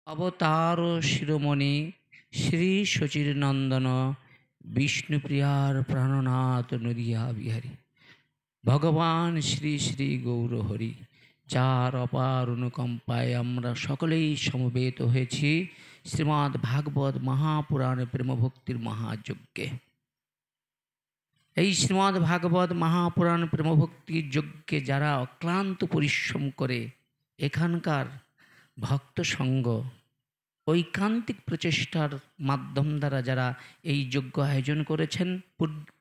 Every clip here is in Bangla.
अवतार शिरोमणि श्री शचीर्नंदन विष्णुप्रियार प्राणनाथ नदिया बिहारी भगवान श्री श्री गौर हरि चार अपार अनुकम्पाय আমরা সকলেই সমবেত হয়েছি শ্রীমদ্ ভাগবত মহাপুরাণ প্রেম ভক্তির মহাযজ্ঞে। এই শ্রীমদ্ ভাগবত মহাপুরাণ প্রেম ভক্তির যজ্ঞে যারা অক্লান্ত পরিশ্রম করে এখানকার ভক্ত সঙ্গ ঐকান্তিক প্রচেষ্টার মাধ্যম দ্বারা যারা এই যজ্ঞ আয়োজন করেছেন,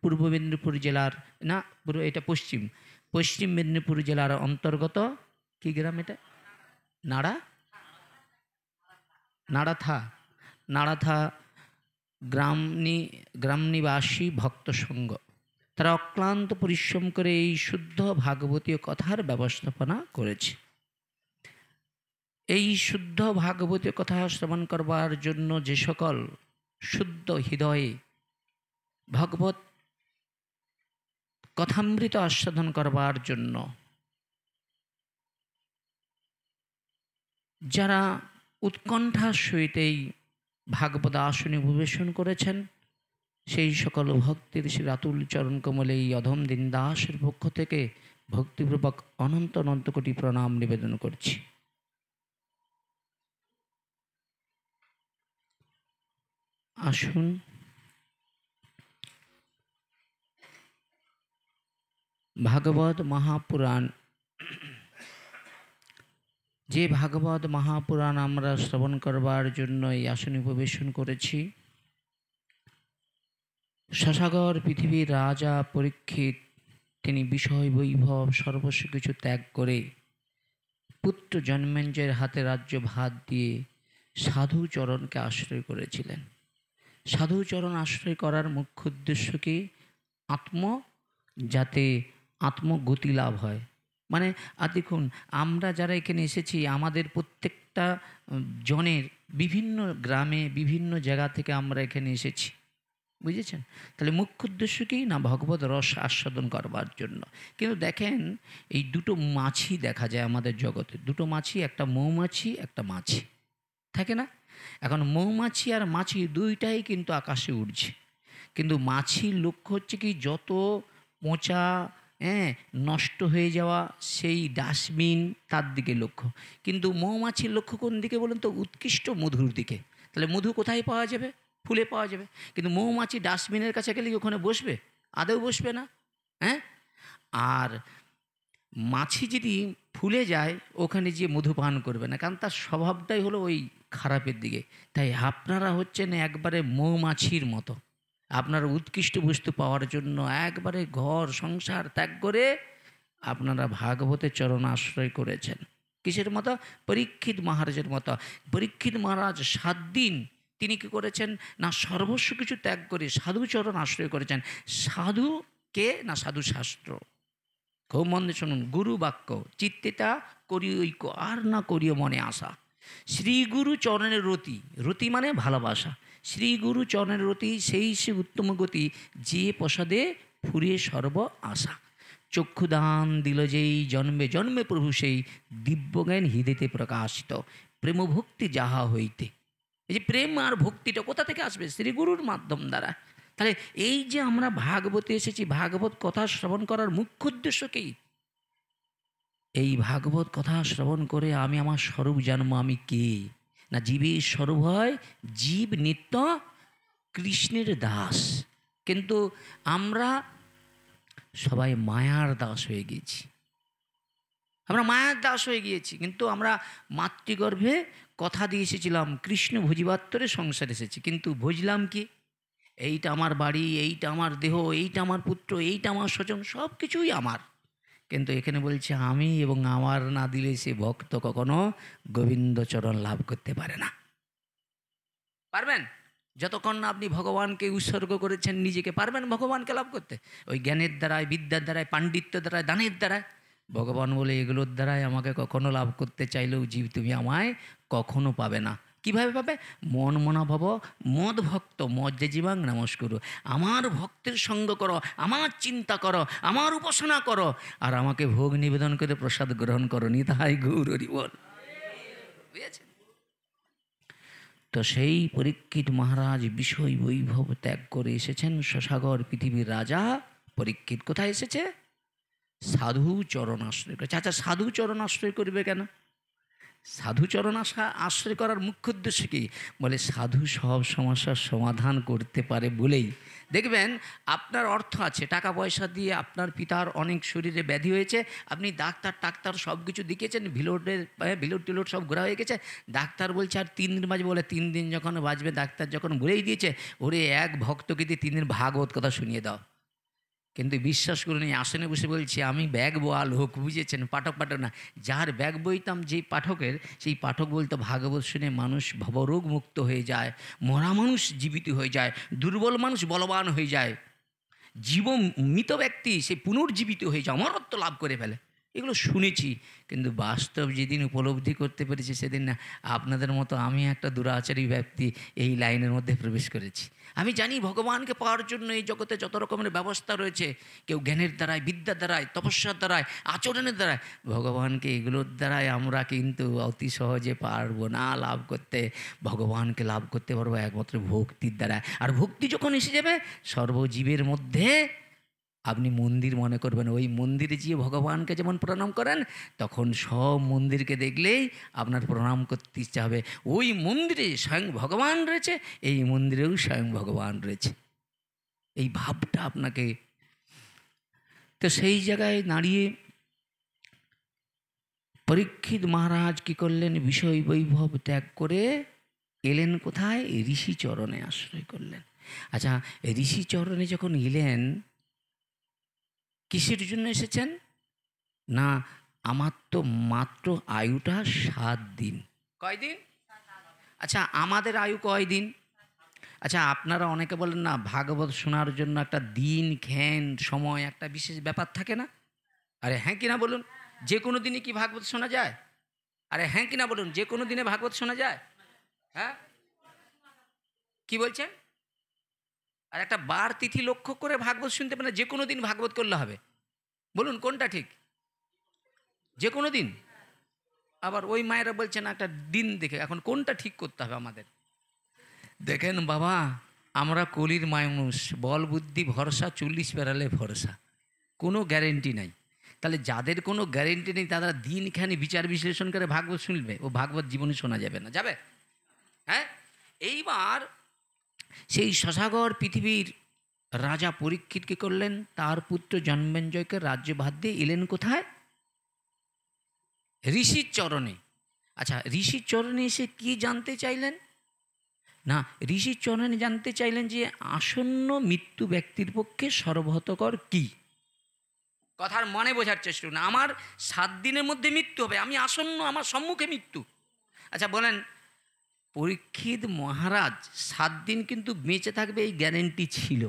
পূর্ব মেদিনীপুর জেলার না এটা পশ্চিম মেদিনীপুর জেলার অন্তর্গত কি গ্রাম এটা? নাড়াথা গ্রাম নিবাসী ভক্ত সংঘ তারা অক্লান্ত পরিশ্রম করে এই শুদ্ধ ভাগবতীয় কথার ব্যবস্থাপনা করেছে। এই শুদ্ধ ভাগবতীয় কথা শ্রবণ করবার জন্য যে সকল শুদ্ধ হৃদয়ে ভগবত কথামৃত আস্বাদন করবার জন্য যারা উৎকণ্ঠার সহিত এই ভাগবত আসনে পরিবেশন করেছেন, সেই সকল ভক্তির শ্রী রাতুল চরণ কমলে এই অধম দিন দাসের পক্ষ থেকে ভক্তিপূর্বক অনন্ত অনন্ত কোটি প্রণাম নিবেদন করছি। আসুন ভাগবত মহাপুরাণ, যে ভাগবত মহাপুরাণ আমরা শ্রবণ করবার জন্য এই আসনে উপবেশন করেছি, শশাগর পৃথিবীর রাজা পরীক্ষিত তিনি বিষয় বৈভব সর্বস্ব কিছু ত্যাগ করে পুত্র জন্মেঞ্জয়ের হাতে রাজ্য ভাত দিয়ে সাধুচরণকে আশ্রয় করেছিলেন। সাধুচরণ আশ্রয় করার মুখ্য উদ্দেশ্য কি? যাতে আত্মগতি লাভ হয়। মানে আর দেখুন, আমরা যারা এখানে এসেছি আমাদের প্রত্যেকটা জনের বিভিন্ন গ্রামে বিভিন্ন জায়গা থেকে আমরা এখানে এসেছি, বুঝেছেন? তাহলে মুখ্য উদ্দেশ্য কি না? ভগবত রস আস্বাদন করবার জন্য। কিন্তু দেখেন, এই দুটো মাছি দেখা যায় আমাদের জগতে, দুটো মাছি, একটা মৌমাছি একটা মাছি থাকে না? এখন মৌমাছি আর মাছি দুইটাই কিন্তু আকাশে উড়ছে, কিন্তু মাছির লক্ষ্য হচ্ছে কি যত পচা নষ্ট হয়ে যাওয়া সেই ডাস্টবিন তার দিকে লক্ষ্য, কিন্তু মৌমাছির লক্ষ্য কোন দিকে বলুন তো? উৎকৃষ্ট মধুর দিকে। তাহলে মধু কোথায় পাওয়া যাবে? ফুলে পাওয়া যাবে। কিন্তু মৌমাছি ডাস্টবিনের কাছে গেলে ওখানে বসবে? আদৌ বসবে না। আর মাছি যদি ফুলে যায় ওখানে গিয়ে মধু পান করবে না, কারণ তার স্বভাবটাই হলো ওই খারাপের দিকে। তাই আপনারা হচ্ছেন একবারে মৌমাছির মতো। আপনারা উৎকৃষ্ট বস্তু পাওয়ার জন্য একবারে ঘর সংসার ত্যাগ করে আপনারা ভাগবতের চরণ আশ্রয় করেছেন। কিসের মতো? পরীক্ষিত মহারাজের মতো। পরীক্ষিত মহারাজ 7 দিন তিনি কী করেছেন না? সর্বস্ব কিছু ত্যাগ করে সাধুচরণ আশ্রয় করেছেন। সাধু কে না? সাধু শাস্ত্র। খুব মন দিয়ে শুনুন, গুরু বাক্য চিত্তেটা করি ঐক্য আর না করিও মনে আশা। শ্রীগুরু চরণের রতি, রতি মানে ভালোবাসা। শ্রীগুরু চরণের রতি সেই সে উত্তম গতি, যে প্রসাদে ফুরিয়ে সর্ব আশা। চক্ষুদান দিল যেই জন্মে জন্মে প্রভু সেই দিব্যজ্ঞান হৃদয়তে প্রকাশিত, প্রেম ভক্তি যাহা হইতে। এই যে প্রেম আর ভক্তিটা কোথা থেকে আসবে? শ্রীগুরুর মাধ্যম দ্বারা। তাহলে এই যে আমরা ভাগবতে এসেছি, ভাগবত কথা শ্রবণ করার মুখ্য উদ্দেশ্য কি? এই ভাগবত কথা শ্রবণ করে আমি আমার স্বরূপ জানবো। আমি কে না? জীবের স্বরূপ হয় জীব নিত্য কৃষ্ণের দাস, কিন্তু আমরা সবাই মায়ার দাস হয়ে গিয়েছি। আমরা মায়ার দাস হয়ে গিয়েছি, কিন্তু আমরা মাতৃগর্ভে কথা দিয়ে এসেছিলাম কৃষ্ণ ভোজিবাত্তরে সংসার এসেছি, কিন্তু বুঝলাম কি? এইটা আমার বাড়ি, এইটা আমার দেহ, এইটা আমার পুত্র, এইটা আমার স্বজন, সব কিছুই আমার। কিন্তু এখানে বলছে আমি এবং আমার না দিলে সে ভক্ত কখনো গোবিন্দচরণ লাভ করতে পারে না। পারবেন? যতক্ষণ না আপনি ভগবানকে উৎসর্গ করেছেন নিজেকে, পারবেন ভগবানকে লাভ করতে? ওই জ্ঞানের দ্বারায়, বিদ্যার দ্বারায়, পাণ্ডিত্যের দ্বারায়, দানের দ্বারায়? ভগবান বলে এগুলোর দ্বারাই আমাকে কখনো লাভ করতে চাইলেও জীব তুমি আমায় কখনো পাবে না। কীভাবে পাবে? মন মনা ভব মদ ভক্ত মজ্জে জীবাং নমস্কুরু। আমার ভক্তের সঙ্গ করো, আমার চিন্তা করো, আমার উপাসনা করো, আর আমাকে ভোগ নিবেদন করে প্রসাদ গ্রহণ করো। নিতাই গৌর হরি বল। বুঝেছেন? তো সেই পরীক্ষিত মহারাজ বিষয় বৈভব ত্যাগ করে এসেছেন শশাগর পৃথিবীর রাজা পরীক্ষিত। কোথায় এসেছে? সাধু চরণ আশ্রয় করেছে। আচ্ছা, সাধু চরণ আশ্রয় করবে কেন? সাধুচরণ আশ্রয় করার মুখ্য উদ্দেশ্য কী? বলে সাধু সব সমস্যার সমাধান করতে পারে বলেই। দেখবেন আপনার অর্থ আছে, টাকা পয়সা দিয়ে আপনার পিতার অনেক শরীরে ব্যাধি হয়েছে, আপনি ডাক্তার সব কিছু দেখিয়েছেন, ভিলোট টিলোট সব ঘোরা হয়ে গেছে, ডাক্তার বলছে আর 3 দিন বাজবে, বলে 3 দিন যখন বাজবে ডাক্তার যখন বলেই দিয়েছে, ওরে এক ভক্তকে দিয়ে 3 দিন ভাগবত কথা শুনিয়ে দাও। কিন্তু বিশ্বাস করুন, এই আসনে বসে বলছি আমি ব্যাগ বোয়া লোক, বুঝেছেন, পাঠক না, যার ব্যাগ বইতাম যেই পাঠকের, সেই পাঠক বলতো ভাগবত শুনে মানুষ ভবরোগ মুক্ত হয়ে যায়, মরা মানুষ জীবিত হয়ে যায়, দুর্বল মানুষ বলবান হয়ে যায়, মৃত ব্যক্তি সে পুনর্জীবিত হয়ে যায়, অমরত্ব লাভ করে ফেলে। এগুলো শুনেছি, কিন্তু বাস্তব যেদিন উপলব্ধি করতে পেরেছি সেদিন না আপনাদের মতো আমি একটা দুরাচারী ব্যক্তি এই লাইনের মধ্যে প্রবেশ করেছি। আমি জানি ভগবানকে পাওয়ার জন্য এই জগতে যত রকমের ব্যবস্থা রয়েছে, কেউ জ্ঞানের দ্বারায়, বিদ্যার দ্বারায়, তপস্যার দ্বারায়, আচরণের দ্বারায়, ভগবানকে এগুলোর দ্বারাই আমরা কিন্তু অতি সহজে পারবো না লাভ করতে। ভগবানকে লাভ করতে পারবো একমাত্র ভক্তির দ্বারা। আর ভক্তি যখন এসে যাবে সর্বজীবের মধ্যে, আপনি মন্দির মনে করবেন, ওই মন্দিরে গিয়ে ভগবানকে যেমন প্রণাম করেন, তখন সব মন্দিরকে দেখলেই আপনার প্রণাম করতে ইচ্ছা হবে। ওই মন্দিরে স্বয়ং ভগবান রয়েছে, এই মন্দিরেও স্বয়ং ভগবান রয়েছে, এই ভাবটা আপনাকে। তো সেই জায়গায় দাঁড়িয়ে পরীক্ষিত মহারাজ কী করলেন? বিষয় বৈভব ত্যাগ করে এলেন কোথায়? ঋষি চরণে আশ্রয় করলেন। আচ্ছা, ঋষি চরণে যখন এলেন, কিসের জন্য এসেছেন? না, আমার তো মাত্র আয়ুটা 7 দিন। কয়দিন? আচ্ছা, আমাদের আয়ু কয়দিন? আচ্ছা, আপনারা অনেকে বলেন না ভাগবত শোনার জন্য একটা দিন খ্যান সময় একটা বিশেষ ব্যাপার থাকে না? আরে হ্যাঁ কিনা বলুন, যে কোনো দিনে কি ভাগবত শোনা যায়? আরে হ্যাঁ কিনা বলুন, যে কোনো দিনে ভাগবত শোনা যায়? হ্যাঁ, কি বলছেন? আর একটা বার তিথি লক্ষ্য করে ভাগবত শুনতে পারে না, যে কোনো দিন ভাগবত করলে হবে? বলুন কোনটা ঠিক? যে কোনো দিন? আবার ওই মায়েরা বলছেন একটা দিন দেখে। এখন কোনটা ঠিক করতে হবে আমাদের? দেখেন বাবা, আমরা কলির মানুষ, বল বুদ্ধি ভরসা, 40 পেরালে ভরসা, কোনো গ্যারেন্টি নাই। তাহলে যাদের কোনো গ্যারেন্টি নেই তারা দিনখানি বিচার বিশ্লেষণ করে ভাগবত শুনবে, ও ভাগবত জীবনে শোনা যাবে না। যাবে? হ্যাঁ। এইবার সেই শশাগর পৃথিবীর রাজা পরীক্ষিত কী করলেন? তার পুত্র জন্মেঞ্জয়কে রাজ্যভার দিয়ে এলেন কোথায়? ঋষির চরণে। আচ্ছা, ঋষির চরণে এসে কি জানতে চাইলেন? না, ঋষির চরণে জানতে চাইলেন যে আসন্ন মৃত্যু ব্যক্তির পক্ষে সর্বহতকর কি। কথার মনে বোঝার চেষ্টা করুন। আমার 7 দিনের মধ্যে মৃত্যু হবে, আমি আসন্ন, আমার সম্মুখে মৃত্যু। আচ্ছা বলেন, পরীক্ষিত মহারাজ 7 দিন কিন্তু বেঁচে থাকবে এই গ্যারেন্টি ছিল।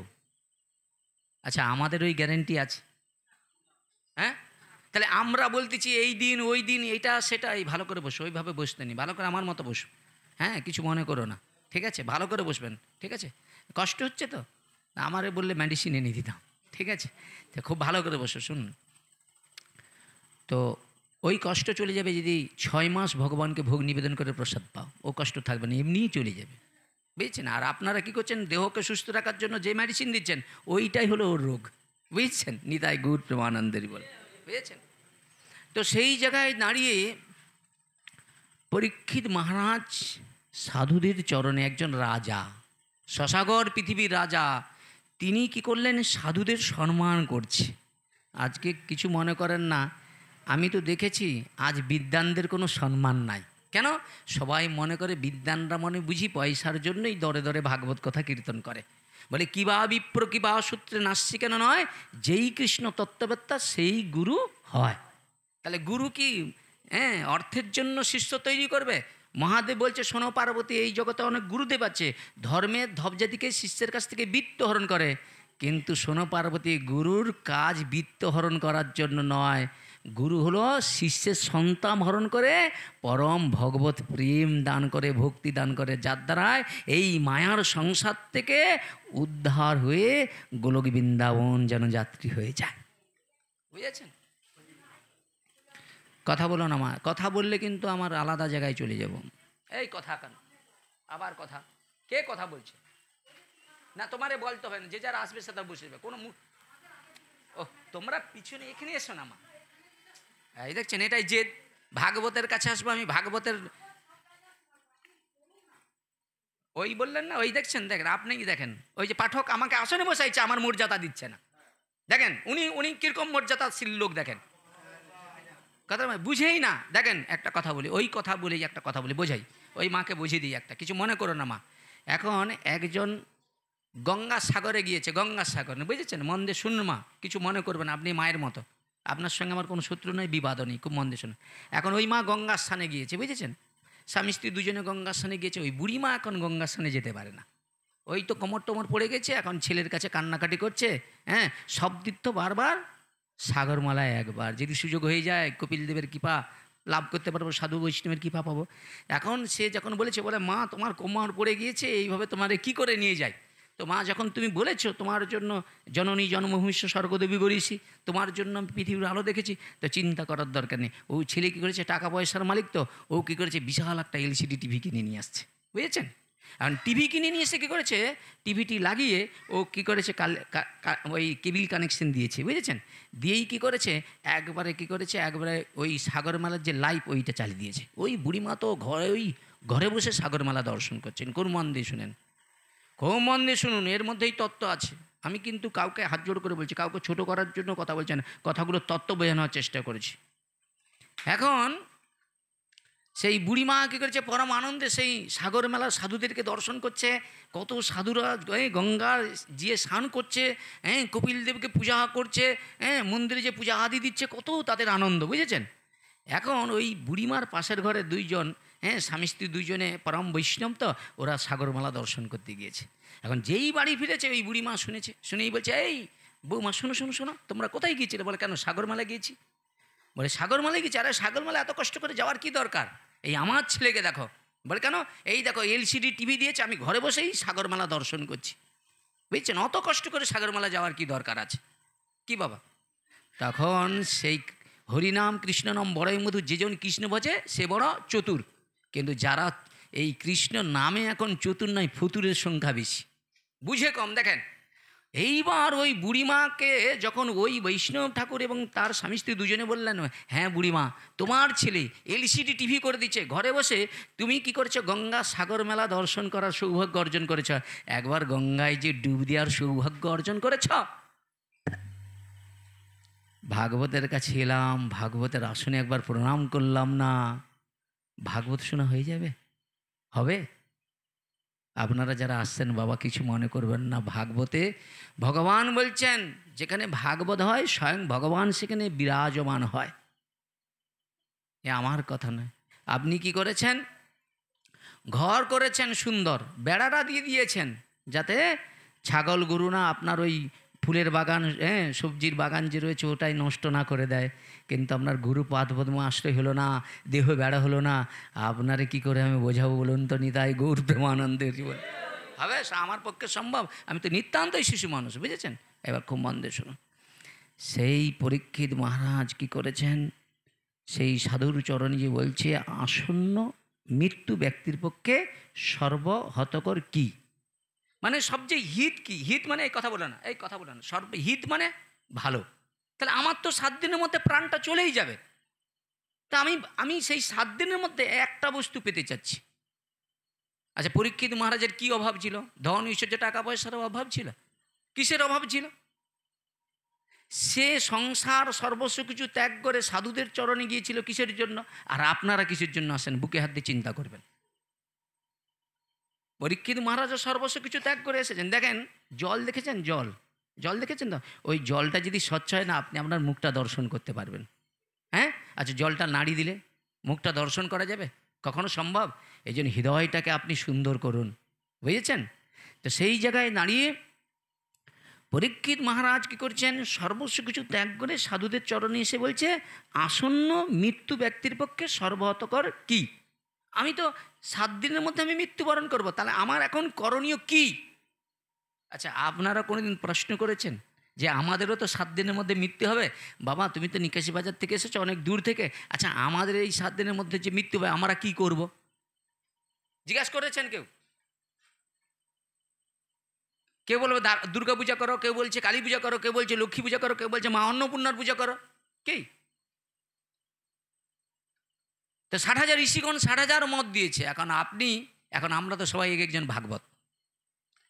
আচ্ছা, আমাদের ওই গ্যারেন্টি আছে? হ্যাঁ। তাহলে আমরা বলতেছি এই দিন ওই দিন এটা সেটা, এই ভালো করে বসো, ওইভাবে বসতে নি, ভালো করে আমার মতো বসো। হ্যাঁ, কিছু মনে করো না, ঠিক আছে? ভালো করে বসবেন, ঠিক আছে? কষ্ট হচ্ছে তো আমারে বললে মেডিসিন এনে দিতাম, ঠিক আছে? তো খুব ভালো করে বসো, শুনুন। তো ওই কষ্ট চলে যাবে যদি 6 মাস ভগবানকে ভোগ নিবেদন করে প্রসাদ পাও, ও কষ্ট থাকবে না, এমনিই চলে যাবে, বুঝছেন? আর আপনারা কি করছেন? দেহকে সুস্থ রাখার জন্য যে মেডিসিন দিচ্ছেন ওইটাই হলো ওর রোগ, বুঝছেন? নিতাই গৌর প্রেমানন্দেরই বলে, বুঝেছেন? তো সেই জায়গায় দাঁড়িয়ে পরীক্ষিত মহারাজ সাধুদের চরণে, একজন রাজা, শশাগর পৃথিবীর রাজা, তিনি কি করলেন? সাধুদের সম্মান করছে। আজকে কিছু মনে করেন না, আমি তো দেখেছি আজ বিদ্বানদের কোনো সম্মান নাই। কেন? সবাই মনে করে বিদ্বানরা মনে বুঝি পয়সার জন্যই দরে দরে ভাগবত কথা কীর্তন করে। বলে কিবা বিপ্র কিবা সূত্রে নাস্যি কেন নয়, যেই কৃষ্ণ তত্ত্ববেত্তা সেই গুরু হয়। তাহলে গুরু কি অর্থের জন্য শিষ্য তৈরি করবে? মহাদেব বলছে, শোনো পার্বতী, এই জগতে অনেক গুরুদেব আছে, ধর্মের ধবজাতিকে শিষ্যের কাছ থেকে বিত্ত হরণ করে, কিন্তু শোনো পার্বতী, গুরুর কাজ বিত্ত হরণ করার জন্য নয়। গুরু হলো শিষ্যের সন্তান হরণ করে পরম ভগবত প্রেম দান করে, ভক্তি দান করে, যার দ্বারায় এই মায়ার সংসার থেকে উদ্ধার হয়ে গোলক বৃন্দাবন যেন যাত্রী হয়ে যায়। বুঝেছেন? কথা বলো না মা, কথা বললে কিন্তু আমার আলাদা জায়গায় চলে যাব। এই কথা কেন? আবার কথা, কে কথা বলছে? না তোমারে বলতে হবে না, যে যারা আসবে সেটা বসে যাবে। কোনো ও তোমরা পিছনে এখানে এসো না মা। এই দেখছেন, এটাই জেদ। ভাগবতের কাছে আসবো আমি, ভাগবতের ওই বললেন না, ওই দেখছেন, দেখেন আপনি দেখেন, ওই যে পাঠক আমাকে আসনে বসাইছে, আমার মর্যাদা দিচ্ছে না। দেখেন উনি উনি কিরকম মর্যাদাশীল লোক, দেখেন কথা বুঝেই না। দেখেন একটা কথা বলি, ওই কথা বলেই একটা কথা বলি, বোঝাই, ওই মাকে বুঝিয়ে দিই একটা, কিছু মনে করো না মা। এখন একজন গঙ্গা সাগরে গিয়েছে, গঙ্গা সাগর, বুঝেছেন? মন দিয়ে শুনুন মা, কিছু মনে করবেন, আপনি মায়ের মতো, আপনার সঙ্গে আমার কোনো শত্রু নেই, বিবাদও নেই, খুব মন দিয়ে শুনুন। এখন ওই মা গঙ্গার স্থানে গিয়েছে, বুঝেছেন? স্বামী স্ত্রী দুজনে গঙ্গার স্থানে গিয়েছে। ওই বুড়ি মা এখন গঙ্গার স্থানে যেতে পারে না, ওই তো কোমর টোমর পড়ে গেছে, এখন ছেলের কাছে কান্নাকাটি করছে। হ্যাঁ, সব দিক তো বারবার, সাগরমালায় একবার যদি সুযোগ হয়ে যায়, কপিল দেবের কৃপা লাভ করতে পারবো, সাধু বৈষ্ণবের কৃপা পাবো। এখন সে যখন বলেছে, বলে মা তোমার কোমর পড়ে গিয়েছে, এইভাবে তোমারে কি করে নিয়ে যায়? তো মা যখন তুমি বলেছো তোমার জন্য জননী জন্মভূমিষ্য স্বর্গদেবী গড়িয়েছি, তোমার জন্য আমি পৃথিবীর আলো দেখেছি, তো চিন্তা করার দরকার নেই। ও ছেলে কী করেছে, টাকা পয়সার মালিক, তো ও কী করেছে, বিশাল একটা এলসিডি টিভি কিনে নিয়ে আসছে, বুঝেছেন? এখন টিভি কিনে নিয়ে এসে কী করেছে, টিভিটি লাগিয়ে ও কী করেছে, ওই কেবিল কানেকশন দিয়েছে, বুঝেছেন? দিয়েই কী করেছে, একবারে ওই সাগরমালার যে লাইভ ওইটা চালিয়ে দিয়েছে। ওই বুড়িমা তো ঘরে বসে সাগরমালা দর্শন করছেন। কোন মন দিয়ে শুনেন, খুব মন দিয়ে শুনুন, এর মধ্যেই তত্ত্ব আছে। আমি কিন্তু কাউকে হাত জোড় করে বলছি, কাউকে ছোট করার জন্য কথা বলছি না, কথাগুলো তত্ত্ব বোঝানোর চেষ্টা করেছি। এখন সেই বুড়িমা কী করেছে, পরম আনন্দে সেই সাগর মেলার সাধুদেরকে দর্শন করছে। কত সাধুরা গঙ্গার গিয়ে স্নান করছে, হ্যাঁ, কপিল দেবকে পূজা করছে, হ্যাঁ, মন্দিরে যে পূজা আদি দিচ্ছে, কত তাদের আনন্দ, বুঝেছেন? এখন ওই বুড়িমার পাশের ঘরে দুইজন, হ্যাঁ, স্বামী স্ত্রী দুইজনে পরম বৈষ্ণব, তো ওরা সাগরমালা দর্শন করতে গিয়েছে। এখন যেই বাড়ি ফিরেছে, ওই বুড়িমা শুনেছে, শুনেই বলছে, এই বৌমা শোনো শোনো শোনো, তোমরা কোথায় গিয়েছিলে? বলে কেন, সাগরমালা গিয়েছি। বলে সাগরমালায় গেছি? আরে সাগরমালা এত কষ্ট করে যাওয়ার কি দরকার, এই আমার ছেলেকে দেখো। বলে কেন, এই দেখো এলসিডি টিভি দিয়েছে, আমি ঘরে বসেই সাগরমালা দর্শন করছি, বুঝছেন? অত কষ্ট করে সাগরমালা যাওয়ার কি দরকার আছে, কি বাবা? তখন সেই হরিনাম কৃষ্ণ নাম বড়ই মধু, যেজন কৃষ্ণ ভজে সে বড় চতুর, কিন্তু যারা এই কৃষ্ণ নামে এখন চতুর নয়, ফুতুরের সংখ্যা বেশি, বুঝে কম। দেখেন এইবার ওই বুড়িমাকে যখন ওই বৈষ্ণব ঠাকুর এবং তার স্বামী স্ত্রী দুজনে বললেন, হ্যাঁ বুড়িমা, তোমার ছেলে এলসিডি টিভি করে দিচ্ছে, ঘরে বসে তুমি কি করেছো, গঙ্গা সাগর মেলা দর্শন করার সৌভাগ্য অর্জন করেছ, একবার গঙ্গায় যে ডুব দেওয়ার সৌভাগ্য অর্জন করেছ। ভাগবতের কাছে এলাম, ভাগবতের আসনে একবার প্রণাম করলাম না, ভাগবত শোনা হয়ে যাবে? হবে? আপনারা যারা আসছেন বাবা, কিছু মনে করবেন না। ভাগবতে ভগবান বলছেন, যেখানে ভাগবত হয় স্বয়ং ভগবান সেখানে বিরাজমান হয়, এ আমার কথা নয়। আপনি কি করেছেন, ঘর করেছেন সুন্দর, বেড়াটা দিয়ে দিয়েছেন যাতে ছাগল গরু না আপনার ওই ফুলের বাগান, হ্যাঁ, সবজির বাগান যে রয়েছে ওটাই নষ্ট না করে দেয়। কিন্তু আপনার গুরু পাদপদ্ম আশ্রয় হলো না, দেহ বেড়া হলো না, আপনারে কি করে আমি বোঝাবো বলুন তো? নিতাই গৌর প্রেমানন্দের জীবন হবে আমার পক্ষে সম্ভব? আমি তো নিতান্তই শিশু মানুষ, বুঝেছেন? এবার খুব মন দিয়ে শুনুন। সেই পরীক্ষিত মহারাজ কি করেছেন, সেই সাধুর চরণে যে বলছে, আসন্ন মৃত্যু ব্যক্তির পক্ষে সর্বহতকর কি, মানে সবচেয়ে হিত কি? হিত মানে এই কথা বলে না, এই কথা বলে না, হিত মানে ভালো। তাহলে আমার তো 7 দিনের মধ্যে প্রাণটা চলেই যাবে, তা আমি সেই 7 দিনের মধ্যে একটা বস্তু পেতে চাচ্ছি। আচ্ছা, পরীক্ষিত মহারাজের কি অভাব ছিল? ধন ঐশ্বর্য টাকা পয়সার অভাব ছিল? কিসের অভাব ছিল? সে সংসার সর্বস্ব কিছু ত্যাগ করে সাধুদের চরণে গিয়েছিল, কিসের জন্য? আর আপনারা কিসের জন্য আসেন, বুকে হাত দিয়ে চিন্তা করবেন। পরীক্ষিত মহারাজও সর্বস্ব কিছু ত্যাগ করে এসেছেন। দেখেন জল দেখেছেন, জল দেখেছেন তো? ওই জলটা যদি স্বচ্ছ হয় না, আপনি আপনার মুখটা দর্শন করতে পারবেন। হ্যাঁ, আচ্ছা, জলটা নাড়ি দিলে মুখটা দর্শন করা যাবে? কখনো সম্ভব? এই জন্য হৃদয়টাকে আপনি সুন্দর করুন, বুঝেছেন? তো সেই জায়গায় দাঁড়িয়ে পরীক্ষিত মহারাজ কী করছেন, সর্বস্ব কিছু ত্যাগ করে সাধুদের চরণে এসে বলছে, আসন্ন মৃত্যু ব্যক্তির পক্ষে সর্বহতকর কি? আমি তো 7 দিনের মধ্যে আমি মৃত্যুবরণ করব, তাহলে আমার এখন করণীয় কি? আচ্ছা, আপনারা কোনোদিন প্রশ্ন করেছেন যে আমাদেরও তো 7 দিনের মধ্যে মৃত্যু হবে? বাবা তুমি তো নিকাশি বাজার থেকে এসেছো, অনেক দূর থেকে, আচ্ছা আমাদের এই 7 দিনের মধ্যে যে মৃত্যু হবে আমরা কি করব? জিজ্ঞাসা করেছেন কেউ? কেউ বলবে দুর্গা পূজা করো, কেউ বলছে কালী পূজা করো, কেউ বলছে লক্ষ্মী পূজা করো, কেউ বলছে মা অন্নপূর্ণার পূজা করো। কি তো 60,000 ঋষিগণ 60,000 মত দিয়েছে। এখন আমরা তো সবাই এক একজন ভাগবত।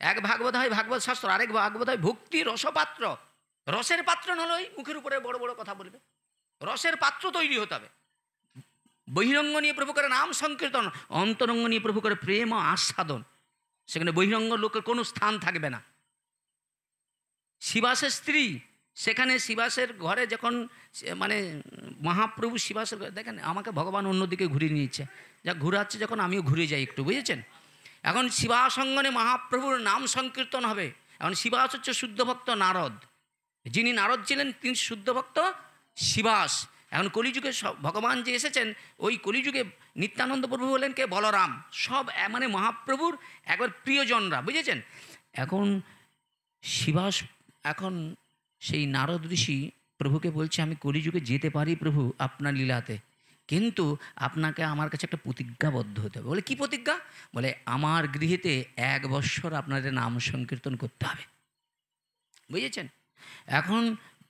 এক ভাগবত হয় ভাগবত শাস্ত্র, আরেক ভাগবত হয় ভক্তি রসপাত্র। রসের পাত্র নয় ওই মুখের উপরে বড় বড় কথা বলবে, রসের পাত্র তৈরি হতে হবে। বহিরঙ্গ নিয়ে প্রভু করে নাম সংকীর্তন, অন্তরঙ্গ নিয়ে প্রভু করে প্রেম ও আস্বাদন। সেখানে বহিরঙ্গ লোকের কোনো স্থান থাকবে না। শিবাসের স্ত্রী, সেখানে শিবাসের ঘরে যখন মানে মহাপ্রভু শিবাসের ঘরে, দেখেন আমাকে ভগবান অন্যদিকে ঘুরিয়ে নিয়েছে, যা ঘুরাচ্ছে যখন আমিও ঘুরে যাই একটু, বুঝেছেন। এখন শিবাসঙ্গনে মহাপ্রভুর নাম সংকীর্তন হবে। এখন শিবাস হচ্ছে শুদ্ধ ভক্ত নারদ, যিনি নারদ ছিলেন তিনি শুদ্ধ ভক্ত শিবাস। এখন কলিযুগে ভগবান যে এসেছেন, ওই কলিযুগে নিত্যানন্দ প্রভু হলেন কে বলরাম, সব মানে মহাপ্রভুর একবার প্রিয়জনরা, বুঝেছেন। এখন শিবাস, এখন সেই নারদ ঋষি প্রভুকে বলছে আমি কলিযুগে যেতে পারি প্রভু আপনার লীলাতে, কিন্তু আপনাকে আমার কাছে একটা প্রতিজ্ঞাবদ্ধ হতে হবে। বলে কি প্রতিজ্ঞা? বলে আমার গৃহেতে 1 বৎসর আপনাদের নাম সংকীর্তন করতে হবে, বুঝেছেন। এখন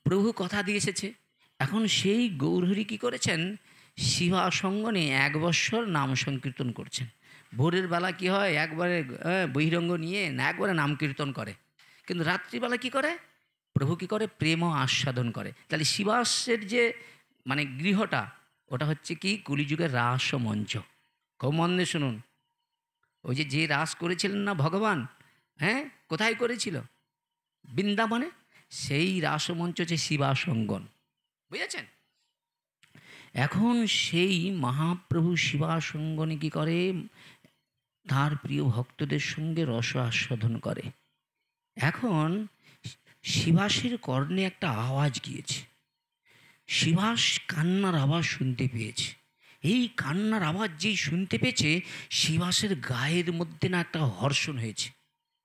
প্রভু কথা দিয়ে এসেছে। এখন সেই গৌরহরি কী করেছেন, শিবাসঙ্গনে 1 বৎসর নাম সংকীর্তন করছেন। ভোরের বেলা কি হয়, একবারে বহিরঙ্গ নিয়ে না একবারে নাম কীর্তন করে, কিন্তু রাত্রিবেলা কি করে প্রভু কি করে, প্রেম ও আস্বাদন করে। তাহলে শিবাসের যে মানে গৃহটা, ওটা হচ্ছে কি কলিযুগের রাস মঞ্চ। খুব মন দিয়ে শুনুন, ওই যে রাস করেছিলেন না ভগবান, কোথায় করেছিল? বৃন্দাবনে। সেই রাসমঞ্চ হচ্ছে শিবাসঙ্গন, বুঝেছেন। এখন সেই মহাপ্রভু শিবাসঙ্গনে কী করে, তার প্রিয় ভক্তদের সঙ্গে রস আস্বাদন করে। এখন শিবাসের কর্ণে একটা আওয়াজ গিয়েছে, শিবাস কান্নার আওয়াজ শুনতে পেয়েছে। এই কান্নার আওয়াজ যেই শুনতে পেয়েছে, শিবাসের গায়ের মধ্যে না একটা হর্ষণ হয়েছে,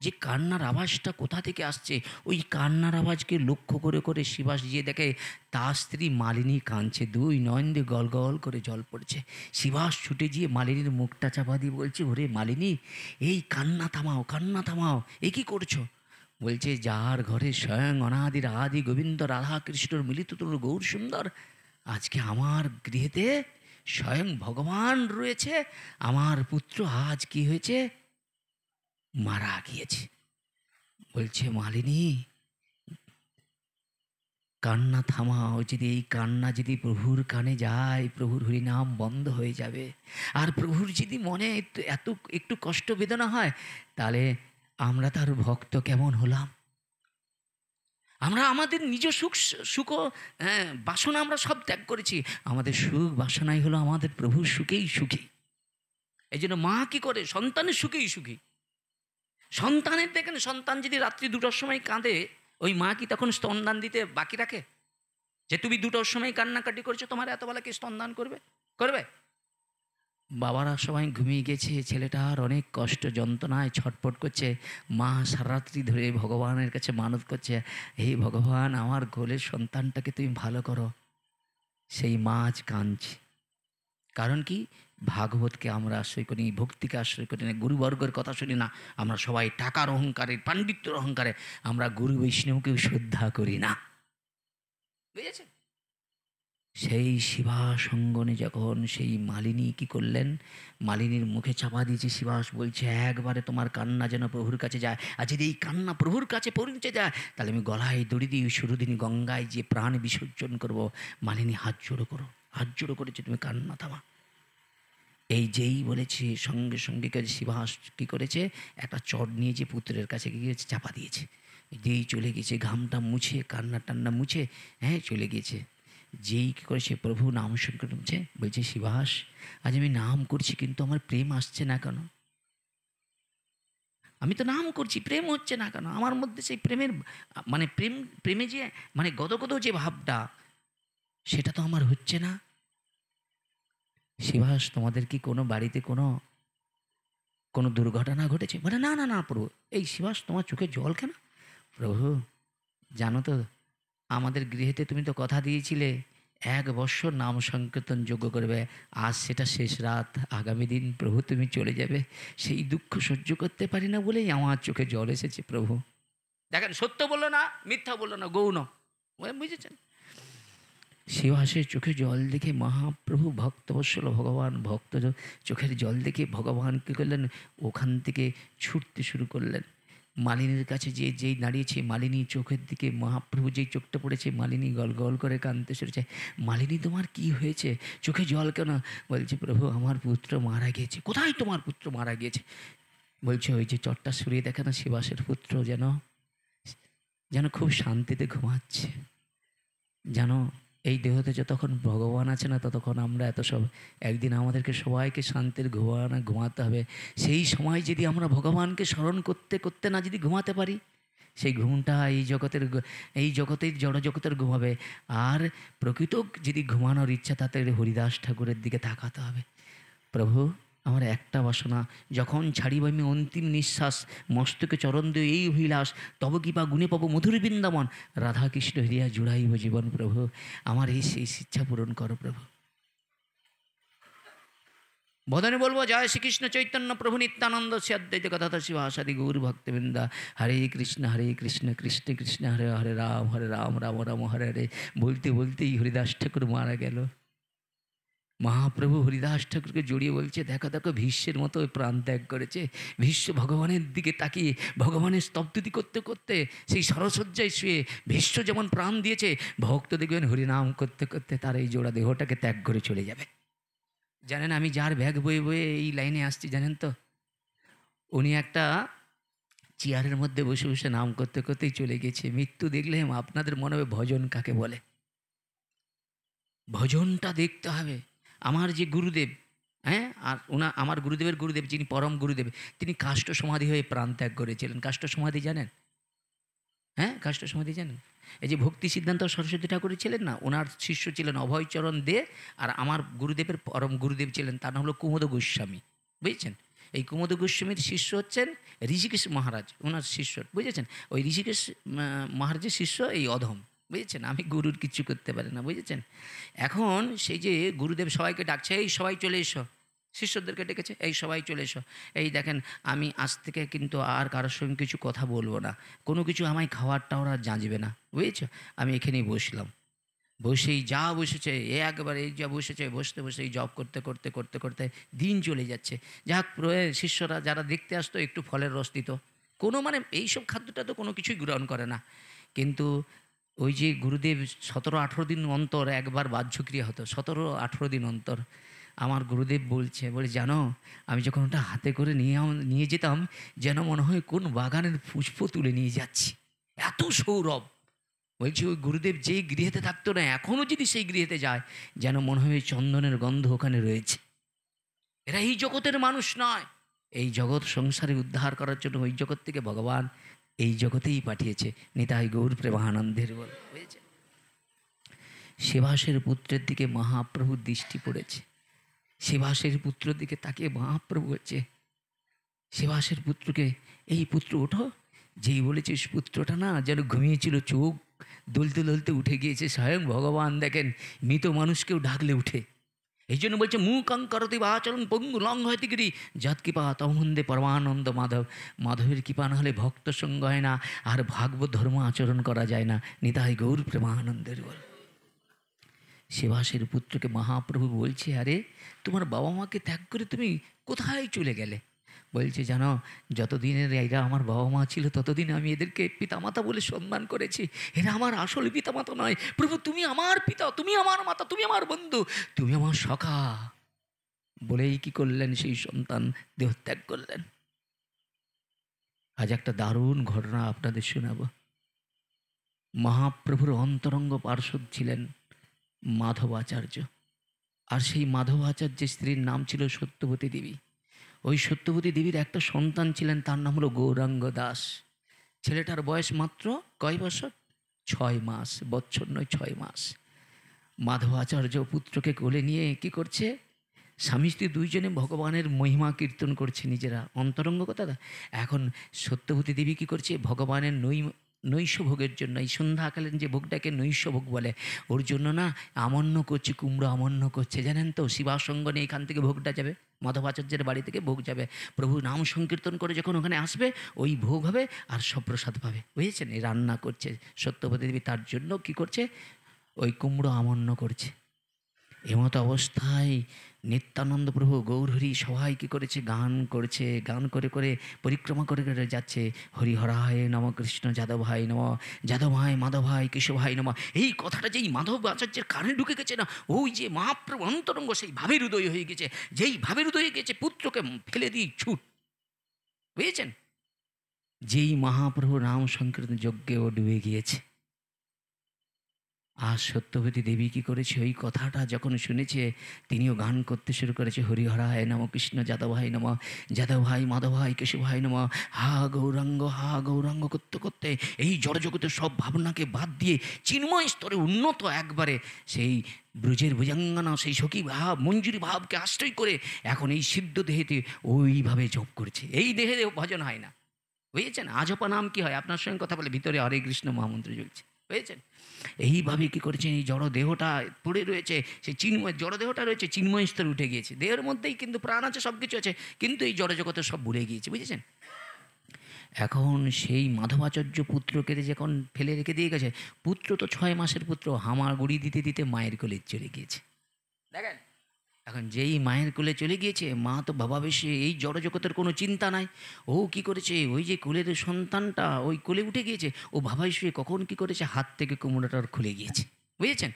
যে কান্নার আওয়াজটা কোথা থেকে আসছে। ওই কান্নার আওয়াজকে লক্ষ্য করে করে শিবাস গিয়ে দেখে তার স্ত্রী মালিনী কাঁদছে, 2 নয়ন দিয়ে গল গল করে জল পড়ছে। শিবাস ছুটে গিয়ে মালিনীর মুখটা চাপা দিয়ে বলছে, ওরে মালিনী, এই কান্না থামাও, কান্না থামাও, এ কী করছো? বলছে যার ঘরে স্বয়ং অনাদির আদি গোবিন্দ রাধা কৃষ্ণর মিলিত তোর গৌর সুন্দর, আজকে আমার গৃহেতে স্বয়ং ভগবান রয়েছে, আমার পুত্র আজ কি হয়েছে, মারা গিয়েছে। বলছে মালিনী কান্না থামাও, যদি এই কান্না যদি প্রভুর কানে যায়, প্রভুর হরিনাম বন্ধ হয়ে যাবে। আর প্রভুর যদি মনে একটু কষ্ট বেদনা হয়, তাহলে আমরা তার ভক্ত কেমন হলাম? আমরা আমাদের নিজ সুখ বাসনা আমরা সব ত্যাগ করেছি, আমাদের সুখ বাসনাই হলো আমাদের প্রভুর সুখেই সুখী। এই জন্য মা কি করে, সন্তানের সুখেই সুখী। সন্তানের দেখেন, সন্তান যদি রাত্রি 2টার সময় কাঁদে, ওই মা কি তখন স্তনদান দিতে বাকি রাখে? যে তুমি 2টার সময় কান্নাকাটি করছো, তোমার এতবেলা কি স্তনদান করবে? বাবারা সবাই ঘুমিয়ে গেছে, ছেলেটার অনেক কষ্ট যন্ত্রণায় ছটফট করছে। মা সারারাত্রি ধরে ভগবানের কাছে মানত করছে, হে ভগবান আমার কোলের সন্তানটাকে তুমি ভালো করো। সেই মা আজ কাঁদছে। কারণ কি, ভাগবতকে আমরা আশ্রয় করি, ভক্তিকে আশ্রয় করি না, গুরুবর্গের কথা শুনি না। আমরা সবাই টাকার অহংকারে, পাণ্ডিত্যের অহংকারে আমরা গুরু বৈষ্ণবকেও শ্রদ্ধা করি না, বুঝেছেন। সেই শিবাসঙ্গনে যখন সেই মালিনী কি করলেন, মালিনীর মুখে চাপা দিয়েছে। শিবাস বলছে একবারে তোমার কান্না যেন প্রভুর কাছে যায়, আর যদি এই কান্না প্রভুর কাছে পৌঁছে যায়, তাহলে আমি গলায় দড়ি দিয়ে সুরদিনী গঙ্গায় যে প্রাণ বিসর্জন করব। মালিনী হাত জোড়ো করেছে, তুমি কান্না থামা। এই যেই বলেছে, সঙ্গে সঙ্গে শিবাস কী করেছে, একটা চট নিয়ে যে পুত্রের কাছে গিয়েছে চাপা দিয়েছে, যেই চলে গেছে, ঘামটা মুছে কান্না টান্না মুছে চলে গেছে। যেই কী করেছে, প্রভু নাম সংকীর্তন করছে, বলছে শিবাস আজ আমি নাম করছি কিন্তু আমার প্রেম আসছে না কেন? আমি তো নাম করছি, প্রেম হচ্ছে না কেন? আমার মধ্যে সেই প্রেমের মানে প্রেমে যে মানে গদগদ যে ভাবটা, সেটা তো আমার হচ্ছে না। শিবাস তোমাদের কি কোনো বাড়িতে কোনো দুর্ঘটনা ঘটেছে? বলে না না না প্রভু। এই শিবাস তোমার চোখে জল কেন? প্রভু জানো তো, আমাদের গৃহেতে তুমি তো কথা দিয়েছিলে 1 বৎসর নাম সংকীর্তন যোগ্য করবে, আজ সেটা শেষ রাত, আগামী দিন প্রভু তুমি চলে যাবে, সেই দুঃখ সহ্য করতে পারি না বলেই আমার চোখে জল এসেছে প্রভু। দেখেন, সত্য বললো না, মিথ্যা বললো না, গৌণ, বুঝেছেন? শিবাসের চোখে জল দেখে মহাপ্রভু, ভক্তবৎসল ভগবান, ভক্ত চোখের জল দেখে ভগবান কী করলেন, ওখান থেকে ছুটতে শুরু করলেন। মালিনীর কাছে যেই দাঁড়িয়েছে, মালিনী চোখের দিকে মহাপ্রভু যেই চোখটা পড়েছে, মালিনী গল গল করে কাঁদতে শুরুছে। মালিনী, তোমার কি হয়েছে? চোখে জল কেন? বলছে, প্রভু আমার পুত্র মারা গিয়েছে। কোথায় তোমার পুত্র মারা গিয়েছে? বলছে, ওই যে চটটা সরিয়ে দেখে না, শিবাসের পুত্র যেন যেন খুব শান্তিতে ঘুমাচ্ছে। জানো, এই দেহতে যতক্ষণ ভগবান আছে না, ততক্ষণ আমরা এত সব, একদিন আমাদেরকে সবাইকে শান্তির ঘুমাতে হবে। সেই সময় যদি আমরা ভগবানকে স্মরণ করতে করতে না যদি ঘুমাতে পারি, সেই ঘুমটা এই জগতের জড় জগতের ঘুম হবে। আর প্রকৃত যদি ঘুমানোর ইচ্ছা, তাতে হরিদাস ঠাকুরের দিকে তাকাতে হবে। প্রভু, আমার একটা বাসনা, যখন ছাড়িব আমি অন্তিম নিঃশ্বাস, মস্তকে চরণ দিয়ে এই অভিলাষ, তব কৃপা গুণে পাবো মধুর বৃন্দাবন, রাধাকৃষ্ণ হরিয়া জুড়াইব জীবন। প্রভু, আমার এই সেই ইচ্ছা পূরণ করো প্রভু। বদনে বলবো, জয় শ্রীকৃষ্ণ চৈতন্য প্রভু নিত্যানন্দ শ্রী অদ্বৈত গদাধর শিবাসাদি গৌর ভক্তবৃন্দা। হরে কৃষ্ণ কৃষ্ণ কৃষ্ণ হরে হরে, রাম রাম রাম হরে হরে। বলতে বলতেই হরিদাস ঠাকুর মারা গেল। মহাপ্রভু হরিদাস ঠাকুরকে জড়িয়ে বলছে, দেখো দেখো, ভীষ্মের মতো প্রাণ ত্যাগ করেছে। ভীষ্ম ভগবানের দিকে তাকিয়ে ভগবানের স্তবতুতি করতে করতে সেই সরসজ্জায় শুয়ে ভীষ্ম যেমন প্রাণ দিয়েছে, ভক্ত দেখবেন হরিনাম করতে করতে তার এই জোড়া দেহটাকে ত্যাগ করে চলে যাবে। জানেন, আমি যার ব্যাগ বয়ে বয়ে এই লাইনে আসছি, জানেন তো, উনি একটা চেয়ারের মধ্যে বসে বসে নাম করতে করতেই চলে গেছে। মৃত্যু দেখলে আপনাদের মনে হবে ভজন কাকে বলে। ভজনটা দেখতে হবে। আমার যে গুরুদেব, হ্যাঁ, আর আমার গুরুদেবের গুরুদেব, যিনি পরম গুরুদেব, তিনি কাষ্ঠ সমাধি হয়ে প্রাণ ত্যাগ করেছিলেন। কাষ্ঠ সমাধি জানেন? হ্যাঁ, কাষ্ঠ সমাধি জানেন? এই যে ভক্তি সিদ্ধান্ত সরস্বতী ঠাকুর ছিলেন না, ওনার শিষ্য ছিলেন অভয়চরণ দে। আর আমার গুরুদেবের পরম গুরুদেব ছিলেন, তার নাম হলো কুমুদ গোস্বামী। বুঝেছেন? এই কুমুদ গোস্বামীর শিষ্য হচ্ছেন ঋষিকেশ মহারাজ, ওনার শিষ্য। বুঝেছেন? ওই ঋষিকেশ মহারাজের শিষ্য এই অধম। বুঝেছেন? আমি গুরুর কিচ্ছু করতে পারি না। বুঝেছেন? এখন সেই যে গুরুদেব সবাইকে ডাকছে, এই সবাই চলে এসো। শিষ্যদেরকে ডেকেছে, এই সবাই চলে এসো। এই দেখেন, আমি আজ থেকে কিন্তু আর কারোর সঙ্গে কিছু কথা বলবো না, কোনো কিছু আমায় খাওয়ার টাওয়ার আর জাঁচবে না। বুঝেছো? আমি এখানেই বসলাম। বসেই যা বসেছে, একবারে এই যা বসেছে, বসতে বসেই জব করতে করতে করতে করতে দিন চলে যাচ্ছে। যাক, শিষ্যরা যারা দেখতে আসতো, একটু ফলের রস দিত। কোনো এইসব খাদ্যটা তো কোনো কিছুই গ্রহণ করে না। কিন্তু ওই যে গুরুদেব 17-18 দিন অন্তর একবার বাহ্যক্রিয়া হতো, 17-18 দিন অন্তর। আমার গুরুদেব বলে, জানো, আমি যখন ওটা হাতে করে নিয়ে যেতাম, যেন মনে হয় কোন বাগানের পুষ্প তুলে নিয়ে যাচ্ছি, এত সৌরভ। বলছি, ওই গুরুদেব যেই গৃহেতে থাকতো না, এখনও যদি সেই গৃহেতে যায়, যেন মনে হয় চন্দনের গন্ধ ওখানে রয়েছে। এরা এই জগতের মানুষ নয়। এই জগৎ সংসারে উদ্ধার করার জন্য ওই জগৎ থেকে ভগবান এই জগতেই পাঠিয়েছে। নিতাই গৌর প্রেমানন্দের বল। বুঝেছে? শিবাসের পুত্রের দিকে মহাপ্রভুর দৃষ্টি পড়েছে। শিবাসের পুত্রের দিকে তাকিয়ে মহাপ্রভু হচ্ছে, শিবাসের পুত্রকে, এই পুত্র ওঠো। যেই বলেছিস, পুত্রটা না যেন ঘুমিয়েছিল, চোখ দলতে দলতে উঠে গিয়েছে। স্বয়ং ভগবান দেখেন মৃত মানুষকেও ডাকলে উঠে। এই জন্য বলছে, মুখং করতি বাচরণ পঙ্গু লং হয়তি গিরি যৎ কৃপা তমন্দে পরমানন্দ মাধব। মাধবের কৃপা না হলে ভক্ত সঙ্গ হয় না, আর ভাগবত ধর্ম আচরণ করা যায় না। নিতাই গৌর প্রেমানন্দের বল। শিবাসের পুত্রকে মহাপ্রভু বলছে, আরে তোমার বাবা মাকে ত্যাগ করে তুমি কোথায় চলে গেলে? বলছে, জানো, যতদিনের এরা আমার বাবা মা ছিল, ততদিন আমি এদেরকে পিতামাতা বলে সম্মান করেছি। এরা আমার আসল পিতামাতা নয়। প্রভু, তুমি আমার পিতা, তুমি আমার মাতা, তুমি আমার বন্ধু, তুমি আমার সখা। বলেই কি করলেন, সেই সন্তান দেহত্যাগ করলেন। আজ একটা দারুণ ঘটনা আপনাদের শোনাব। মহাপ্রভুর অন্তরঙ্গ পার্ষদ ছিলেন মাধবাচার্য। আর সেই মাধবাচার্যের স্ত্রীর নাম ছিল সত্যবতী দেবী। ওই সত্যবতী দেবীর একটা সন্তান ছিলেন, তার নাম হলো গৌরাঙ্গ দাস। ছেলেটার বয়স মাত্র কয় বছর? 6 মাস। বৎসর নয়, 6 মাস। মাধবাচার্য পুত্রকে কোলে নিয়ে কি করছে? স্বামী স্ত্রী দুইজনে ভগবানের মহিমা কীর্তন করছে নিজেরা, অন্তরঙ্গ কথা। এখন সত্যবতী দেবী কি করছে? ভগবানের নৈশ ভোগের জন্য, এই সন্ধ্যাকালীন যে ভোগটাকে নৈশ ভোগ বলে, ওর জন্য না আমন্য করছে, কুমড়ো আমন্য করছে, জানেন তো। শিবাসঙ্গনে এখান থেকে ভোগটা যাবে, মাধবাচার্যের বাড়ি থেকে ভোগ যাবে, প্রভু নাম সংকীর্তন করে যখন ওখানে আসবে ওই ভোগ হবে আর সব প্রসাদ পাবে, বুঝেছেন। এই রান্না করছে সত্যবতী দেবী, তার জন্য কি করছে, ওই কুমড়ো আমন্য করছে। এমতো অবস্থায় নিত্যানন্দ প্রভু গৌরহরি সবাই কী করেছে, গান করছে, গান করে করে পরিক্রমা করে করে যাচ্ছে। হরিহরায় নম, কৃষ্ণ যাদভাই নম, যাদভাই মাধভাই কেশভাই নম। এই কথাটা যেই মাধব আচার্যের কানে ঢুকে গেছে না, ওই যে মহাপ্রভু অন্তরঙ্গ সেই ভাবের উদয় হয়ে গেছে। যেই ভাবের উদয় হয়ে গেছে, পুত্রকে ফেলে দিয়ে ছুট, বুঝেছেন। যেই মহাপ্রভু নাম সংকীর্তন যজ্ঞে ও ডুবে গিয়েছে। আর সত্যবতী দেবী কী করেছে, ওই কথাটা যখন শুনেছে তিনিও গান করতে শুরু করেছে। হরিহরায় নম, কৃষ্ণ যাদভাই নম, যাদভাই মাধভাই কেশভাই নম, হা গৌরাঙ্গ করতে করতে এই জড়জগতের সব ভাবনাকে বাদ দিয়ে চিন্ময় স্তরে উন্নত একবারে সেই ব্রজের ভুজাঙ্গনা, সেই সখী ভাব, মঞ্জুরি ভাবকে আশ্রয় করে এখন এই সিদ্ধ দেহেতে ওইভাবে জপ করছে। এই দেহে ভজন হয় না, বুঝেছেন। আজপা নাম কি হয়, আপনার সঙ্গে কথা বলে ভিতরে হরে কৃষ্ণ মহামন্ত্র চলছে, বুঝেছেন। এইভাবে কী করেছেন, এই জড় দেহটা পড়ে রয়েছে, সেই চিন্ময় জড় দেহটা রয়েছে, চিন্ময় স্তরে উঠে গিয়েছে। দেহের মধ্যেই কিন্তু প্রাণ আছে, সব কিছু আছে, কিন্তু এই জড় জগতে সব ভুলে গিয়েছে, বুঝেছেন। এখন সেই মাধবাচার্য পুত্রকে যখন ফেলে রেখে দিয়ে গেছে, পুত্র তো 6 মাসের পুত্র, হামাগুড়ি দিতে দিতে মায়ের কোলে চলে গিয়েছে, দেখেন। এখন যেই মায়ের কোলে চলে গিয়েছে, মা তো ভাবাবেশে, এই জড়জগতের কোনো চিন্তা নাই। ও কি করেছে, ওই যে কোলের সন্তানটা ওই কোলে উঠে গিয়েছে, ও ভাবাবেশে কখন কি করেছে, হাত থেকে কুমড়োটার খুলে গিয়েছে, বুঝেছেন।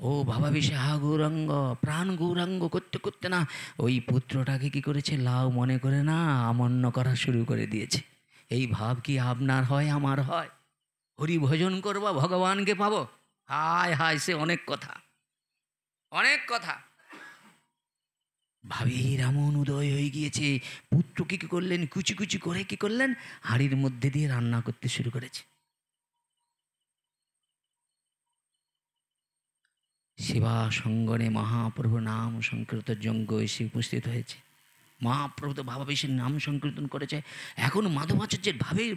ও ভাবাবেশে হা গৌরাঙ্গ, প্রাণ গৌরাঙ্গ করতে করতে না ওই পুত্রটাকে কি করেছে, লাউ মনে করে না আমন্য করা শুরু করে দিয়েছে। এই ভাব কি আপনার হয়, আমার হয়? হরি ভজন করবা, ভগবানকে পাবো, হায় হায়, সে অনেক কথা, অনেক কথা। ভাবের এমন উদয় হয়ে গিয়েছে, পুত্রকে কী করলেন, কুচি কুচি করে কী করলেন, হাঁড়ির মধ্যে দিয়ে রান্না করতে শুরু করেছে। সেবা সঙ্গনে মহাপ্রভু নাম সংকীর্তন যজ্ঞ এসে উপস্থিত হয়েছে। মহাপ্রভু তো ভাবাবেশের নাম সংকীর্তন করেছে। এখন মাধবাচার্যের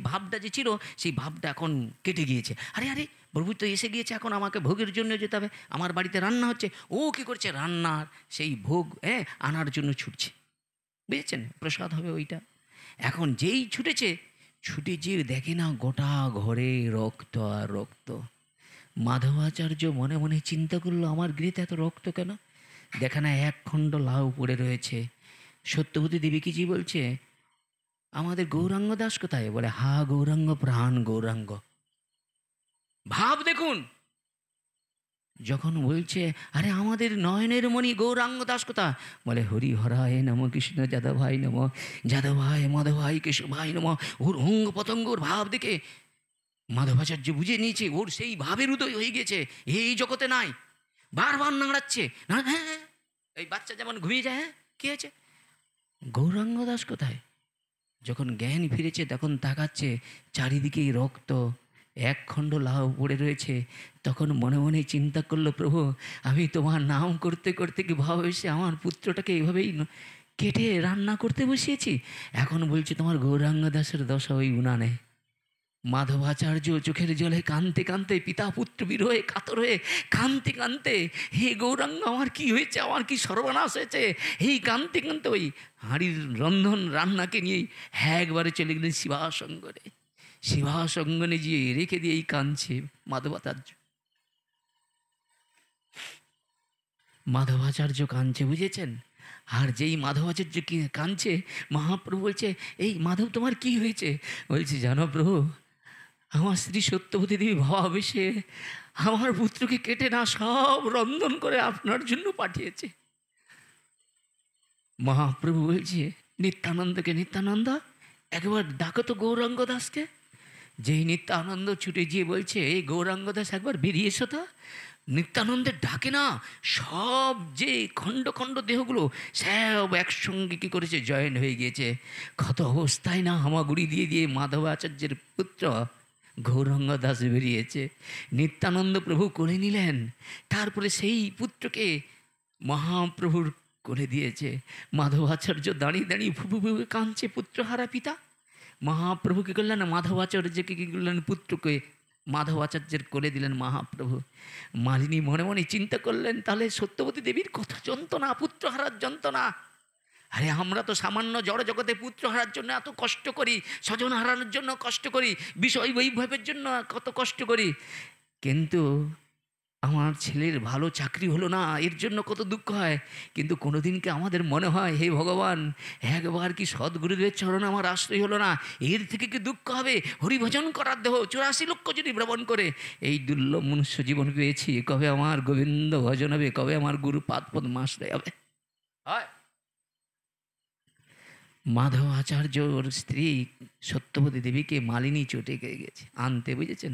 ভাবটা যে ছিল, সেই ভাবটা এখন কেটে গিয়েছে। আরে আরে, প্রভু তো এসে গিয়েছে, এখন আমাকে ভোগের জন্য যেতে হবে, আমার বাড়িতে রান্না হচ্ছে। ও কী করছে, রান্নার সেই ভোগ আনার জন্য ছুটছে, বুঝেছেন, প্রসাদ হবে ওইটা। এখন যেই ছুটেছে, ছুটে যেয়ে দেখে না গোটা ঘরে রক্ত আর রক্ত। মাধবাচার্য মনে মনে চিন্তা করলো, আমার গৃহতে এত রক্ত কেন? দেখে না এক খণ্ড লাউ পড়ে রয়েছে। সত্যবতী দেবী কি জি বলছে, আমাদের গৌরাঙ্গ দাস কোথায়? বলে, হা গৌরাঙ্গ, প্রাণ গৌরাঙ্গ। ভাব দেখুন, যখন বলছে আরে আমাদের নয়নের মণি গৌরাঙ্গ দাস কোথা? বলে, হরি হরায় নম, কৃষ্ণ যাদভাই নম, যাদভাই মাধভাই কেশভাই নম। ওর অঙ্গ পতঙ্গর ভাব দেখে মাধবাচার্য বুঝে নিয়েছে, ওর সেই ভাবের উদয় হয়ে গেছে, এই জগতে নাই। বারবার নাড়াচ্ছে, না হ্যাঁ হ্যাঁ, এই বাচ্চা যেমন ঘুমিয়ে যায়, হ্যাঁ কী হয়েছে, গৌরাঙ্গ দাস কোথায়? যখন জ্ঞান ফিরেছে তখন তাকাচ্ছে, চারিদিকেই রক্ত, এক খণ্ড লাউ পড়ে রয়েছে। তখন মনে মনে চিন্তা করলো, প্রভু আমি তোমার নাম করতে করতে কি ভাব এসে আমার পুত্রটাকে এইভাবেই কেটে রান্না করতে বসিয়েছি। এখন বলছি তোমার গৌরাঙ্গ দাসের দশা ওই উনানে। মাধবাচার্য চোখের জলে কানতে কানতে, পিতা পুত্র বিরহে কাতর হয়ে কানতে কানতে, হে গৌরাঙ্গ আমার কি হয়েছে, আমার কি সর্বনাশ হয়েছে, এই কানতে কানতে ওই হাঁড়ির রন্ধন রান্নাকে নিয়েই একবারে চলে গেলেন শিবাসঙ্গনে। শিবাসঙ্গনে গিয়ে রেখে দিয়ে এই কাঁদছে মাধবাচার্য। মাধবাচার্য কাঁদছে, বুঝেছেন। আর যেই মাধবাচার্য কি কাঁদছে, মহাপ্রভু বলছে, এই মাধব তোমার কি হয়েছে? বলছে, জানো প্রভু, আমার স্ত্রী সত্যবতী দেবী ভাবাবেশে আমার পুত্রকে কেটে না সব রন্ধন করে আপনার জন্য পাঠিয়েছে। মহাপ্রভু বলছে নিত্যানন্দকে, নিত্যানন্দ একবার ডাকো তো গৌরাঙ্গ দাসকে। যেই নিত্যানন্দ ছুটে গিয়ে বলছে, এই গৌরাঙ্গ দাস একবার বেরিয়ে এসো তো। নিত্যানন্দের ডাকে না সব যে খণ্ড খণ্ড দেহগুলো সব একসঙ্গে কী করেছে, জয়েন হয়ে গিয়েছে। ক্ষত অবস্থায় না হামাগুড়ি দিয়ে দিয়ে মাধবাচার্যের পুত্র গৌরাঙ্গ দাস বেরিয়েছে। নিত্যানন্দ প্রভু করে নিলেন, তারপরে সেই পুত্রকে মহাপ্রভুর করে দিয়েছে। মাধবাচার্য দাঁড়িয়ে দাঁড়িয়ে ভুবু ভুবু কাঁদছে, পুত্রহারা পিতা। মহাপ্রভু কী করলেন, মাধবাচার্যকে কী করলেন, পুত্রকে মাধবাচার্যের কোলে দিলেন মহাপ্রভু। মালিনী মনে মনে চিন্তা করলেন, তাহলে সত্যবতী দেবীর কত যন্ত্রণা, পুত্র হারার যন্ত্রণা। আরে আমরা তো সামান্য জড় জগতে পুত্র হারার জন্য এত কষ্ট করি, স্বজন হারানোর জন্য কষ্ট করি, বিষয় বৈভবের জন্য কত কষ্ট করি, কিন্তু আমার ছেলের ভালো চাকরি হলো না, এর জন্য কত দুঃখ হয়। কিন্তু কোনোদিন কি আমাদের মনে হয়, হে ভগবান, একবার কি সদ্গুরুদেবের চরণ আমার আশ্রয় হলো না, এর থেকে কি দুঃখ হবে? হরিভজন করার দেহ 84 লক্ষ যদি ভ্রমণ করে এই দুর্লভ মনুষ্য জীবন পেয়েছি, কবে আমার গোবিন্দ ভজন হবে, কবে আমার গুরু পাদপদ্ম আশ্রয় হবে? হয় মাধব আচার্যর স্ত্রী সত্যবতী দেবীকে মালিনী চটে গেছে আনতে, বুঝেছেন?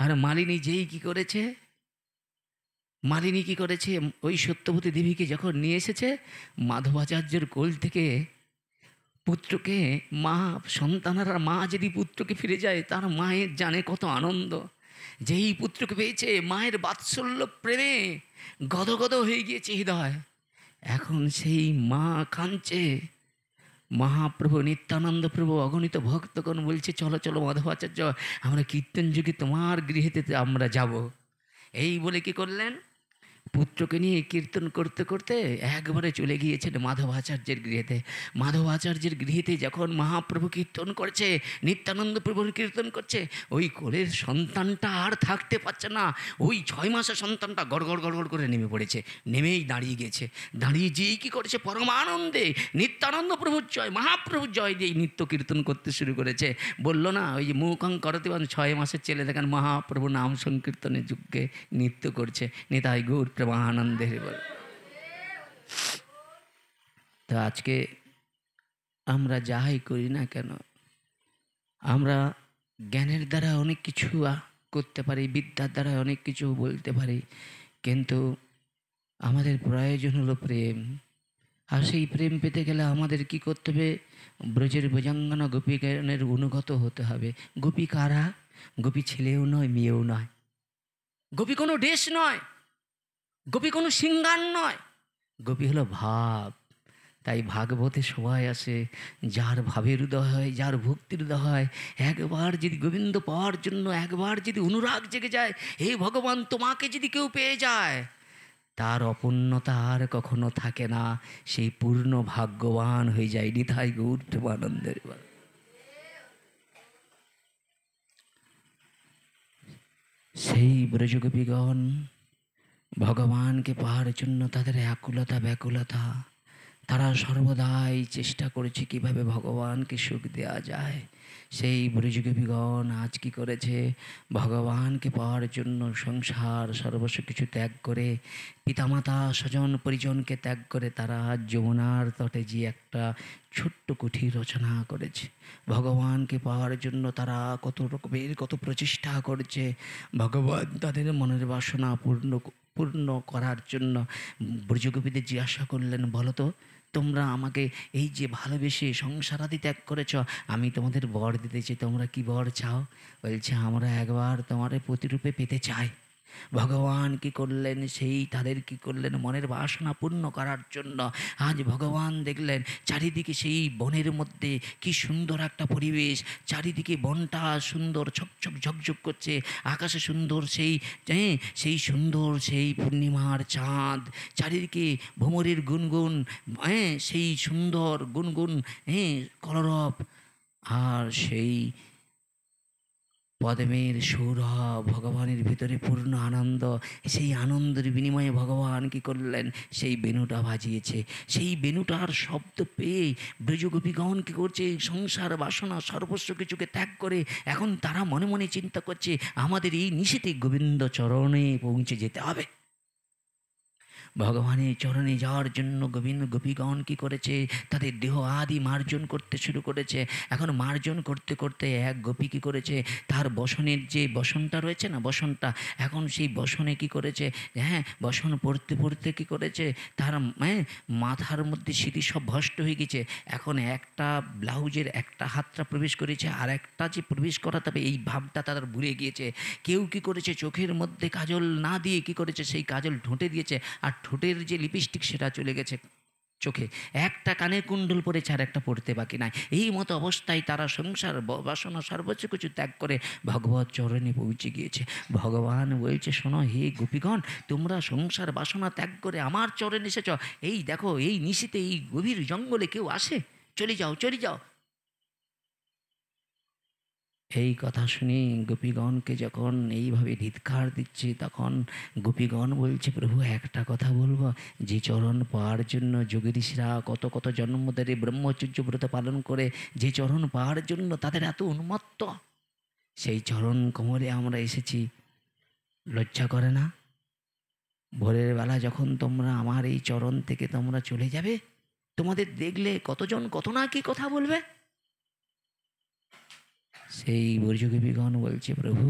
আর মালিনী যেই কি করেছে, মালিনী কী করেছে, ওই সত্যবতী দেবীকে যখন নিয়ে এসেছে মাধবাচার্যের কোল থেকে পুত্রকে, মা সন্তানারা, মা যদি পুত্রকে ফিরে যায় তার মায়ের জানে কত আনন্দ। যেই পুত্রকে পেয়েছে মায়ের বাৎসল্য প্রেমে গদগদ হয়ে গিয়েছে হৃদয়। এখন সেই মা কাঁদছে। মহাপ্রভু নিত্যানন্দ প্রভু অগণিত ভক্তগণ বলছে, চলো চলো মাধবাচার্য, আমরা কীর্তন যুগে তোমার গৃহেতে আমরা যাব। এই বলে কি করলেন, পুত্রকে নিয়ে কীর্তন করতে করতে একবারে চলে গিয়েছেন মাধবাচার্যের গৃহেতে। মাধবাচার্যের গৃহেতে যখন মহাপ্রভু কীর্তন করছে, নিত্যানন্দ প্রভুর কীর্তন করছে, ওই কোলের সন্তানটা আর থাকতে পারছে না। ওই 6 মাসের সন্তানটা গড়গড় গড়গড় করে নেমে পড়েছে, নেমেই দাঁড়িয়ে গেছে। দাঁড়িয়ে যেই কী করেছে, পরমানন্দে নিত্যানন্দ প্রভুর জয়, মহাপ্রভুর জয় দিয়ে নিত্য কীর্তন করতে শুরু করেছে। বললো না, ওই যে মুখং করতে 6 মাসের ছেলে দেখেন মহাপ্রভু নাম সংকীর্তনের যুগে নৃত্য করছে, নিতাই গৌর প্রেমানন্দের বল। তো আজকে আমরা যাই করি না কেন, আমরা জ্ঞানের দ্বারা অনেক কিছু করতে পারি, বিদ্যার দ্বারা অনেক কিছু বলতে পারি, কিন্তু আমাদের প্রয়োজন হলো প্রেম। আর সেই প্রেম পেতে গেলে আমাদের কি করতে হবে, ব্রজের ভুজঙ্গনা গোপীগণের অনুগত হতে হবে। গোপী কারা? গোপী ছেলেও নয়, মেয়েও নয়, গোপী কোনো দেশ নয়, গোপী কোনো সিঙ্গার নয়, গোপী হলো ভাব। তাই ভাগবতে সবাই আসে, যার ভাবের উদয় হয়, যার ভক্তির উদয় হয়, একবার যদি গোবিন্দ পাওয়ার জন্য একবার যদি অনুরাগ জেগে যায়, হে ভগবান তোমাকে যদি কেউ পেয়ে যায়, তার অপূর্ণতা আর কখনো থাকে না, সেই পূর্ণ ভাগ্যবান হয়ে যায়। নিতাই গৌর প্রেমানন্দের। সেই ব্রজগোপীগণ ভগবানকে পাওয়ার জন্য তাদের আকুলতা ব্যাকুলতা, তারা সর্বদাই চেষ্টা করেছে কীভাবে ভগবানকে সুখ দেওয়া যায়। সেই ব্রজগোপীগণ আজ কী করেছে, ভগবানকে পাওয়ার জন্য সংসার সর্বস্ব কিছু ত্যাগ করে, পিতামাতা স্বজন পরিজনকে ত্যাগ করে তারা যমুনার তটে যে একটা ছোট্ট কুঠির রচনা করেছে। ভগবানকে পাওয়ার জন্য তারা কত রকমের কত প্রচেষ্টা করেছে। ভগবান তাদের মনের বাসনা পূর্ণ করার জন্য ব্রজগোপীদের জিজ্ঞাসা করলেন, বলো তো তোমরা আমাকে এই যে ভালোবেসে সংসারাদি ত্যাগ করেছ, আমি তোমাদের বর দিতে চাই, তোমরা কি বর চাও? বলছে, আমরা একবার তোমার প্রতিরূপে পেতে চাই। ভগবান কি করলেন, সেই তাদের কি করলেন, মনের বাসনা পূর্ণ করার জন্য আজ ভগবান দেখলেন চারিদিকে সেই বনের মধ্যে কি সুন্দর একটা পরিবেশ, চারিদিকে বনটা সুন্দর ঝকঝক ঝকঝক করছে, আকাশে সুন্দর সেই সুন্দর সেই পূর্ণিমার চাঁদ, চারিদিকে ভ্রমরের গুনগুন, সেই সুন্দর গুনগুন কলরব, আর সেই পদ্মের সৌরভ, ভগবানের ভিতরে পূর্ণ আনন্দ। সেই আনন্দের বিনিময়ে ভগবান কি করলেন, সেই বেণুটা বাজিয়েছে। সেই বেণুটার শব্দ পেয়ে ব্রজগোপীগণ কী করছে, সংসার বাসনা সর্বস্ব কিছুকে ত্যাগ করে এখন তারা মনে মনে চিন্তা করছে, আমাদের এই নিশীথে গোবিন্দ চরণে পৌঁছে যেতে হবে। ভগবানের চরণে যাওয়ার জন্য গোপীগণ কী করেছে, তাদের দেহ আদি মার্জন করতে শুরু করেছে। এখন মার্জন করতে করতে এক গোপী কী করেছে, তার বসনের যে বসনটা রয়েছে না, বসনটা, এখন সেই বসনে কি করেছে, বসন পড়তে পড়তে কী করেছে, তার মাথার মধ্যে স্মৃতি সব ভ্রষ্ট হয়ে গেছে। এখন একটা ব্লাউজের একটা হাতটা প্রবেশ করেছে, আর একটা যে প্রবেশ করাতে হবে এই ভাবটা তার ভুলে গিয়েছে। কেউ কি করেছে, চোখের মধ্যে কাজল না দিয়ে কি করেছে, সেই কাজল ঠোঁটে দিয়েছে, আর ঠোঁটের যে লিপস্টিক সেটা চলে গেছে চোখে, একটা কানে কুণ্ডল পড়েছে আর একটা পড়তে বাকি নাই। এই মতো অবস্থায় তারা সংসার বাসনা সর্বোচ্চ কিছু ত্যাগ করে ভগবত চরণে পৌঁছে গিয়েছে। ভগবান বলছে, শোনো হে গোপীগণ, তোমরা সংসার বাসনা ত্যাগ করে আমার চরণে এসেছ। এই দেখো, এই নিশীতে এই গভীর জঙ্গলে কেউ আসে? চলে যাও, চলে যাও। এই কথা শুনে গোপীগণকে যখন এইভাবে ধিক্কার দিচ্ছে, তখন গোপীগণ বলছে, প্রভু একটা কথা বলবো, যে চরণ পাওয়ার জন্য যোগী ঋষিরা কত কত জন্ম ধরে ব্রহ্মচর্য ব্রত পালন করে যে চরণ পাওয়ার জন্য তাদের এত উন্মত্ত, সেই চরণ কোমরে আমরা এসেছি, লজ্জা করে না? ভোরের বেলা যখন তোমরা আমার এই চরণ থেকে তোমরা চলে যাবে, তোমাদের দেখলে কতজন কত না কি কথা বলবে। সেই বর্জগোপীগণ বলছে, প্রভু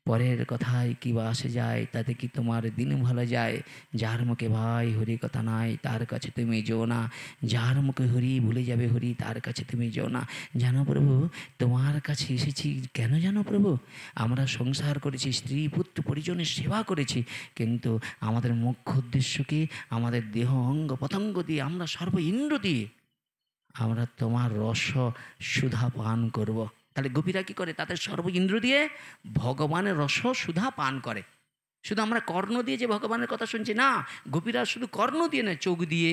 পরের কথায় কি বা আসে যায়, তাতে কি তোমার দিন ভালো যায়? যার মুখে ভাই হরি কথা নাই, তার কাছে তুমি যেও না। যার মুখে হরি ভুলে যাবে হরি, তার কাছে তুমি যেও না। জানো প্রভু, তোমার কাছে এসেছি কেন জানো প্রভু? আমরা সংসার করেছি, স্ত্রী পুত্র পরিজনের সেবা করেছি, কিন্তু আমাদের মুখ্য উদ্দেশ্য কি? আমাদের দেহ অঙ্গ পতঙ্গ দিয়ে, আমরা সর্ব ইন্দ্র দিয়ে আমরা তোমার রস সুধা পান করব। তাহলে গোপীরা কী করে? তাদের সর্ব ইন্দ্র দিয়ে ভগবানের রস সুধা পান করে। শুধু আমরা কর্ণ দিয়ে যে ভগবানের কথা শুনছি না, গোপীরা শুধু কর্ণ দিয়ে নয়, চোখ দিয়ে,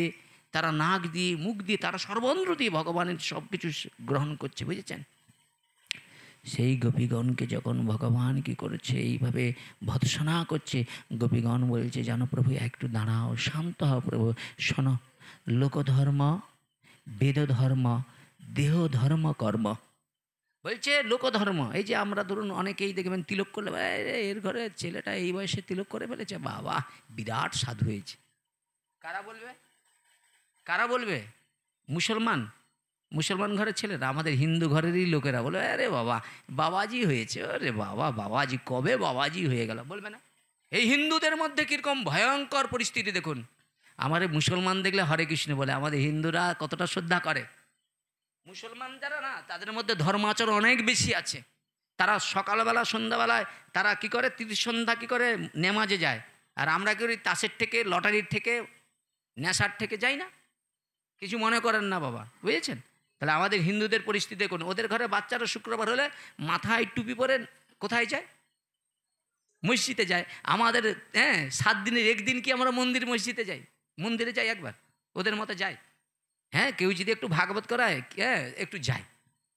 তারা নাক দিয়ে, মুখ দিয়ে, তারা সর্বন্দ্র দিয়ে ভগবানের সব কিছু গ্রহণ করছে, বুঝেছেন? সেই গোপীগণকে যখন ভগবান কি করছে, এইভাবে ভৎসনা করছে, গোপীগণ বলছে, জানো প্রভু একটু দাঁড়াও, শান্ত হও প্রভু। শোনো, লোকধর্ম, বেদধর্ম, দেহ ধর্ম, কর্ম। বলছে লোকধর্ম, এই যে আমরা ধরুন অনেকেই দেখবেন তিলক করলে, এর ঘরে ছেলেটা এই বয়সে তিলক করে ফেলেছে, বাবা বিরাট সাধু হয়েছে। কারা বলবে? কারা বলবে? মুসলমান, মুসলমান ঘরের ছেলেরা, আমাদের হিন্দু ঘরেরই লোকেরা বলবে, আরে বাবা বাবাজি হয়েছে, আরে বাবা বাবাজি, কবে বাবাজি হয়ে গেল, বলবে না? এই হিন্দুদের মধ্যে কীরকম ভয়ঙ্কর পরিস্থিতি দেখুন। আমাদের মুসলমান দেখলে হরে কৃষ্ণ বলে, আমাদের হিন্দুরা কতটা শ্রদ্ধা করে। মুসলমান যারা না, তাদের মধ্যে ধর্মাচরণ অনেক বেশি আছে। তারা সকালবেলা সন্ধ্যাবেলায় তারা কি করে, ত্রিসন্ধ্যা কি করে নেমাজে যায়, আর আমরা কি করি, তাসের থেকে, লটারির থেকে, নেশার থেকে যাই না। কিছু মনে করেন না বাবা, বুঝেছেন? তাহলে আমাদের হিন্দুদের পরিস্থিতি দেখুন, ওদের ঘরে বাচ্চারা শুক্রবার হলে মাথায় টুপি পরে কোথায় যায়? মসজিদে যায়। আমাদের 7 দিনের একদিন কি আমরা মন্দির মসজিদে যাই? মন্দিরে যাই একবার, ওদের মতো যাই। হ্যাঁ, কেউ যদি একটু ভাগবত করায়, একটু যায়,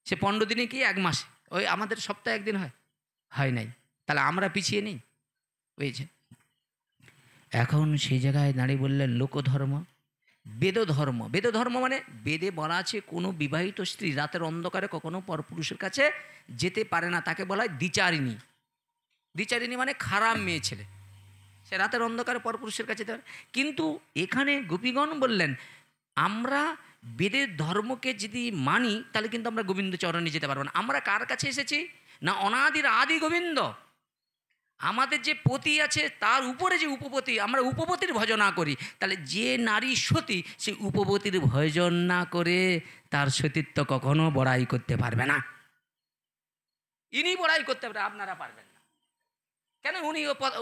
সে 15 দিনে কি 1 মাসে, ওই আমাদের সপ্তাহে একদিন হয় নাই। তাহলে আমরা পিছিয়ে নেই, বুঝেছেন? এখন সেই জায়গায় দাঁড়িয়ে বললেন লোকধর্ম, বেদধর্ম। বেদধর্ম মানে বেদে বলা আছে কোনো বিবাহিত স্ত্রী রাতের অন্ধকারে কখনো পরপুরুষের কাছে যেতে পারে না, তাকে বলা হয় দ্বিচারিণী। দ্বিচারিণী মানে খারাপ মেয়ে ছেলে, সে রাতের অন্ধকারে পরপুরুষের কাছে যেতে পারে। কিন্তু এখানে গোপীগণ বললেন, আমরা বেদের ধর্মকে যদি মানি, তাহলে কিন্তু আমরা গোবিন্দ চরণে যেতে পারবো না। আমরা কার কাছে এসেছি না, অনাদির আদি গোবিন্দ। আমাদের যে পতি আছে তার উপরে যে উপপতি, আমরা উপপতির ভজনা করি। তাহলে যে নারী সতী, সে উপপতির ভজন না করে তার সতীত্ব কখনো বড়াই করতে পারবে না। ইনি বড়াই করতে পারবে, আপনারা পারবেন না। কেন? উনি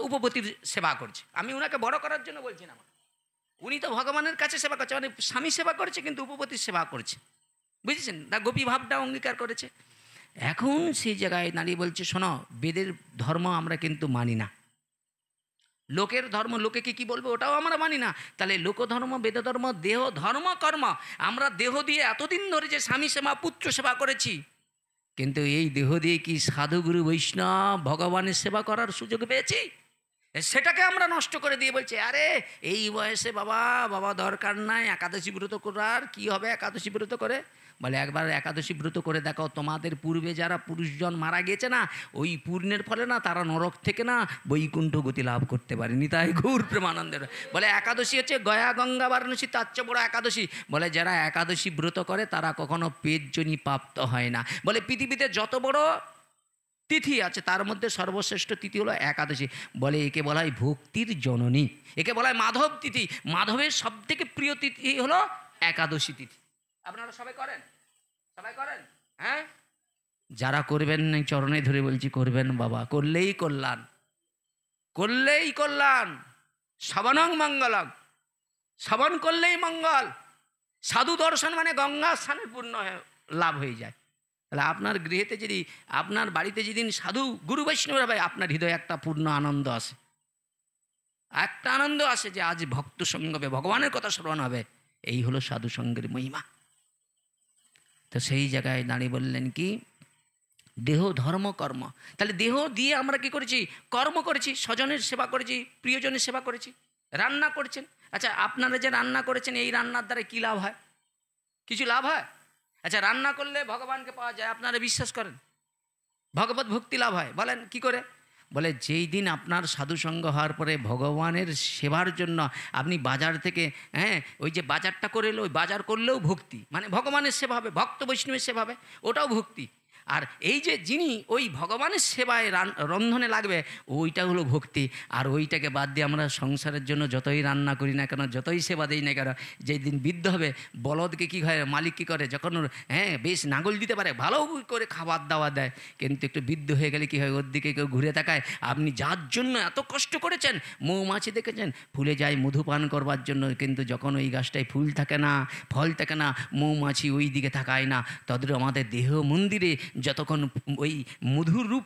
উপপতির সেবা করছে। আমি ওনাকে বড় করার জন্য বলছি না, উনি তো ভগবানের কাছে সেবা করছে, মানে স্বামী সেবা করছে, কিন্তু উপপতির সেবা করছে, বুঝেছেন? তা গোপী ভাবটা অঙ্গীকার করেছে। এখন সেই জায়গায় দাঁড়িয়ে বলছে, শোনো, বেদের ধর্ম আমরা কিন্তু মানি না, লোকের ধর্ম, লোকে কি বলবে ওটাও আমরা মানি না। তাহলে লোকধর্ম, বেদধর্ম, দেহ ধর্ম, কর্ম। আমরা দেহ দিয়ে এতদিন ধরে যে স্বামী সেবা, পুত্র সেবা করেছি, কিন্তু এই দেহ দিয়ে কি সাধুগুরু বৈষ্ণব ভগবানের সেবা করার সুযোগ পেয়েছি? সেটাকে আমরা নষ্ট করে দিয়ে বলছি, আরে এই বয়সে বাবা বাবা দরকার নাই একাদশী ব্রত করার, কি হবে একাদশী ব্রত করে? বলে একবার একাদশী ব্রত করে দেখো, তোমাদের পূর্বে যারা পুরুষজন মারা গিয়েছে না, ওই পূর্ণের ফলে না তারা নরক থেকে না বৈকুণ্ঠ গতি লাভ করতে পারেনি। তাই গৌর প্রেমানন্দের বলে একাদশী হচ্ছে গয়া গঙ্গা বারাণসী, তার চেয়ে বড় একাদশী। বলে যারা একাদশী ব্রত করে তারা কখনো পেটজনী প্রাপ্ত হয় না। বলে পৃথিবীতে যত বড় তিথি আছে তার মধ্যে সর্বশ্রেষ্ঠ তিথি হলো একাদশী। বলে একে বলা হয় ভক্তির জননী, একে বলা হয় মাধব তিথি। মাধবের সব থেকে প্রিয় তিথি হলো একাদশী তিথি। আপনারা সবাই করেন? সবাই করেন? হ্যাঁ, যারা করবেন চরণে ধরে বলছি করবেন বাবা, করলেই কল্যাণ, করলেই কল্যাণ। শ্রবণং মঙ্গলং, শ্রবণ করলেই মঙ্গল। সাধু দর্শন মানে গঙ্গা স্নানের পূর্ণ লাভ হয়ে যায়। তাহলে আপনার গৃহেতে যদি, আপনার বাড়িতে যেদিন সাধু গুরু বৈষ্ণব হবে, আপনার হৃদয়ে একটা পূর্ণ আনন্দ আসে, একটা আনন্দ আসে যে আজ ভক্ত সঙ্গ হবে, ভগবানের কথা শ্রবণ হবে। এই হলো সাধু সঙ্গের মহিমা। তো সেই জায়গায় দাঁড়িয়ে বললেন কি, দেহ ধর্ম কর্ম। তাহলে দেহ দিয়ে আমরা কি করেছি? কর্ম করেছি, স্বজনের সেবা করেছি, প্রিয়জনের সেবা করেছি, রান্না করেছেন। আচ্ছা, আপনারা যে রান্না করেছেন, এই রান্নার দ্বারা কী লাভ হয়? কিছু লাভ হয়? আচ্ছা, রান্না করলে ভগবানকে পাওয়া যায়, আপনারা বিশ্বাস করেন? ভগবত ভক্তি লাভ হয়। বলেন কি করে? বলে যেই দিন আপনার সাধুসঙ্গ হওয়ার পরে ভগবানের সেবার জন্য আপনি বাজার থেকে, ওই যে বাজারটা করে এলো, ওই বাজার করলেও ভক্তি, মানে ভগবানের সেবা হবে, ভক্ত বৈষ্ণবের সেবা হবে, ওটাও ভক্তি। আর এই যে যিনি ওই ভগবানের সেবায় রন্ধনে লাগবে, ওইটা হলো ভক্তি। আর ওইটাকে বাদ দিয়ে আমরা সংসারের জন্য যতই রান্না করি না কেন, যতই সেবা দিই না কেন, যেই দিন বৃদ্ধ হবে, বলদকে কী হয় মালিক কী করে, যখন বেশ নাঙল দিতে পারে, ভালো করে খাবার দাওয়া দেয়, কিন্তু একটু বৃদ্ধ হয়ে গেলে কী হয়, ওর দিকে কেউ ঘুরে তাকায়। আপনি যার জন্য এত কষ্ট করেছেন, মৌমাছি দেখেছেন ফুলে যায় মধু পান করবার জন্য, কিন্তু যখন ওই গাছটায় ফুল থাকে না, ফল থাকে না, মৌমাছি ওই দিকে তাকায় না। তাদের আমাদের দেহ মন্দিরে যতক্ষণ ওই মধুর রূপ,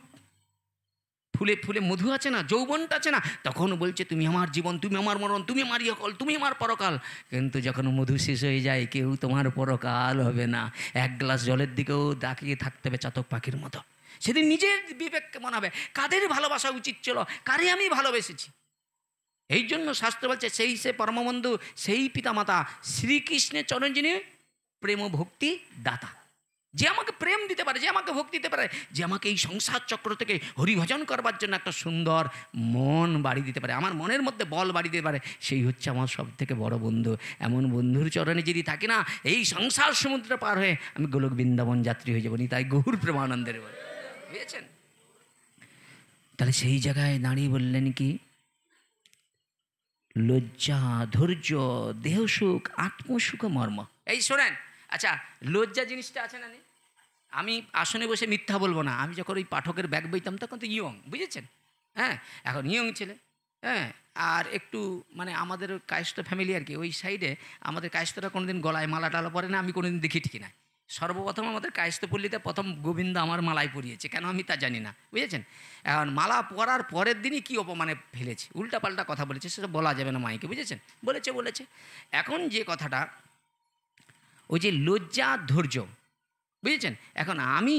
ফুলে ফুলে মধু আছে না, যৌবনটা আছে না, তখন বলছে তুমি আমার জীবন, তুমি আমার মরণ, তুমি আমার ইহকাল, তুমি আমার পরকাল। কিন্তু যখন মধু শেষ হয়ে যায়, কেউ তোমার পরকাল হবে না। এক গ্লাস জলের দিকেও তাকিয়ে থাকতে হবে চাতক পাখির মতো। সেদিন নিজের বিবেককে মনে হবে কাদের ভালোবাসা উচিত ছিল, কারে আমি ভালোবেসেছি। এই জন্য শাস্ত্র বলছে সেই সে পরমবন্ধু, সেই পিতামাতা শ্রীকৃষ্ণের চরণ যিনি প্রেম ভক্তি দাতা, যে আমাকে প্রেম দিতে পারে, যে আমাকে ভক্তি দিতে পারে, যে আমাকে এই সংসার চক্র থেকে হরিভজন করবার জন্য একটা সুন্দর মন বাড়ি দিতে পারে, আমার মনের মধ্যে বল বাড়ি দিতে পারে, সেই হচ্ছে আমার সব থেকে বড় বন্ধু। এমন বন্ধুর চরণে যদি থাকি না, এই সংসার সমুদ্র পার হয়ে আমি গোলক বৃন্দাবন যাত্রী হয়ে যাবো। তাই গৌর প্রেমানন্দের বলে, বুঝেছেন? তাহলে সেই জায়গায় দাঁড়িয়ে বললেন কি, লজ্জা, ধৈর্য, দেহসুখ, আত্মসুখ মর্ম। এই শোনেন, আচ্ছা, লজ্জা জিনিসটা আছে না? আমি আসনে বসে মিথ্যা বলবো না, আমি যখন ওই পাঠকের ব্যাগ বইতাম তখন তো ইয়ং, বুঝেছেন? এখন ইয়ং ছেলে, আর একটু মানে আমাদের কায়স্থ ফ্যামিলি আর কি, ওই সাইডে আমাদের কায়স্থরা কোনোদিন গলায় মালা টালা পরে না, আমি কোনোদিন দেখি ঠিকই না। সর্বপ্রথম আমাদের কায়স্থ পল্লীতে প্রথম গোবিন্দ আমার মালাই পরিয়েছে, কেন আমি তা জানি না, বুঝেছেন? এখন মালা পরার পরের দিনই কী অপমানে ফেলেছে, উল্টাপাল্টা কথা বলেছে, সেটা বলা যাবে না মাইকে, বুঝেছেন? বলেছে। এখন যে কথাটা, ওই যে লজ্জা, ধৈর্য, বুঝেছেন? এখন আমি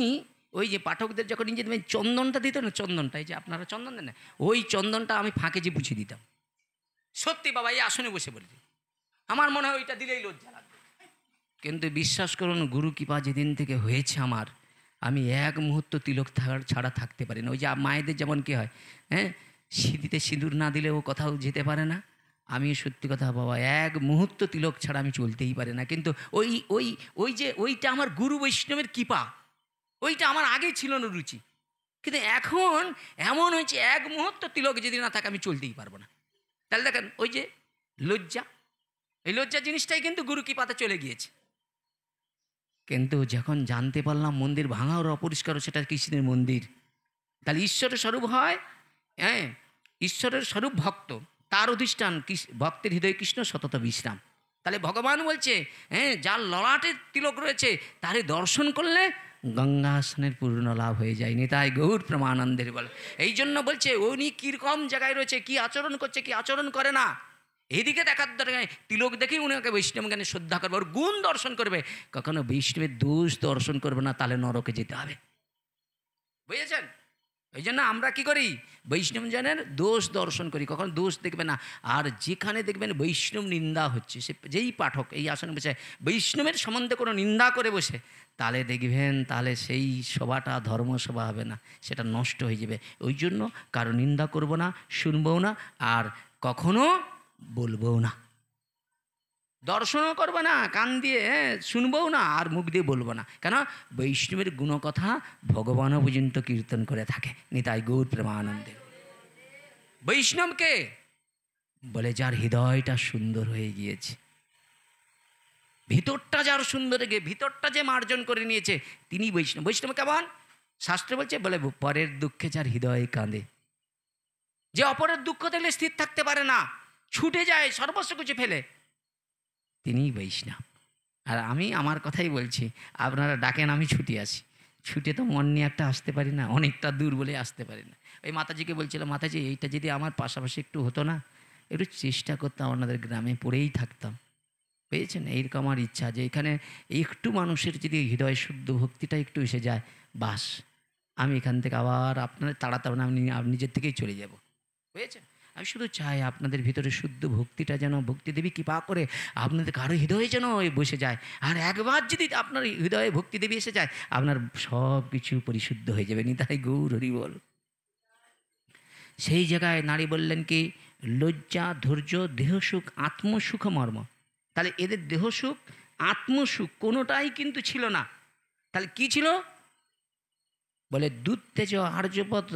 ওই যে পাঠকদের যখন নিজে দেবেন চন্দনটা দিত না, চন্দনটা, এই যে আপনারা চন্দন দেন না, ওই চন্দনটা আমি ফাঁকে যে বুঝিয়ে দিতাম। সত্যি বাবা, এই আসনে বসে বলছি, আমার মনে হয় ওইটা দিলেই লজ্জা লাগবে। কিন্তু বিশ্বাস করুন, গুরু কৃপা যেদিন থেকে হয়েছে আমার, আমি এক মুহূর্ত তিলক ছাড়া থাকতে পারি না। ওই যে মায়েদের যেমন কী হয়, সিঁথিতে সিঁদুর না দিলেও কোথাও যেতে পারে না, আমি সত্যি কথা বাবা, এক মুহূর্ত তিলক ছাড়া আমি চলতেই পারি না। কিন্তু ওই ওই ওই যে ওইটা আমার গুরু বৈষ্ণবের কৃপা, ওইটা আমার আগে ছিল না রুচি, কিন্তু এখন এমন হয়েছে এক মুহূর্ত তিলক যদি না থাকে আমি চলতেই পারবো না। তাহলে দেখেন ওই যে লজ্জা, এই লজ্জা জিনিসটাই কিন্তু গুরু কৃপাতে চলে গিয়েছে। কিন্তু যখন জানতে পারলাম মন্দির ভাঙা ওর অপরিষ্কার, সেটা কৃষ্ণের মন্দির, তাহলে ঈশ্বরের স্বরূপ হয়, ঈশ্বরের স্বরূপ ভক্ত, তার অধিষ্ঠান ভক্তের হৃদয় কৃষ্ণ সতত বিশ্রাম। তাহলে ভগবান বলছে, যার ললাটের তিলক রয়েছে তারে দর্শন করলে গঙ্গা স্নানের পূর্ণ লাভ হয়ে যায়নি। তাই গৌর প্রেমানন্দের বলে, এই জন্য বলছে উনি কীরকম জায়গায় রয়েছে, কি আচরণ করছে, কি আচরণ করে না, এদিকে দেখার দরকার। তিলক দেখেই উনি ওকে বৈষ্ণব জ্ঞানে শ্রদ্ধা করবে, ওর গুণ দর্শন করবে, কখনো বৈষ্ণবের দোষ দর্শন করবে না, তাহলে নরকে যেতে হবে, বুঝেছেন? ওই জন্য আমরা কী করি, বৈষ্ণব জনের দোষ দর্শন করি, কখনো দোষ দেখবে না। আর যেখানে দেখবেন বৈষ্ণব নিন্দা হচ্ছে, সে যেই পাঠক এই আসনে বসে বৈষ্ণবের সম্বন্ধে কোনো নিন্দা করে বসে, তাহলে দেখবেন তাহলে সেই সভাটা ধর্মসভা হবে না, সেটা নষ্ট হয়ে যাবে। ওই জন্য কারো নিন্দা করব না, শুনবও না, আর কখনো বলবও না, দর্শনও করবো না, কান দিয়ে শুনবও না, আর মুখ দিয়ে বলবো না। কেন? বৈষ্ণবের গুণকথা ভগবানও পর্যন্ত কীর্তন করে থাকে। নিতাই গৌর প্রেমানন্দে। বৈষ্ণবকে বলে যার হৃদয়টা সুন্দর হয়ে গিয়েছে, ভিতরটা যার সুন্দর গিয়ে ভিতরটা যে মার্জন করে নিয়েছে, তিনি বৈষ্ণব। বৈষ্ণব কেমন? শাস্ত্র বলছে, বলে পরের দুঃখে যার হৃদয় কাঁদে, যে অপরের দুঃখ দেখলে স্থির থাকতে পারে না, ছুটে যায় সর্বস্ব কিছু ফেলে, তিনিই বৈষ্ণব। আর আমি আমার কথাই বলছি, আপনারা ডাকেন আমি ছুটে আসি। ছুটে তো মন নিয়ে একটা আসতে পারি না, অনেকটা দূর বলে আসতে পারি না। ওই মাতাজিকে বলছিলাম, মাতাজি এইটা যদি আমার পাশাপাশি একটু হতো না, একটু চেষ্টা করতাম আপনাদের গ্রামে পড়েই থাকতাম। পেয়েছেন? এইরকম আমার ইচ্ছা যে এখানে একটু মানুষের যদি হৃদয় শুদ্ধ ভক্তিটা একটু এসে যায়, বাস আমি এখান থেকে আবার আপনাদের তাড়াতাড়ি আমি নিজের থেকেই চলে যাব। বুঝেছেন? আমি শুধু চাই আপনাদের ভিতরে শুদ্ধ ভক্তিটা যেন ভক্তি দেবী কৃপা করে আপনাদের কারো হৃদয়ে যেন বসে যায়। আর একবার যদি আপনার হৃদয়ে ভক্তি দেবী এসে যায়, আপনার সব কিছু পরিশুদ্ধ হয়ে যাবে। নিতাই গৌর হরি বল। সেই জায়গায় নারী বললেন কি, লজ্জা, ধৈর্য, দেহসুখ, আত্মসুখ মর্ম। তাহলে এদের দেহসুখ, আত্মসুখ কোনোটাই কিন্তু ছিল না। তাহলে কি ছিল? বলে দুত্তেজ আর্যপদ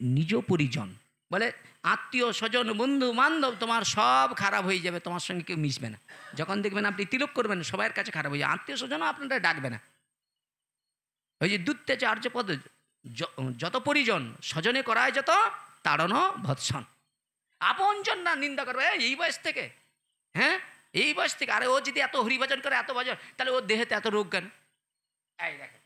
নিজ পরিজন। বলে আত্মীয় স্বজন বন্ধু বান্ধব তোমার সব খারাপ হয়ে যাবে, তোমার সঙ্গে কেউ মিশবে না। যখন দেখবেন আপনি তিলক করবেন, সবার কাছে খারাপ হয়ে যাবে, আত্মীয় স্বজনও আপনারা ডাকবে না। ওই যে দুত্তেজ আর্যপদ যত পরিজন, স্বজনে করায় যত তাড়ন ভৎসন। আপনজন না নিন্দা করবে এই বয়স থেকে, হ্যাঁ এই বয়স থেকে। আরে ও যদি এত হরিভজন করে, এত ভজন, তাহলে ওর দেহেতে এত রোগ কেন? এই দেখেন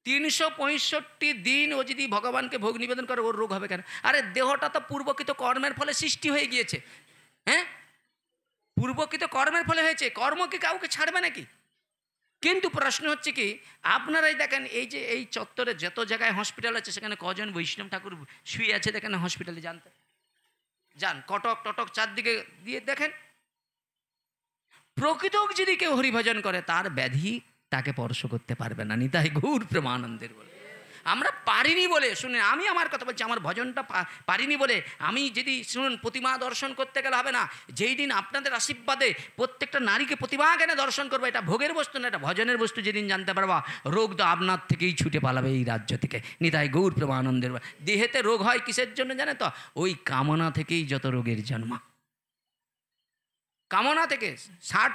365 দিন ও যদি ভগবানকে ভোগ নিবেদন করে, ওর রোগ হবে কেন? আরে দেহটা তো পূর্বকৃত কর্মের ফলে সৃষ্টি হয়ে গিয়েছে। হ্যাঁ, পূর্বকৃত কর্মের ফলে হয়েছে, কর্ম কি কাউকে ছাড়বে নাকি? কিন্তু প্রশ্ন হচ্ছে কি, আপনারাই দেখেন এই যে এই চত্বরে যত জায়গায় হসপিটাল আছে, সেখানে কজন বৈষ্ণব ঠাকুর শুয়ে আছে দেখেন হসপিটালে। জানতে যান, কটক টটক চারদিকে দিয়ে দেখেন। প্রকৃত যদি কেউ হরিভজন করে, তার ব্যাধি তাকে স্পর্শ করতে পারবে না। নিতাই গৌর প্রেমানন্দের বলে। আমরা পারিনি বলে, শুনুন আমি আমার কথা বলছি, আমার ভজনটা পারিনি বলে আমি যদি শুনুন প্রতিমা দর্শন করতে গেলে হবে না। যেই দিন আপনাদের আশীর্বাদে প্রত্যেকটা নারীকে প্রতিমা জ্ঞানে দর্শন করবো, এটা ভোগের বস্তু না, এটা ভজনের বস্তু, যেদিন জানতে পারবা, রোগ তো আপনার থেকেই ছুটে পালাবে এই রাজ্য থেকে। নিতাই গৌর প্রেমানন্দের। দেহেতে রোগ হয় কিসের জন্য জানে তো? ওই কামনা থেকেই যত রোগের জন্ম। কামনা থেকে 60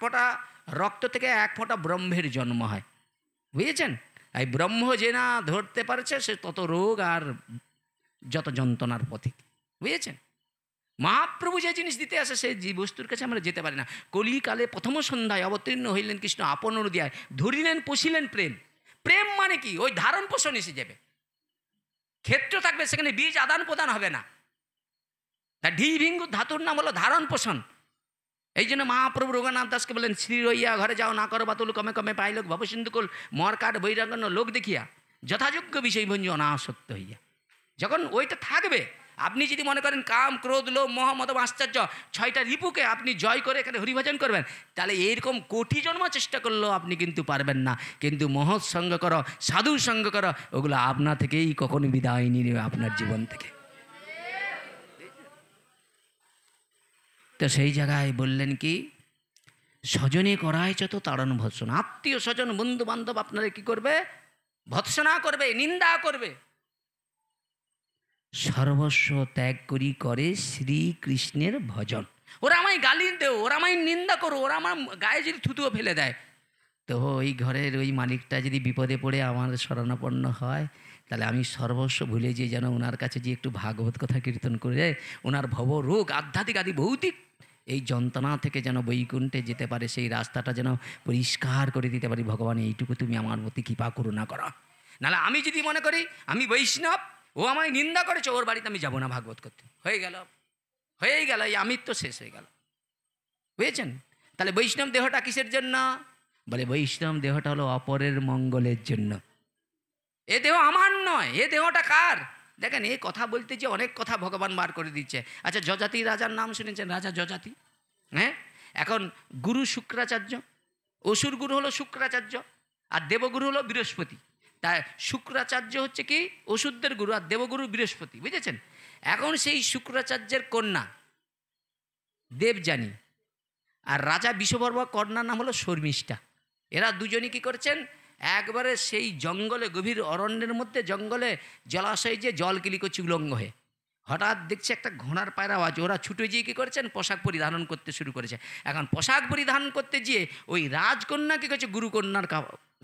ফোঁটা রক্ত থেকে 1 ফোঁটা ব্রহ্মের জন্ম হয়। বুঝেছেন? এই ব্রহ্ম যে না ধরতে পারছে, সে তত রোগ আর যত যন্ত্রণার পথিক। বুঝেছেন? মহাপ্রভু যে জিনিস দিতে আসে, সেই যে বস্তুর কাছে আমরা যেতে পারি না। কলিকালে প্রথম সন্ধ্যায় অবতীর্ণ হইলেন কৃষ্ণ, আপন হৃদয় ধরিলেন পশিলেন প্রেম। প্রেম মানে কি? ওই ধারণ পোষণ এসে যাবে, ক্ষেত্র থাকবে, সেখানে বীজ আদান প্রদান হবে না। তা ঢি ভিঙ্গু ধাতুর নাম হলো ধারণ পোষণ। এই জন্য মহাপ্রভু রঘুনাথ দাসকে বললেন, শ্রী রইয়া ঘরে যাও, না করো বাতুল, কমে কমে পাইলোক ভবসিন্ধুকুল, মরকাট বৈরাগ্য লোক দেখিয়া, যথাযোগ্য বিষয় ভঞ্জ অনাসক্ত হইয়া। যখন ওইটা থাকবে, আপনি যদি মনে করেন কাম, ক্রোধ, লোভ, মোহ, মদ, আশ্চর্য 6টা রিপুকে আপনি জয় করে এখানে হরিভজন করবেন, তাহলে এইরকম কোটি জন্ম চেষ্টা করলেও আপনি কিন্তু পারবেন না। কিন্তু মহৎ সঙ্গ করো, সাধু সঙ্গ করো, ওগুলো আপনা থেকেই কখনো বিদায় নিয়ে নেবে আপনার জীবন থেকে। তো সেই জায়গায় বললেন কি, স্বজনে করায় যত তাড়ন ভৎসন। আত্মীয় স্বজন বন্ধু বান্ধব আপনারা কি করবে? ভৎসনা করবে, নিন্দা করবে। সর্বস্ব ত্যাগ করি করে শ্রীকৃষ্ণের ভজন। ওরা আমায় গালি দেও, ওরা আমায় নিন্দা করো, ওরা আমার গায়ে যদি থুতুও ফেলে দেয়, তো ওই ঘরের ওই মালিকটা যদি বিপদে পড়ে আমার শরণাপন্ন হয়, তাহলে আমি সর্বস্ব ভুলে যে যেন ওনার কাছে যে একটু ভাগবত কথা কীর্তন করে ওনার ভব রোগ, আধ্যাত্মিক আদি ভৌতিক এই যন্ত্রণা থেকে যেন বৈকুণ্ঠে যেতে পারে, সেই রাস্তাটা যেন পরিষ্কার করে দিতে পারি। ভগবান এইটুকু তুমি আমার প্রতি কৃপা করুণা করো। নাহলে আমি যদি মনে করি আমি বৈষ্ণব, ও আমায় নিন্দা করেছে, ওর বাড়িতে আমি যাবো না ভাগবত করতে, হয়েই গেল, এই আমি তো শেষ হয়ে গেল। বুঝেছেন? তাহলে বৈষ্ণব দেহটা কিসের জন্য? বলে বৈষ্ণব দেহটা হলো অপরের মঙ্গলের জন্য। এ দেহ আমার নয়, এ দেহটা কার? দেখেন, এই কথা বলতে যে অনেক কথা ভগবান বার করে দিচ্ছে। আচ্ছা, যজাতি রাজার নাম শুনেছেন? রাজা যজাতি। হ্যাঁ, এখন গুরু শুক্রাচার্য, অসুর গুরু হলো শুক্রাচার্য, আর দেবগুরু হলো বৃহস্পতি। তাই শুক্রাচার্য হচ্ছে কি অসুরদের গুরু, আর দেবগুরু বৃহস্পতি। বুঝেছেন? এখন সেই শুক্রাচার্যের কন্যা দেবযানী, আর রাজা বিষবর্মা কন্যার নাম হলো শর্মিষ্ঠা। এরা দুজনই কী করছেন? একবারে সেই জঙ্গলে, গভীর অরণ্যের মধ্যে, জঙ্গলে জলাশয়ে যে জল কিলি করছে উলঙ্গ হয়ে, হঠাৎ দেখছে একটা ঘোড়ার পায়রা আওয়াজ। ওরা ছুটে গিয়ে কী করেছেন? পোশাক পরিধারণ করতে শুরু করেছে। এখন পোশাক পরিধান করতে গিয়ে ওই রাজকন্যা কী করছে? গুরুকন্যার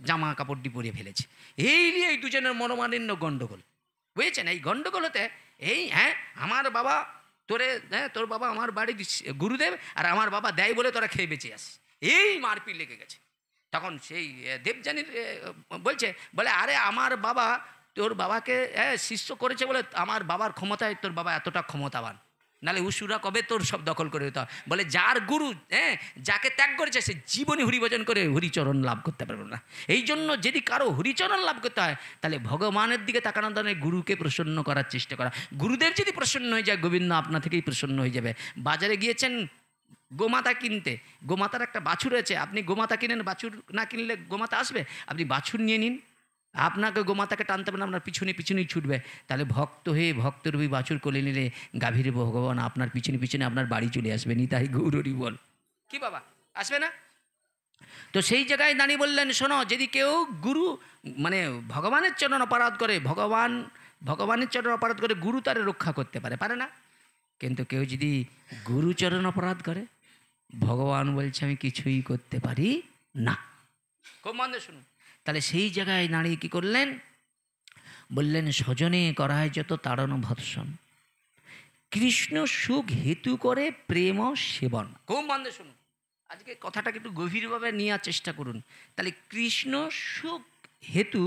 জামা কাপড়টি পরিয়ে ফেলেছে। এই নিয়ে এই দুজনের মনোমালিন্য গণ্ডগোল। বুঝেছেন? এই গণ্ডগোল হতে আমার বাবা তোরে, তোর বাবা আমার বাড়ির গুরুদেব, আর আমার বাবা দেয় বলে তোরা খেয়ে বেঁচে আসিস। এই মারপিট লেগে গেছে। তখন সেই দেবযানীর বলছে, বলে আরে আমার বাবা তোর বাবাকে শিষ্য করেছে বলে আমার বাবার ক্ষমতায় তোর বাবা এতটা ক্ষমতাবান, নাহলে উসুরা কবে তোর সব দখল করে দিত। বলে যার গুরু যাকে ত্যাগ করেছে সে জীবনে হরিভজন করে হরিচরণ লাভ করতে পারবে না। এই জন্য যদি কারো হরিচরণ লাভ করতে হয় তাহলে ভগবানের দিকে তাকানো দানে গুরুকে প্রসন্ন করার চেষ্টা করা। গুরুদেব যদি প্রসন্ন হয়ে যায় গোবিন্দ আপনা থেকেই প্রসন্ন হয়ে যাবে। বাজারে গিয়েছেন গোমাতা কিনতে, গোমাতার একটা বাছুর আছে, আপনি গোমাতা কিনেন, বাছুর না কিনলে গোমাতা আসবে? আপনি বাছুর নিয়ে নিন, আপনাকে গোমাতাকে টানতে পারেন, আপনার পিছনে পিছনেই ছুটবে। তাহলে ভক্ত হয়ে ভক্তরূপী বাছুর কোলে নিলে গাভীর ভগবান আপনার পিছনে পিছনে আপনার বাড়ি চলে আসবে। নিতাই গৌরী বল কি বাবা, আসবে না? তো সেই জায়গায় দাঁড়িয়ে বললেন, শোনো, যদি কেউ গুরু মানে ভগবানের চরণ অপরাধ করে, ভগবানের চরণ অপরাধ করে গুরু তারে রক্ষা করতে পারে না। কিন্তু কেউ যদি গুরুচরণ অপরাধ করে ভগবান বলছে আমি কিছুই করতে পারি না। খুব মন দিয়ে শুনুন। তাহলে সেই জায়গায় দাঁড়িয়ে কী করলেন, বললেন স্বজনে করায় যত তাড়ন ভৎসন, কৃষ্ণ সুখ হেতু করে প্রেম সেবন। খুব মন দিয়ে শুনুন, আজকে কথাটাকে একটু গভীরভাবে নেওয়ার চেষ্টা করুন। তাহলে কৃষ্ণ সুখ হেতু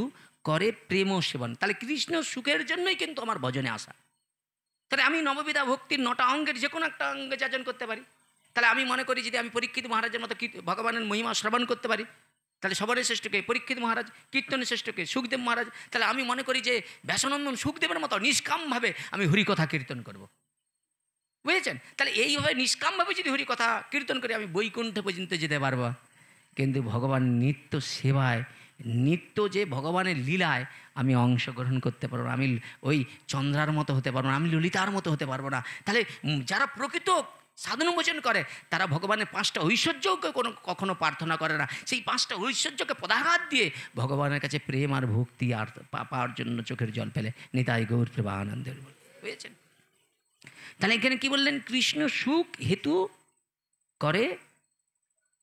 করে প্রেম সেবন, তাহলে কৃষ্ণ সুখের জন্যই কিন্তু আমার ভজনে আসা। তাহলে আমি নববিধা ভক্তির 9টা অঙ্গের যে কোনো একটা অঙ্গে যাজন করতে পারি। তাহলে আমি মনে করি যদি আমি পরীক্ষিত মহারাজের মতো ভগবানের মহিমা শ্রবণ করতে পারি, তাহলে সবরের শ্রেষ্ঠকে পরীক্ষিত মহারাজ, কীর্তনের শ্রেষ্ঠকে সুখদেব মহারাজ, তাহলে আমি মনে করি যে ব্যাসনন্দন সুখদেবের মতো নিষ্কামভাবে আমি হরিকথা কীর্তন করব। বুঝেছেন? তাহলে এইভাবে নিষ্কামভাবে যদি হরিকথা কীর্তন করি আমি বৈকুণ্ঠ পর্যন্ত যেতে পারবো। কিন্তু ভগবান নিত্য সেবায়, নিত্য যে ভগবানের লীলায় আমি অংশগ্রহণ করতে পারবো না। আমি ওই চন্দ্রার মতো হতে পারবো না, আমি ললিতার মতো হতে পারবো না। তাহলে যারা প্রকৃত সাধন ভোজন করে তারা ভগবানের 5টা ঐশ্বর্যকে কখনো প্রার্থনা করে না, সেই 5টা ঐশ্বর্যকে পদাঘাত দিয়ে ভগবানের কাছে প্রেম আর ভক্তি আর পাওয়ার জন্য চোখের জল ফেলে। নিতাই গৌর প্রেমানন্দের বল। বুঝেছেন? তাহলে এখানে কি বললেন, কৃষ্ণ সুখ হেতু করে,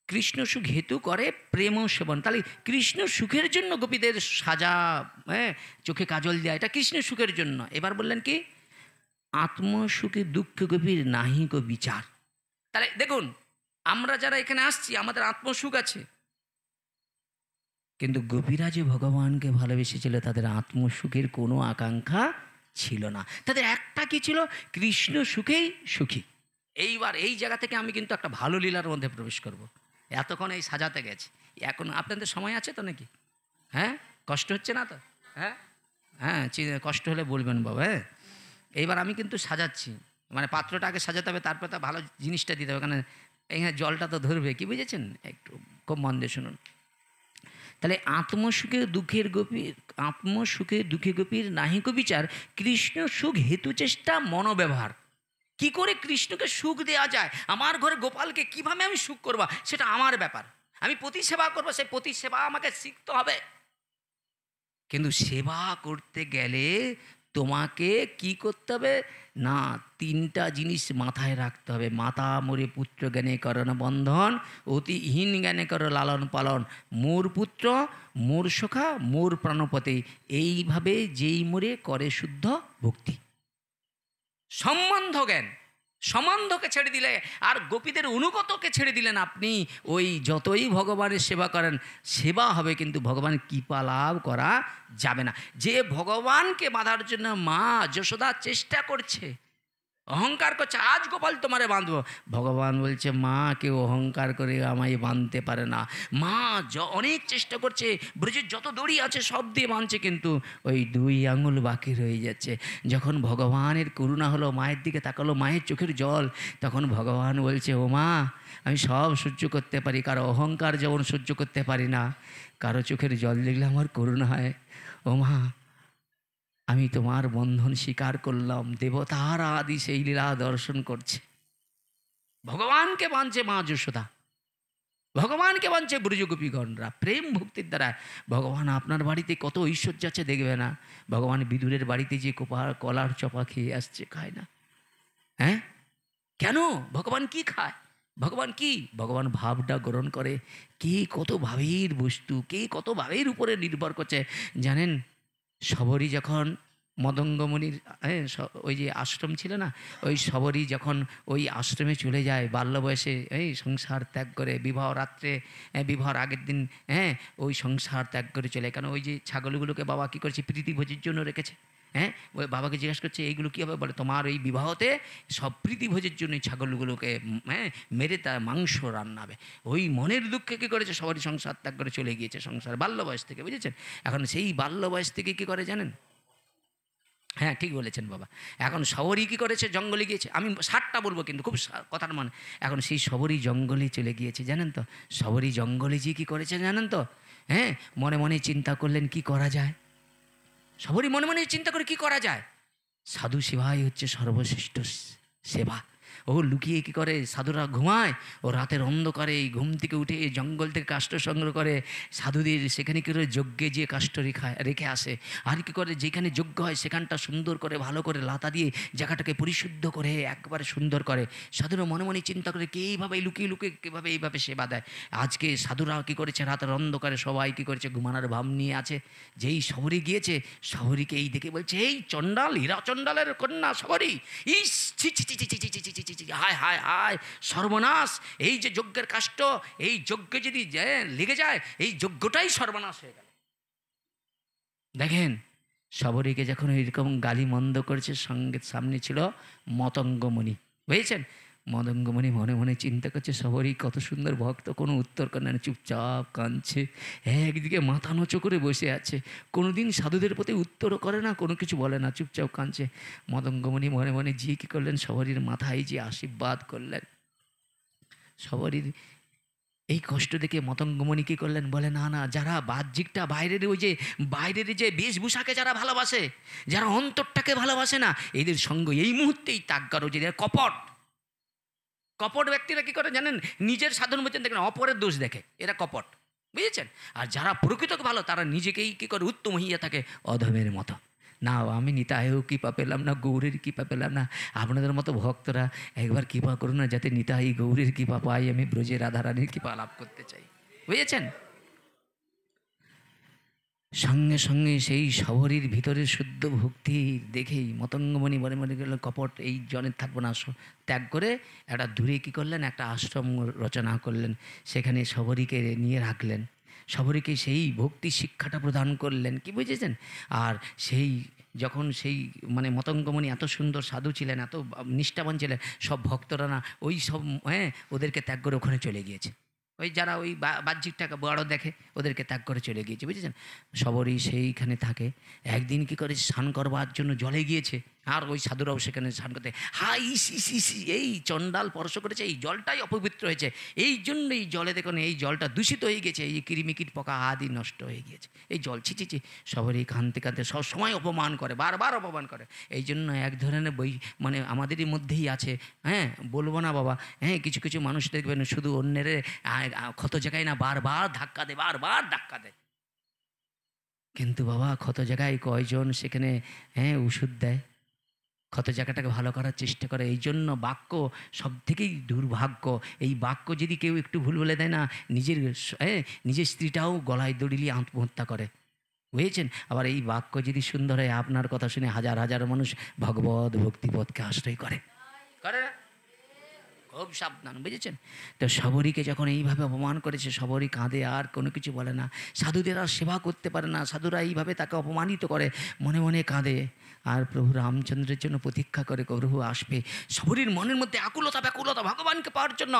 কৃষ্ণ সুখ হেতু করে প্রেম সেবন। তাহলে কৃষ্ণ সুখের জন্য গোপীদের সাজা, চোখে কাজল দেওয়া, এটা কৃষ্ণ সুখের জন্য। এবার বললেন কি, আত্মসুখে দুঃখ গোপীর নাহিক বিচার। তাহলে দেখুন, আমরা যারা এখানে আসছি আমাদের আত্মসুখ আছে, কিন্তু গোপীরা যে ভগবানকে ভালোবেসেছিল তাদের আত্মসুখের কোনো আকাঙ্ক্ষা ছিল না। তাদের একটা কি ছিল, কৃষ্ণ সুখেই সুখী। এইবার এই জায়গা থেকে আমি কিন্তু একটা ভালো লীলার মধ্যে প্রবেশ করব। এতক্ষণ এই সাজাতে গেছে, এখন আপনাদের সময় আছে তো নাকি? হ্যাঁ, কষ্ট হচ্ছে না তো? হ্যাঁ হ্যাঁ, কষ্ট হলে বলবেন বাবা। হ্যাঁ, এইবার আমি কিন্তু সাজাচ্ছি, মানে পাত্রটা আগে সাজাতে হবে, তারপরে তো ভালো জিনিসটা দিতে হবে, কারণ এখানে জলটা তো ধরবে। কি বুঝেছেন? একটু খুব মন দিয়ে শুনুন। তাহলে আত্মসুখে দুঃখে গোপীর নাহিক বিচার, কৃষ্ণ সুখ হেতু চেষ্টা মনোব্যবহার। কি করে কৃষ্ণকে সুখ দেওয়া যায়, আমার ঘরে গোপালকে কিভাবে আমি সুখ করবো সেটা আমার ব্যাপার। আমি প্রতি সেবা করবো, সেই প্রতি সেবা আমাকে শিখতে হবে। কিন্তু সেবা করতে গেলে তোমাকে কি করতে হবে না, 3টা জিনিস মাথায় রাখতে হবে। মাতা মোরে পুত্র জ্ঞানে করণ বন্ধন, অতিহীন জ্ঞানে কর লালন পালন, মোর পুত্র মোর সখা মোর প্রাণপতে, এইভাবে যেই মোরে করে শুদ্ধ ভক্তি। সম্বন্ধ জ্ঞান, সম্বন্ধকে ছেড়ে দিলে আর গোপীদের অনুগতকে ছেড়ে দিলেন আপনি, ওই যতই ভগবানের সেবা করেন সেবা হবে, কিন্তু ভগবান কৃপা লাভ করা যাবে না। যে ভগবানকে বাঁধার জন্য মা যশোদা চেষ্টা করছে, অহংকার করছে, আজ গোপাল তোমারে বাঁধবো, ভগবান বলছে মা কেউ অহংকার করে আমায় বাঁধতে পারে না। মা অনেক চেষ্টা করছে, ব্রজের যত দড়ি আছে সব দিয়ে বাঁধছে, কিন্তু ওই 2 আঙুল বাকি রয়ে যাচ্ছে। যখন ভগবানের করুণা হলো, মায়ের দিকে তাকালো, মায়ের চোখের জল, তখন ভগবান বলছে ও মা আমি সব সহ্য করতে পারি, কারো অহংকার যেমন সহ্য করতে পারি না, কারো চোখের জল দেখলে আমার করুণা হয়। ও মা আমি তোমার বন্ধন স্বীকার করলাম। দেবতারা আদি সেই লীলা দর্শন করছে, ভগবানকে বাঁধছে মা যশোদা, ভগবানকে বাঁধছে ব্রজগোপীগণরা প্রেম ভক্তির দ্বারা। ভগবান আপনার বাড়িতে কত ঐশ্বর্য আছে দেখবে না, ভগবান বিদুরের বাড়িতে যে কলার চপা খেয়ে আসছে, খায় না? হ্যাঁ, কেন? ভগবান কি খায়? ভগবান কি? ভগবান ভাবটা গ্রহণ করে। কে কত ভাবের বস্তু, কে কত ভাবের উপরে নির্ভর করছে জানেন? সবরই যখন মদঙ্গমণির ওই যে আশ্রম ছিল না, ওই শবরী যখন ওই আশ্রমে চলে যায় বাল্য বয়সে, এই সংসার ত্যাগ করে বিবাহ রাত্রে, বিবাহর আগের দিন ওই সংসার ত্যাগ করে চলে, কারণ ওই যে ছাগলগুলোকে বাবা কী করেছে প্রীতিভোজের জন্য রেখেছে। ওই বাবাকে জিজ্ঞাসা করছে এইগুলো কী হবে, বলে তোমার ওই বিবাহতে সব প্রীতিভোজের জন্য ছাগলগুলোকে মেরে তার মাংস রান্নাবে। ওই মনের দুঃখে কী করেছে, সবারই সংসার ত্যাগ করে চলে গিয়েছে সংসার বাল্য বয়স থেকে, বুঝেছেন। এখন সেই বাল্য বয়স থেকে কী করে জানেন, হ্যাঁ ঠিক বলেছেন বাবা, এখন শবরী কী করেছে, জঙ্গলে গিয়েছে। আমি 60টা বলবো কিন্তু খুব কথার মানে, এখন সেই শবরী জঙ্গলে চলে গিয়েছে জানেন তো। শবরী জঙ্গলে যে কী করেছে জানেন তো, মনে মনে চিন্তা করলেন কি করা যায়। শবরী মনে মনে চিন্তা করে কি করা যায়, সাধু সেবাই হচ্ছে সর্বশ্রেষ্ঠ সেবা। ও লুকিয়ে কী করে, সাধুরা ঘুমায়, ও রাতের অন্ধকারে এই ঘুম থেকে উঠে জঙ্গল থেকে কাষ্ঠ সংগ্রহ করে, সাধুদের সেখানে কী করে যজ্ঞে যে কাষ্ঠ রেখে আসে, আর কী করে যেখানে যজ্ঞ হয় সেখানটা সুন্দর করে ভালো করে লাতা দিয়ে জায়গাটাকে পরিশুদ্ধ করে একবারে সুন্দর করে। সাধুরা মনে মনে চিন্তা করে কে এইভাবে লুকিয়ে লুকিয়ে কীভাবে এইভাবে সেবা দেয়। আজকে সাধুরা কী করেছে, রাতের অন্ধকারে সবাই কী করেছে, ঘুমানোর ভাব নিয়ে আছে। যেই শবরী গিয়েছে, শবরীকে এই দেখে বলছে, এই চণ্ডাল, হীরা চণ্ডালের কন্যা শবরী, ইস ছি ছি ছি ছি ছি ছি ছি ছি ছি, হায় হায় হায় সর্বনাশ, এই যে যজ্ঞের কাষ্ঠ, এই যজ্ঞে যদি লেগে যায় এই যজ্ঞটাই সর্বনাশ হয়ে গেল। দেখেন শবরীকে যখন এরকম গালি মন্দ করেছে, সঙ্গে সামনে ছিল মতঙ্গমণি, বুঝেছেন। মদঙ্গমণি মনে মনে চিন্তা করছে, শবরী কত সুন্দর ভক্ত, কোনো উত্তর করে না, চুপচাপ কাঁদছে, একদিকে মাথা নোচো করে বসে আছে, কোনো দিন সাধুদের প্রতি উত্তরও করে না, কোনো কিছু বলে না, চুপচাপ কাঁদছে। মদঙ্গমণি মনে মনে যে কী করলেন, শবরীর মাথায় যে আশীর্বাদ করলেন। শবরীর এই কষ্ট দেখে মতঙ্গমণি কী করলেন, বলে না না, যারা বাহ্যিকটা বাইরের ওই যে বাইরের যে বেশভূষাকে যারা ভালোবাসে, যারা অন্তরটাকে ভালোবাসে না, এদের সঙ্গ এই মুহূর্তেই ত্যাগ করো। যে কপট কপট ব্যক্তিরা কী করে জানেন, নিজের সাধন বলছেন দেখেন, অপরের দোষ দেখে, এরা কপট, বুঝেছেন। আর যারা প্রকৃত ভালো, তারা নিজেকেই কী করে উত্তম হইয়া থাকে অধমের মতো। না আমি নিতাইও কৃপা পেলাম না, গৌরের কৃপা পেলাম না, আপনাদের মতো ভক্তরা একবার কৃপা করুন না, যাতে নিতাই গৌরের কৃপা পাই, আমি ব্রজের রাধারানীর কৃপা লাভ করতে চাই, বুঝেছেন। সঙ্গে সঙ্গে সেই শবরীর ভিতরে শুদ্ধ ভক্তি দেখেই মতঙ্গমণি মনে মনে গেল, কপট এই জনের থাকবো না, ত্যাগ করে একটা দূরে কী করলেন, একটা আশ্রম রচনা করলেন, সেখানে শবরীকে নিয়ে রাখলেন। শবরীকে সেই ভক্তি শিক্ষাটা প্রদান করলেন, কি বুঝেছেন। আর সেই যখন সেই মানে মতঙ্গমণি এত সুন্দর সাধু ছিলেন, এত নিষ্ঠাবান ছিলেন, সব ভক্তরা না ওই সব ওদেরকে ত্যাগ করে ওখানে চলে গিয়েছে। ওই যারা ওই বাহ্যিকটাকে বড় দেখে, ওদেরকে ত্যাগ করে চলে গিয়েছে, বুঝেছেন। শবরী সেইখানে থাকে। একদিন কী করে স্নান করবার জন্য জলে গিয়েছে, আর ওই সাধুরাও সেখানে স্নান করতে, হাই সি এই চণ্ডাল স্পর্শ করেছে, এই জলটাই অপবিত্র হয়েছে, এই জন্য এই জলে দেখুন এই জলটা দূষিত হয়ে গেছে, এই কৃমিকীট পোকা আদি নষ্ট হয়ে গিয়েছে, এই জল ছি ছি ছি। শবরী কাঁদতে কাঁদতে সবসময় অপমান করে, বারবার অপমান করে। এই জন্য এক ধরনের বই মানে আমাদেরই মধ্যেই আছে, বলবো না বাবা, কিছু কিছু মানুষ দেখবেন শুধু অন্যের ক্ষত জায়গায় না বারবার ধাক্কা দেয়, বারবার ধাক্কা দেয়, কিন্তু বাবা ক্ষত জায়গায় কয়জন সেখানে ওষুধ দেয়, ক্ষত জায়গাটাকে ভালো করার চেষ্টা করে। এই জন্য বাক্য সব থেকেই দুর্ভাগ্য। এই বাক্য যদি কেউ একটু ভুল বলে দেয় না, নিজের স্ত্রীটাও গলায় দড়িয়ে আত্মহত্যা করে, বুঝেছেন। আবার এই বাক্য যদি সুন্দর হয়, আপনার কথা শুনে হাজার হাজার মানুষ ভগবত ভক্তিপথকে আশ্রয় করে না, খুব সাবধান, বুঝেছেন। তো শবরীকে যখন এইভাবে অপমান করেছে, শবরী কাঁদে, আর কোনো কিছু বলে না, সাধুদের আর সেবা করতে পারে না, সাধুরা এইভাবে তাকে অপমানিত করে, মনে মনে কাঁদে, আর প্রভু রামচন্দ্রের জন্য প্রতীক্ষা করে প্রভু আসবে। শবরীর মনের মধ্যে আকুলতা ব্যাকুলতা, ভগবানকে পাওয়ার জন্য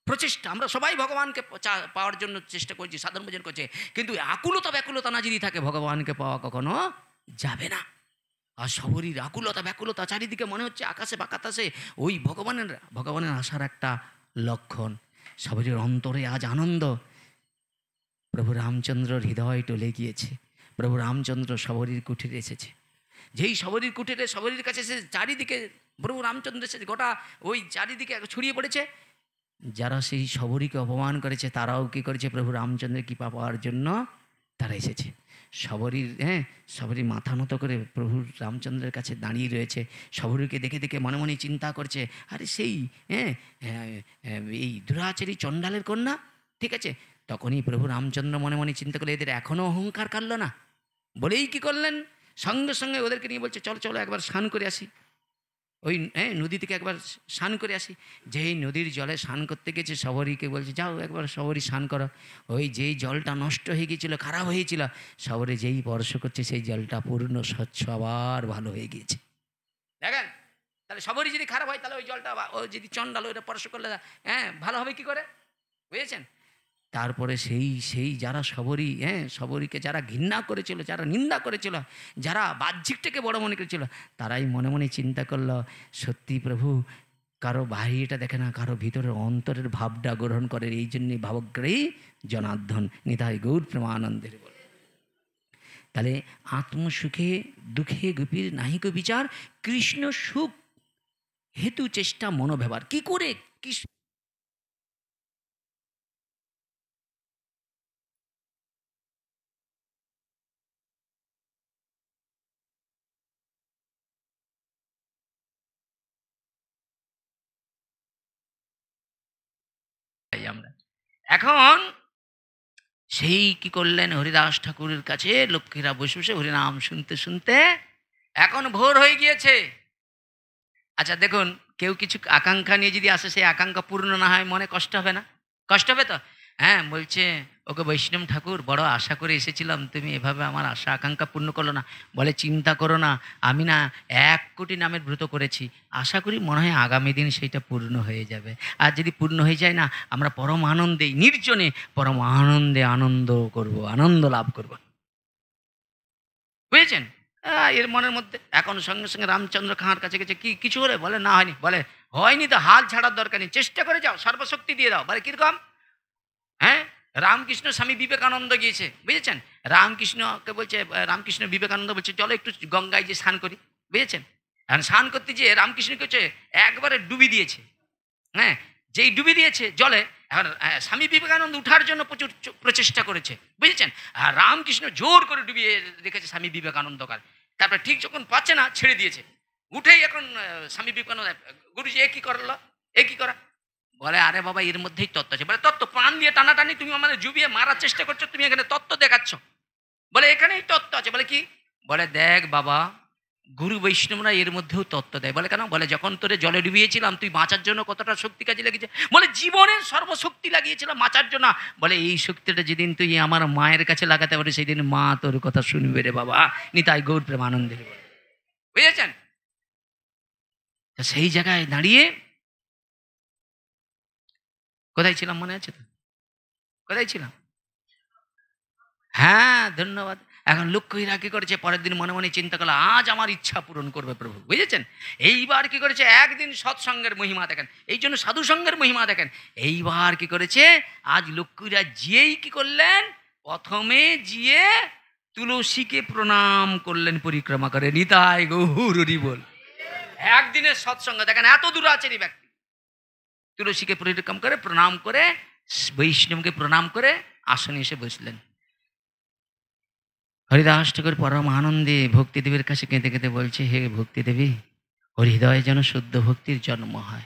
প্রচেষ্টা, আমরা সবাই ভগবানকে পাওয়ার জন্য চেষ্টা করছি, সাধন ভোজন করছে, কিন্তু আকুলতা ব্যাকুলতা না যদি থাকে, ভগবানকে পাওয়া কখনো যাবে না। আর শবরীর আকুলতা ব্যাকুলতা, চারিদিকে মনে হচ্ছে আকাশে বাতাসে ওই ভগবানের আসার একটা লক্ষণ। শবরীর অন্তরে আজ আনন্দ, প্রভু রামচন্দ্রর হৃদয় টলে গিয়েছে, প্রভু রামচন্দ্র শবরীর কুঠিরে এসেছে। যেই শবরীর কুঠিরে শবরীর কাছে এসে চারিদিকে প্রভু রামচন্দ্র এসেছে, গোটা ওই চারিদিকে ছড়িয়ে পড়েছে। যারা সেই শবরীকে অপমান করেছে, তারাও কী করেছে, প্রভু রামচন্দ্রের কৃপা পাওয়ার জন্য তারা এসেছে। শবরী মাথা নত করে প্রভু রামচন্দ্রের কাছে দাঁড়িয়ে রয়েছে। শবরীকে দেখে দেখে মনে মনে চিন্তা করছে, আরে সেই এই দুরাচারী চণ্ডালের কন্যা, ঠিক আছে। তখনই প্রভু রামচন্দ্র মনে মনে চিন্তা করলে, এদের এখনও অহংকার কাটল না, বলেই কী করলেন, সঙ্গে সঙ্গে ওদেরকে নিয়ে বলছে চলো চলো একবার স্নান করে আসি, ওই নদী থেকে একবার স্নান করে আসি। যেই নদীর জলে স্নান করতে গেছে শবরীকে বলছে যাও একবার শবরী স্নান করো। ওই যেই জলটা নষ্ট হয়ে গিয়েছিল, খারাপ হয়েছিল, শবরী যেই স্পর্শ করছে সেই জলটা পূর্ণ স্বচ্ছ আবার ভালো হয়ে গিয়েছে। দেখেন, তাহলে শবরী যদি খারাপ হয় তাহলে ওই জলটা ও যদি চন্ডাল ওইটা স্পর্শ করলে ভালো হবে কি করে, বুঝেছেন? তারপরে সেই যারা শবরীকে যারা ঘৃণা করেছিল, যারা নিন্দা করেছিল, যারা বাহ্যিকটাকে বড় মনে করেছিল, তারাই মনে মনে চিন্তা করলো সত্যি প্রভু কারো বাহিরটা দেখে না, কারো ভিতরের অন্তরের ভাবটা গ্রহণ করে, এই জন্যে ভাবগ্রাহী জনার্দন নিতাই গৌর প্রেমানন্দের বলে। তাহলে আত্মসুখে দুঃখে গোপীর নাহিক বিচার, কৃষ্ণ সুখ হেতু চেষ্টা মনোব্যবহার কি করে আমরা এখন সেই কি করলেন, হরিদাস ঠাকুরের কাছে লক্ষ্মীরা বসে বসে হরিনাম শুনতে শুনতে এখন ভোর হয়ে গিয়েছে। আচ্ছা দেখুন, কেউ কিছু আকাঙ্ক্ষা নিয়ে যদি আসে, সেই আকাঙ্ক্ষা পূর্ণ না হয় মনে কষ্ট হবে না? কষ্ট হবে তো? বলছে ওকে বৈষ্ণব ঠাকুর বড় আশা করে এসেছিলাম, তুমি এভাবে আমার আশা আকাঙ্ক্ষা পূর্ণ করলো না। বলে চিন্তা করো না, আমি না 1 কোটি নামের ব্রত করেছি, আশা করি মনে হয় আগামী দিন সেইটা পূর্ণ হয়ে যাবে। আর যদি পূর্ণ হয়ে যায় না, আমরা পরম আনন্দে নির্জনে পরম আনন্দে আনন্দ করব, আনন্দ লাভ করব। বুঝেছেন? এর মনের মধ্যে এখন সঙ্গে সঙ্গে রামচন্দ্র খাঁর কাছে গেছে, কি কিছু হলে? বলে না হয়নি। বলে হয়নি তো হাল ছাড়ার দরকার নেই, চেষ্টা করে যাও, সর্বশক্তি দিয়ে দাও। বলে কিরকম? হ্যাঁ, রামকৃষ্ণ স্বামী বিবেকানন্দ গিয়েছে, বুঝেছেন? রামকৃষ্ণকে বলছে, রামকৃষ্ণ বিবেকানন্দ বলছে চলো একটু গঙ্গায় যে স্নান করি, বুঝেছেন? এখন স্নান করতে যেয়ে রামকৃষ্ণকে হচ্ছে একবারে ডুবি দিয়েছে। যেই ডুবি দিয়েছে জলে, এখন স্বামী বিবেকানন্দ উঠার জন্য প্রচুর প্রচেষ্টা করেছে, বুঝেছেন? আর রামকৃষ্ণ জোর করে ডুবিয়ে রেখেছে স্বামী বিবেকানন্দকার। তারপরে ঠিক যখন পাচ্ছে না, ছেড়ে দিয়েছে। উঠেই এখন স্বামী বিবেকানন্দ, গুরুজি এ কি করলো, এ কি করা? বলে আরে বাবা, এর মধ্যেই তত্ত্ব আছে। বলে তত্ত্ব? প্রাণ দিয়ে টানাটানি তুমি আমাদের ডুবিয়ে মারার চেষ্টা করছো, তুমি এখানে তত্ত্ব দেখাচ্ছ? বলে এখানেই তত্ত্ব আছে। বলে কি? বলে দেখ বাবা, গুরু বৈষ্ণবরা এর মধ্যেও তত্ত্ব দেয়। বলে কেন? বলে যখন তোরে জলে ডুবিয়েছিলাম তুই বাঁচার জন্য কতটা শক্তি কাজে লেগেছে। বলে জীবনের সর্বশক্তি লাগিয়েছিলাম বাঁচার জন্য। বলে এই শক্তিটা যেদিন তুই আমার মায়ের কাছে লাগাতে পারে, সেই দিন মা তোর কথা শুনবে রে বাবা। নিতাই গৌর প্রেমানন্দের বলে, বুঝেছেন? সেই জায়গায় দাঁড়িয়ে কোথায় ছিলাম মনে আছে তো? কোথায় ছিলাম? হ্যাঁ, ধন্যবাদ। এখন লক্ষ্মীরা কি করেছে, পরের দিন মনে মনে চিন্তা করলো আজ আমার ইচ্ছা পূরণ করবে প্রভু, বুঝেছেন? এইবার কি করেছে, একদিন সৎসঙ্গের মহিমা দেখেন, এই জন্য সাধু সঙ্গের মহিমা দেখেন। এইবার কি করেছে, আজ লক্ষ্মীরা যেই কি করলেন, প্রথমে গিয়ে তুলসীকে প্রণাম করলেন পরিক্রমা করে। নিতাই গৌর হরি বল। একদিনের সৎসঙ্গ দেখেন, এত দূরাচারী ব্যক্তি তুলসীকে পরিক্রমা করে প্রণাম করে, বৈষ্ণবকে প্রণাম করে আসনে এসে বসলেন। হরিদাস ঠাকুর পরম আনন্দে ভক্তিদেবীর কাছে কেঁদে কেঁদে বলছে, হে ভক্তিদেবী, ওর হৃদয়ে যেন শুদ্ধ ভক্তির জন্ম হয়।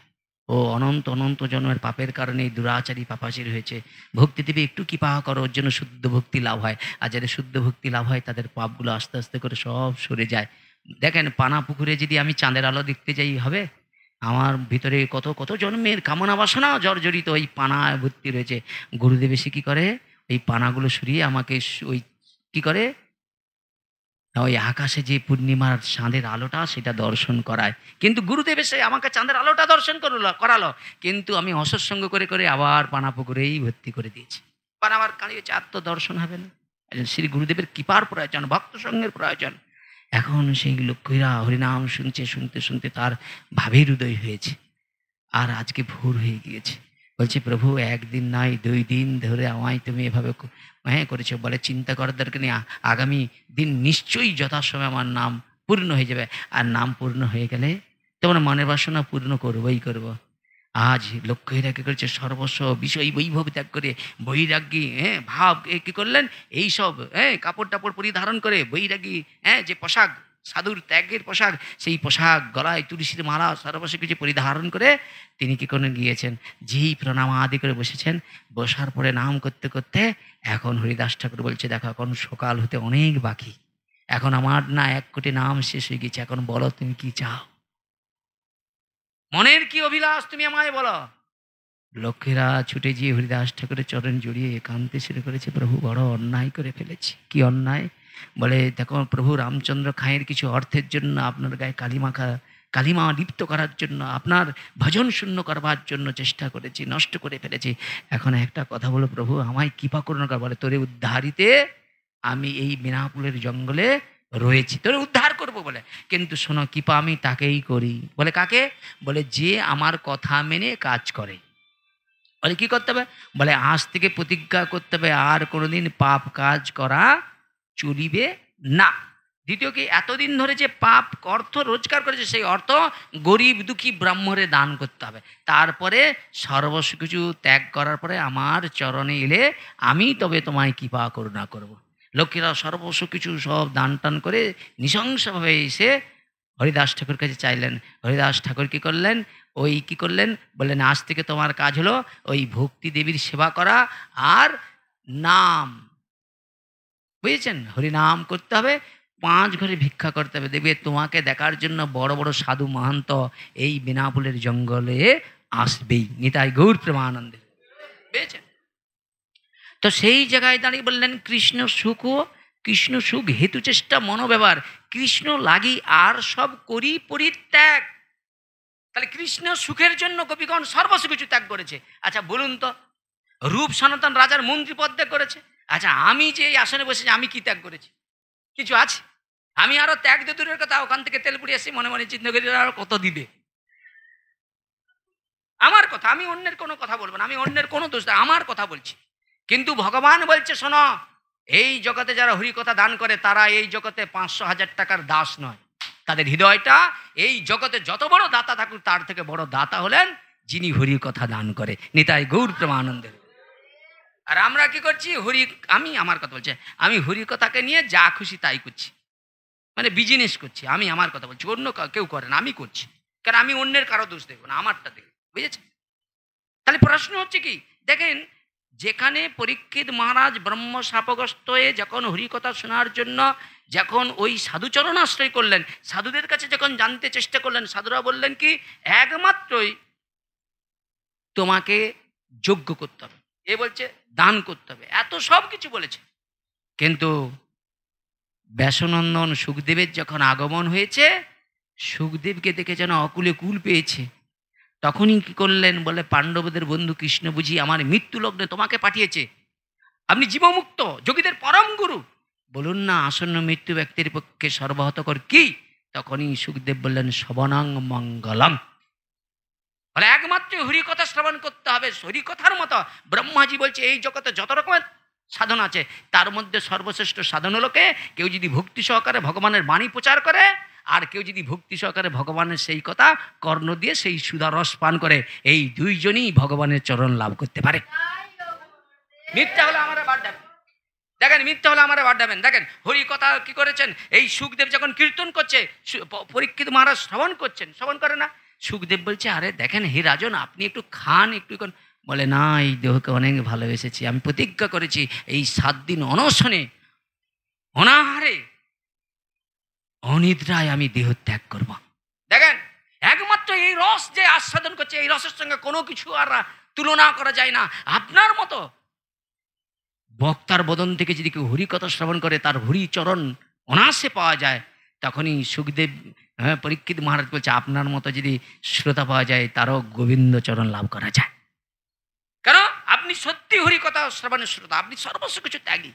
ও অনন্ত অনন্ত জন্মের পাপের কারণে এই দুরাচারী পাপাচারী হয়েছে। ভক্তিদেবী একটু কৃপা করো, ওর জন্য শুদ্ধ ভক্তি লাভ হয়। আর যাদের শুদ্ধ ভক্তি লাভ হয় তাদের পাপগুলো আস্তে আস্তে করে সব সরে যায়। দেখেন, পানা পুকুরে যদি আমি চাঁদের আলো দেখতে যাই হবে, আমার ভিতরে কত কত জন্মের কামনা বাসনা জর্জরিত ওই পানা ভর্তি রয়েছে। গুরুদেব এসে কী করে, ওই পানাগুলো সরিয়ে আমাকে ওই কী করে, ওই আকাশে যে পূর্ণিমার চাঁদের আলোটা সেটা দর্শন করায়। কিন্তু গুরুদেব এসে আমাকে চাঁদের আলোটা দর্শন করালো, কিন্তু আমি অসৎসঙ্গ করে করে আবার পানা পুকুরেই ভর্তি করে দিয়েছি। আমার কাঁদিয়েছে, আর তো দর্শন হবে না। শ্রী গুরুদেবের কৃপার প্রয়োজন, ভক্ত সঙ্গের প্রয়োজন। এখন সেই লক্ষ্মীরা হরিনাম শুনছে, শুনতে শুনতে তার ভাবের উদয় হয়েছে। আর আজকে ভোর হয়ে গিয়েছে। বলছে প্রভু, একদিন নয় 2 দিন ধরে আমায় তুমি এভাবে করেছো। বলে চিন্তা করার দরকার নেই, আগামী দিন নিশ্চয়ই যথাসময়ে আমার নাম পূর্ণ হয়ে যাবে। আর নাম পূর্ণ হয়ে গেলে তোমার মনের বাসনা পূর্ণ করবোই করব। আজ লক্ষ্মীরা কী করেছে, সর্বস্ব বিষয় বৈভব ত্যাগ করে বৈরাগ্যী ভাব কী করলেন, এইসব কাপড় টাপড় পরিধারণ করে বৈরাগ্যী যে পোশাক, সাধুর ত্যাগের পোশাক, সেই পোশাক গলায় তুলসীর মালা সর্বস্ব কিছু পরিধারণ করে তিনি কী করে গিয়েছেন, যেই প্রণাম আদি করে বসেছেন। বসার পরে নাম করতে করতে এখন হরিদাস ঠাকুর বলছে, দেখো এখন সকাল হতে অনেক বাকি, এখন আমার না 1 কোটি নাম শেষ হয়ে গেছে, এখন বলো তুমি কি চাও, মনের কি অভিলাষ তুমি আমায় বলো। লোকেরা ছুটে গিয়ে হরিদাস ঠাকুরের চরণ জড়িয়ে কাঁদতে শুরু করেছে, প্রভু বড় অন্যায় করে ফেলেছি। কি অন্যায়? বলে দেখো প্রভু রামচন্দ্র খাঁয়ের কিছু অর্থের জন্য আপনার গায়ে কালিমা লিপ্ত করার জন্য, আপনার ভজন শূন্য করবার জন্য চেষ্টা করেছি, নষ্ট করে ফেলেছি। এখন একটা কথা বলো প্রভু, আমায় কৃপা করুন। বলে তোরে উদ্ধারিতে আমি এই মিনাপুলের জঙ্গলে রয়েছি, তোরে উদ্ধার করবো বলে। কিন্তু শোনো, কৃপা আমি তাকেই করি। বলে কাকে? বলে যে আমার কথা মেনে কাজ করে। বলে কি করতে হবে? বলে আজ থেকে প্রতিজ্ঞা করতে হবে আর কোনোদিন পাপ কাজ করা চলিবে না। দ্বিতীয় কি, এতদিন ধরে যে পাপ অর্থ রোজগার করেছে সেই অর্থ গরিব দুঃখী ব্রাহ্মণে দান করতে হবে। তারপরে সর্বস্ব কিছু ত্যাগ করার পরে আমার চরণে এলে আমি তবে তোমায় কৃপা করুণা করব। লোকেরা সর্বস্ব কিছু সব দান টান করে নৃশংসভাবে এসে হরিদাস ঠাকুর কাছে চাইলেন। হরিদাস ঠাকুর কি করলেন? কি করলেন? বললেন আজ থেকে তোমার কাজ হলো ওই ভক্তি দেবীর সেবা করা আর নাম, বুঝেছেন? হরিনাম করতে হবে, 5 ঘরে ভিক্ষা করতে হবে। দেখবে তোমাকে দেখার জন্য বড় বড় সাধু মহান্ত এই বিনাপুলের জঙ্গলে আসবেই। নিতাই গৌর প্রেমানন্দে, বুঝেছেন? তো সেই জায়গায় দাঁড়িয়ে বললেন কৃষ্ণ সুখ হেতু চেষ্টা মনোব্যবহার, কৃষ্ণ লাগি আর সব করি পরিত্যাগ। তাহলে কৃষ্ণ সুখের জন্য গোপীগণ সর্বস্ব কিছু ত্যাগ করেছে। আচ্ছা বলুন তো, রূপ সনাতন রাজার মন্ত্রী পদ ত্যাগ করেছে। আচ্ছা আমি যে এই আসনে বসেছি আমি কি ত্যাগ করেছি? কিছু আছে? আমি আরো ত্যাগ দিয়ে দূরের কথা, ওখান থেকে তেল পুড়িয়ে আসি, মনে মনে চিন্তা করি আরো কত দিবে। আমার কথা, আমি অন্যের কোনো কথা বলবো না, আমি অন্যের কোনো দোষ, আমার কথা বলছি। কিন্তু ভগবান বলছে শোনো, এই জগতে যারা হরি কথা দান করে তারা এই জগতে 500,000 টাকার দাস নয়। তাদের হৃদয়টা এই জগতে যত বড় দাতা থাকুক তার থেকে বড় দাতা হলেন যিনি হরি কথা দান করে। নিতাই গৌর প্রেমানন্দের। আর আমরা কি করছি? আমি আমার কথা বলছি, আমি হরি কথাকে নিয়ে যা খুশি তাই করছি, মানে বিজনেস করছি। আমি আমার কথা বলছি, অন্য কেউ করে না, আমি করছি। কারণ আমি অন্যের কারো দোষ দেখবো না, আমারটা দেখবো, বুঝেছেন? তাহলে প্রশ্ন হচ্ছে কি, দেখেন যেখানে পরীক্ষিত মহারাজ ব্রহ্ম শাপগ্রস্ত হয়ে যখন হরিকথা শোনার জন্য যখন ওই সাধুচরণ আশ্রয় করলেন, সাধুদের কাছে যখন জানতে চেষ্টা করলেন, সাধুরা বললেন কি একমাত্রই তোমাকে যজ্ঞ করতে হবে, এ বলছে দান করতে হবে, এত সব কিছু বলেছে। কিন্তু ব্যাসনন্দন সুখদেবের যখন আগমন হয়েছে, সুখদেবকে দেখে যেন অকুলে কুল পেয়েছে। তখনই কি করলেন? বলে পাণ্ডবদের বন্ধু কৃষ্ণ বুঝি আমার মৃত্যু লগ্নে তোমাকে পাঠিয়েছে, আপনি জীবমুক্ত যোগীদের পরম গুরু, বলুন না আসন্ন মৃত্যু ব্যক্তির পক্ষে সর্বহতকর কি? তখনই সুখদেব বললেন শ্রবণাং মঙ্গলম। বলে একমাত্র হরিকথা শ্রবণ করতে হবে। হরিকথার মতো ব্রহ্মাজি বলছে এই জগতে যত রকমের সাধন আছে তার মধ্যে সর্বশ্রেষ্ঠ সাধন হলো কেউ যদি ভক্তি সহকারে ভগবানের বাণী প্রচার করে, আর কেউ যদি ভক্তি সহকারে ভগবানের সেই কথা কর্ণ দিয়ে সেই সুধা রস পান করে, এই দুইজনই ভগবানের চরণ লাভ করতে পারে। মিথ্যা হলে আমার বাদ দেবেন, দেখেন মিথ্যা হলে আমার বাদ দেবেন। দেখেন হরি কথা কি করেছেন, এই সুখদেব যখন কীর্তন করছে, পরীক্ষিত মহারাজ শ্রবণ করছেন, শ্রবণ করে না। সুখদেব বলছে আরে দেখেন হে রাজন, আপনি একটু খান, একটু। বলে না, এই দেহকে অনেক ভালোবেসেছি, আমি প্রতিজ্ঞা করেছি এই 7 দিন অনশনে অনাহারে অনিদ্রায় আমি দেহ ত্যাগ করব। দেখেন একমাত্র এই রস যে আস্বাদন করছে, এই রসের সঙ্গে কোনো কিছু আর তুলনা করা যায় না। আপনার মতো বক্তার বদন থেকে যদি কেউ হরি কথা শ্রবণ করে, তার হরি চরণ অনায়াসে পাওয়া যায়। তখনই সুখদেব পরীক্ষিত মহারাজ বলছে আপনার মতো যদি শ্রোতা পাওয়া যায় তারও গোবিন্দ চরণ লাভ করা যায়। কারণ আপনি সত্যি হরি কথা শ্রবণের শ্রোতা, আপনি সর্বস্ব কিছু ত্যাগী,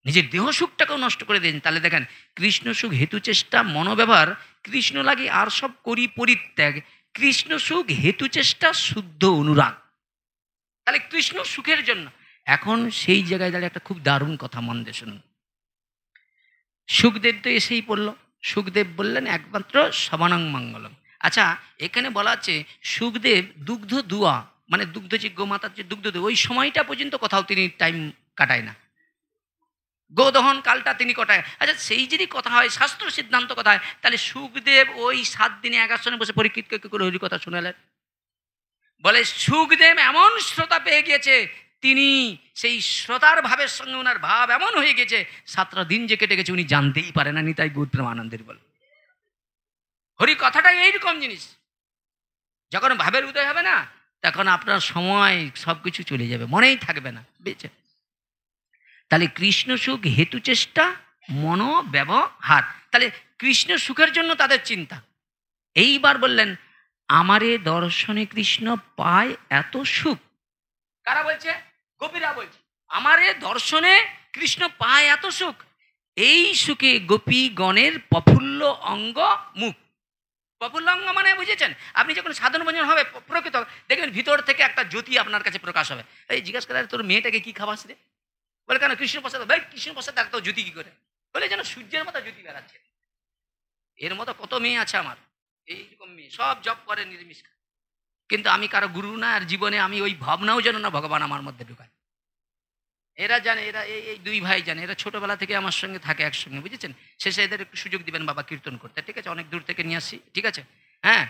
নিজের দেহ সুখটাকেও নষ্ট করে দেন। তাহলে দেখেন কৃষ্ণ সুখ হেতু চেষ্টা মনোব্যবহার, কৃষ্ণ লাগি আর সব করি পরিত্যাগ, কৃষ্ণ সুখ হেতু চেষ্টা শুদ্ধ অনুরাগ। তাহলে কৃষ্ণ সুখের জন্য। এখন সেই জায়গায় দাঁড়িয়ে একটা খুব দারুণ কথা মন দিয়ে শুনুন। সুখদেব তো এসেই পড়ল, সুখদেব বললেন একমাত্র শ্রবণাং মঙ্গলম। আচ্ছা এখানে বলা আছে সুখদেব দুগ্ধ দুয়া, মানে দুগ্ধ যে গোমাতার যে দুগ্ধ ওই সময়টা পর্যন্ত কোথাও তিনি টাইম কাটায় না, গোদহন কালটা তিনি কটায়। আচ্ছা সেই যদি কথা হয়, শাস্ত্র সিদ্ধান্ত কথা হয়, তাহলে সুখদেব ওই 7 দিনে 1 আসনে বসে পরীক্ষিতকে কি করে হরি কথা শুনালেন? বলে সুখদেব এমন শ্রোতা পেয়ে গিয়েছে, তিনি সেই শ্রোতার ভাবের সঙ্গে ওনার ভাব এমন হয়ে গেছে 7টা দিন যে কেটে গেছে উনি জানতেই পারে না। নিতাই গৌর প্রেমানন্দের বল। হরি কথাটাই এইরকম জিনিস, যখন ভাবের উদয় হবে না তখন আপনার সময় সবকিছু চলে যাবে, মনেই থাকবে না, বুঝছেন? তাহলে কৃষ্ণ সুখ হেতু চেষ্টা মনো ব্যবহার, তাহলে কৃষ্ণ সুখের জন্য তাদের চিন্তা। এইবার বললেন আমারে দর্শনে কৃষ্ণ পায় এত সুখ। কারা বলছে? গোপীরা বলছে আমারে দর্শনে কৃষ্ণ পায় এত সুখ। এই সুখে গোপীগণের প্রফুল্ল অঙ্গ মুখ। প্রফুল্ল অঙ্গ মানে বুঝেছেন, আপনি যখন সাধন ভঞ্জন হবে প্রকৃত দেখবেন ভিতর থেকে একটা জ্যোতি আপনার কাছে প্রকাশ হবে। এই জিজ্ঞাসা করে তোর মেয়েটাকে কি খাওয়াস রে? বলে কেন? কৃষ্ণ প্রসাদ। ভাই কৃষ্ণ প্রসাদ এত জ্যোতি কি করে? বলে যেন সূর্যের মতো জ্যোতি বেড়াচ্ছে। এর মতো কত মেয়ে আছে আমার, এইরকম মেয়ে সব জব করে নিরামিষ, কিন্তু আমি কারো গুরু না, আর জীবনে আমি ওই ভাবনাও যেন না ভগবান আমার মধ্যে ঢুকায়। এরা জানে, এরা এই দুই ভাই জানে, এরা ছোটবেলা থেকে আমার সঙ্গে থাকে একসঙ্গে, বুঝেছেন? শেষে এদের একটু সুযোগ দিবেন বাবা কীর্তন করতে, ঠিক আছে? অনেক দূর থেকে নিয়ে আসি, ঠিক আছে? হ্যাঁ,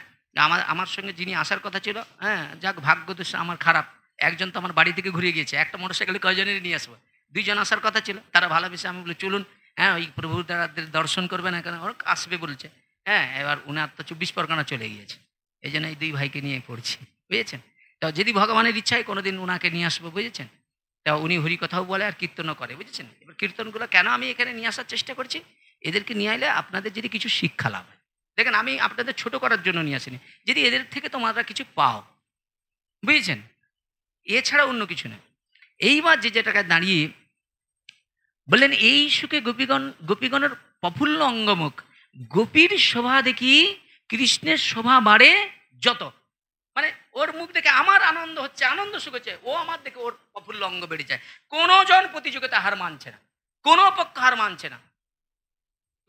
আমার সঙ্গে যিনি আসার কথা ছিল, হ্যাঁ যাক ভাগ্য দোষ আমার খারাপ, একজন তো আমার বাড়ি থেকে ঘুরে গিয়েছে। একটা মোটরসাইকেলে কয়জনের নিয়ে আসবো? 2 জন আসার কথা ছিল, তারা ভালোবেসে আমি বলি চলুন, হ্যাঁ ওই প্রভু তাদের দর্শন করবে না কেন, ওর আসবে বলছে। হ্যাঁ, এবার উনার তো 24 পরগনা চলে গিয়েছে, এই জন্য এই 2 ভাইকে নিয়ে পড়ছি, বুঝেছেন? তো যদি ভগবানের ইচ্ছায় কোনোদিন উনাকে নিয়ে আসবো, বুঝেছেন? তা উনি হরি কথাও বলে আর কীর্তনও করে, বুঝেছেন? এবার কীর্তনগুলো কেন আমি এখানে নিয়ে আসার চেষ্টা করছি, এদেরকে নিয়ে এলে আপনাদের যদি কিছু শিক্ষা লাভ হয়। দেখেন আমি আপনাদের ছোট করার জন্য নিয়ে আসিনি, যদি এদের থেকে তোমরা কিছু পাও, বুঝেছেন? এছাড়া অন্য কিছু না। এইবার যেটাকে দাঁড়িয়ে বললেন এই সুখে গোপীগণের প্রফুল্ল অঙ্গমুখ, গোপীর শোভা দেখি কৃষ্ণের শোভা বাড়ে যত। মানে ওর মুখ দেখে আমার আনন্দ হচ্ছে, আনন্দ সুখ হচ্ছে, ও আমার দেখে ওর প্রফুল্ল অঙ্গ বেড়ে যায়। কোনো জন প্রতিযোগিতা হার মানছে না, কোনো পক্ষ হার মানছে না,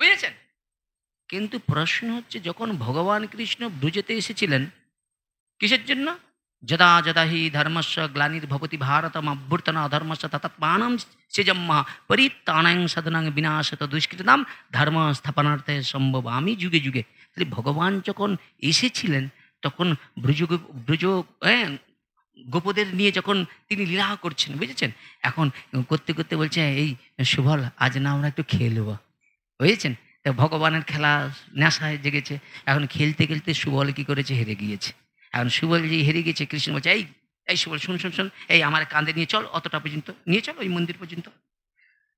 বুঝেছেন? কিন্তু প্রশ্ন হচ্ছে যখন ভগবান কৃষ্ণ ব্রজেতে এসেছিলেন কিসের জন্য? যদা যদা হি ধর্মস্য গ্লানির্ভবতি ভারতম অভ্যুত্থান অধর্মস্য তৎপানম সেজম্মা পরিত্রাণাং সাধনাং বিনাশত দুষ্কৃতাম ধর্ম স্থাপনার্থে সম্ভব আমি যুগে যুগে। তাহলে ভগবান যখন এসেছিলেন তখন ব্রজ গোপদের নিয়ে যখন তিনি লীলা করছেন, বুঝেছেন? এখন করতে করতে বলছে এই সুবল আজ না আমরা একটু খেলব, বুঝেছেন? তা ভগবানের খেলা নেশায় জেগেছে, এখন খেলতে খেলতে সুবল কি করেছে? হেরে গিয়েছে। এখন সুবল যে হেরে গেছে, কৃষ্ণ বলছে এই এই সুবল শুন শুন শুন, এই আমার কাঁধে নিয়ে চল, অতটা পর্যন্ত নিয়ে চল, ওই মন্দির পর্যন্ত।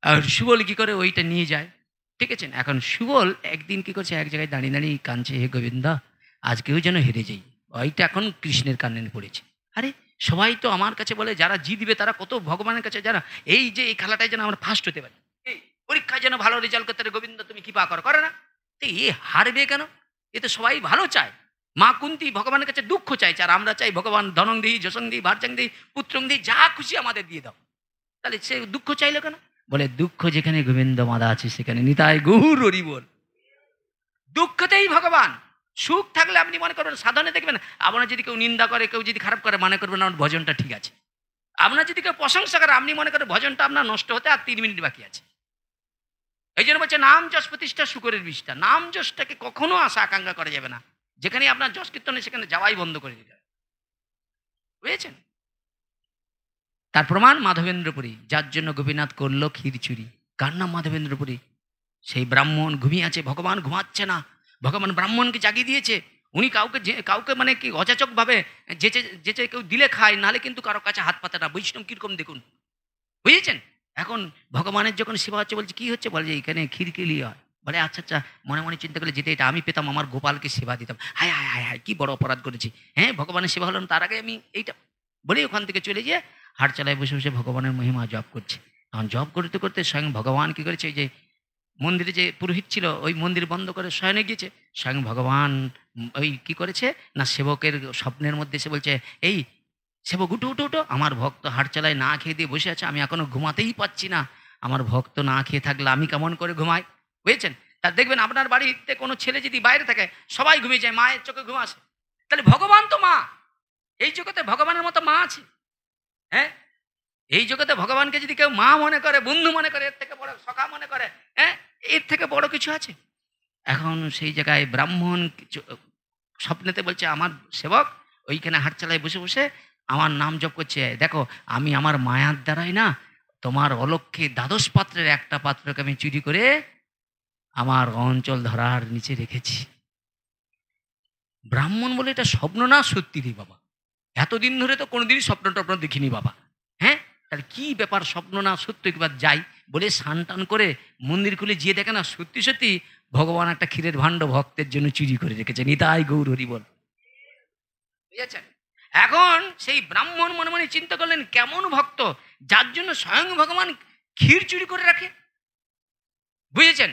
আর সুবল কি করে? ওইটা নিয়ে যায়, ঠিক আছে? এখন সুবল একদিন কি করছে? এক জায়গায় দাঁড়িয়ে দাঁড়িয়ে কাঁদছে, হে গোবিন্দা আজকেও যেন হেরে যাই। ওইটা এখন কৃষ্ণের কানে পড়েছে। আরে সবাই তো আমার কাছে বলে যারা জিতবে তারা কত ভগবানের কাছে, যারা এই যে এই খেলাটায় যেন আমরা ফার্স্ট হতে পারি, এই পরীক্ষায় যেন ভালো রেজাল্ট করতে পারে, গোবিন্দ তুমি কৃপা করো, করে না? তো এ হারবে কেন? এ তো সবাই ভালো চায়। মা কুন্তি ভগবানের কাছে দুঃখ চাইছে, আর আমরা চাই ভগবান ধনং দিই, যশং দিই, ভার্যং দিই, পুত্রং দিই, যা খুশি আমাদের দিয়ে দাও। তাহলে সে দুঃখ চাইলো কেন? বলে দুঃখ যেখানে গোবিন্দ মাদা আছে সেখানে নিতাই গৌর হরি বল। দুঃখতেই ভগবান, সুখ থাকলে আপনি মনে করবেন সাধনে দেখবেন আপনার যদি কেউ নিন্দা করে, কেউ যদি খারাপ করে, মনে করবেন আমার ভজনটা ঠিক আছে। আপনার যদি কেউ প্রশংসা করে, আপনি মনে করেন ভজনটা আপনার নষ্ট হতে আর 3 মিনিট বাকি আছে। এই জন্য বলছে নাম যশ প্রতিষ্ঠা শুকরের বিষ্ঠা। নাম যশটাকে কখনো আশা আকাঙ্ক্ষা করা যাবে না, যেখানে আপনার যশ কীর্তনে সেখানে যাওয়াই বন্ধ করে দিতে হবে, বুঝেছেন? তার প্রমাণ মাধবেন্দ্রপুরী, যার জন্য গোপীনাথ করলো ক্ষীর চুরি। কার নাম? মাধবেন্দ্রপুরী। সেই ব্রাহ্মণ ঘুমিয়ে আছে, ভগবান ঘুমাচ্ছে না, ভগবান ব্রাহ্মণকে জাগিয়ে দিয়েছে। উনি কাউকে মানে কি অযাচক ভাবে যেচে কেউ দিলে খায়, নালে কিন্তু কারো কাছে হাত পাতে না। বৈষ্ণব কিরকম দেখুন, বুঝেছেন? এখন ভগবানের যখন সেবা হচ্ছে, বলছে কি হচ্ছে? বলে যে এখানে ক্ষীরকেলি হয়। বলে আচ্ছা আচ্ছা, মনে মনে চিন্তা করলে যেতে এটা আমি পেতাম, আমার গোপালকে সেবা দিতাম। হায় হায় হায় হায়, কি বড় অপরাধ করেছি। হ্যাঁ, ভগবানের সেবা হলো না, তার আগে আমি এইটা বলে ওখান থেকে চলে গিয়ে হাট চালায় বসে বসে ভগবানের মহিমা জপ করছে। এখন জপ করতে করতে স্বয়ং ভগবান কি করেছে, ওই যে মন্দিরে যে পুরোহিত ছিল ওই মন্দির বন্ধ করে শয়নে গিয়েছে। স্বয়ং ভগবান ওই কি করেছে না, সেবকের স্বপ্নের মধ্যে এসে বলছে এই সেবক উঠো উঠো উঠো, আমার ভক্ত হাট চালায় না খেয়ে দিয়ে বসে আছে, আমি এখনো ঘুমাতেই পাচ্ছি না। আমার ভক্ত না খেয়ে থাকলে আমি কেমন করে ঘুমাই, বুঝেছেন? তা দেখবেন আপনার বাড়িতে কোনো ছেলে যদি বাইরে থাকে সবাই ঘুমিয়ে যায়, মায়ের চোখে ঘুম আসে। তাহলে ভগবান তো মা, এই জগতে ভগবানের মতো মা আছে? হ্যাঁ, এই জগতে ভগবানকে যদি কেউ মা মনে করে, বন্ধু মনে করে, এর থেকে বড় সখা মনে করে, হ্যাঁ এর থেকে বড় কিছু আছে? এখন সেই জায়গায় ব্রাহ্মণ স্বপ্নেতে বলছে আমার সেবক ওইখানে হাট চালায় বসে বসে আমার নাম জপ করছে, দেখো আমি আমার মায়ার দ্বারাই না তোমার অলক্ষ্যে দ্বাদশ পাত্রের একটা পাত্রকে আমি চুরি করে আমার অঞ্চল ধরার নিচে রেখেছি। ব্রাহ্মণ বলে এটা স্বপ্ন না সত্যি রে বাবা, এতদিন ধরে তো কোনোদিনই স্বপ্ন টপ্ন দেখিনি বাবা। হ্যাঁ, তাহলে কি ব্যাপার, স্বপ্ন না সত্য, একবার যাই বলে স্নান টান করে মন্দির খুলে গিয়ে দেখে না সত্যি সত্যি ভগবান একটা ক্ষীরের ভাণ্ড ভক্তের জন্য চুরি করে রেখেছে। নিতাই গৌর হরি বল। বুঝেছেন? এখন সেই ব্রাহ্মণ মনে মনে চিন্তা করলেন, কেমন ভক্ত যার জন্য স্বয়ং ভগবান ক্ষীর চুরি করে রাখে। বুঝেছেন?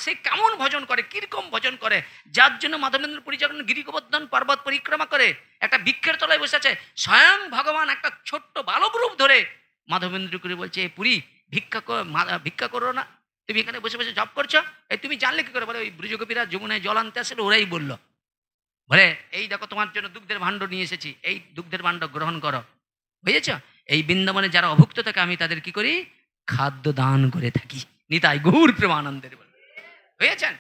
সে কেমন ভজন করে, কিরকম ভজন করে, যার জন্য মাধবেন্দ্র পুরী যখন গিরিগোবর্ধন পর্বত পরিক্রমা করে একটা বৃক্ষের তলায় বসে আছে, স্বয়ং ভগবান একটা ছোট্ট বালক রূপ ধরে মাধবেন্দ্র পুরী বলছে, পুরী ভিক্ষা করো না, তুমি এখানে বসে বসে জপ করছো, এই তুমি জানলে কি করে? বলে ওই ব্রজগোপীরা যমুনায় জল আনতে আসলে ওরাই বললো, বলে এই দেখো তোমার জন্য দুগ্ধের ভাণ্ড নিয়ে এসেছি, এই দুগ্ধের ভাণ্ড গ্রহণ করো। বুঝেছ? এই বৃন্দাবনে যারা অভুক্ত থাকে আমি তাদের কি করি? খাদ্য দান করে থাকি। নিতাই গৌর প্রেমানন্দের। বুঝেছেন?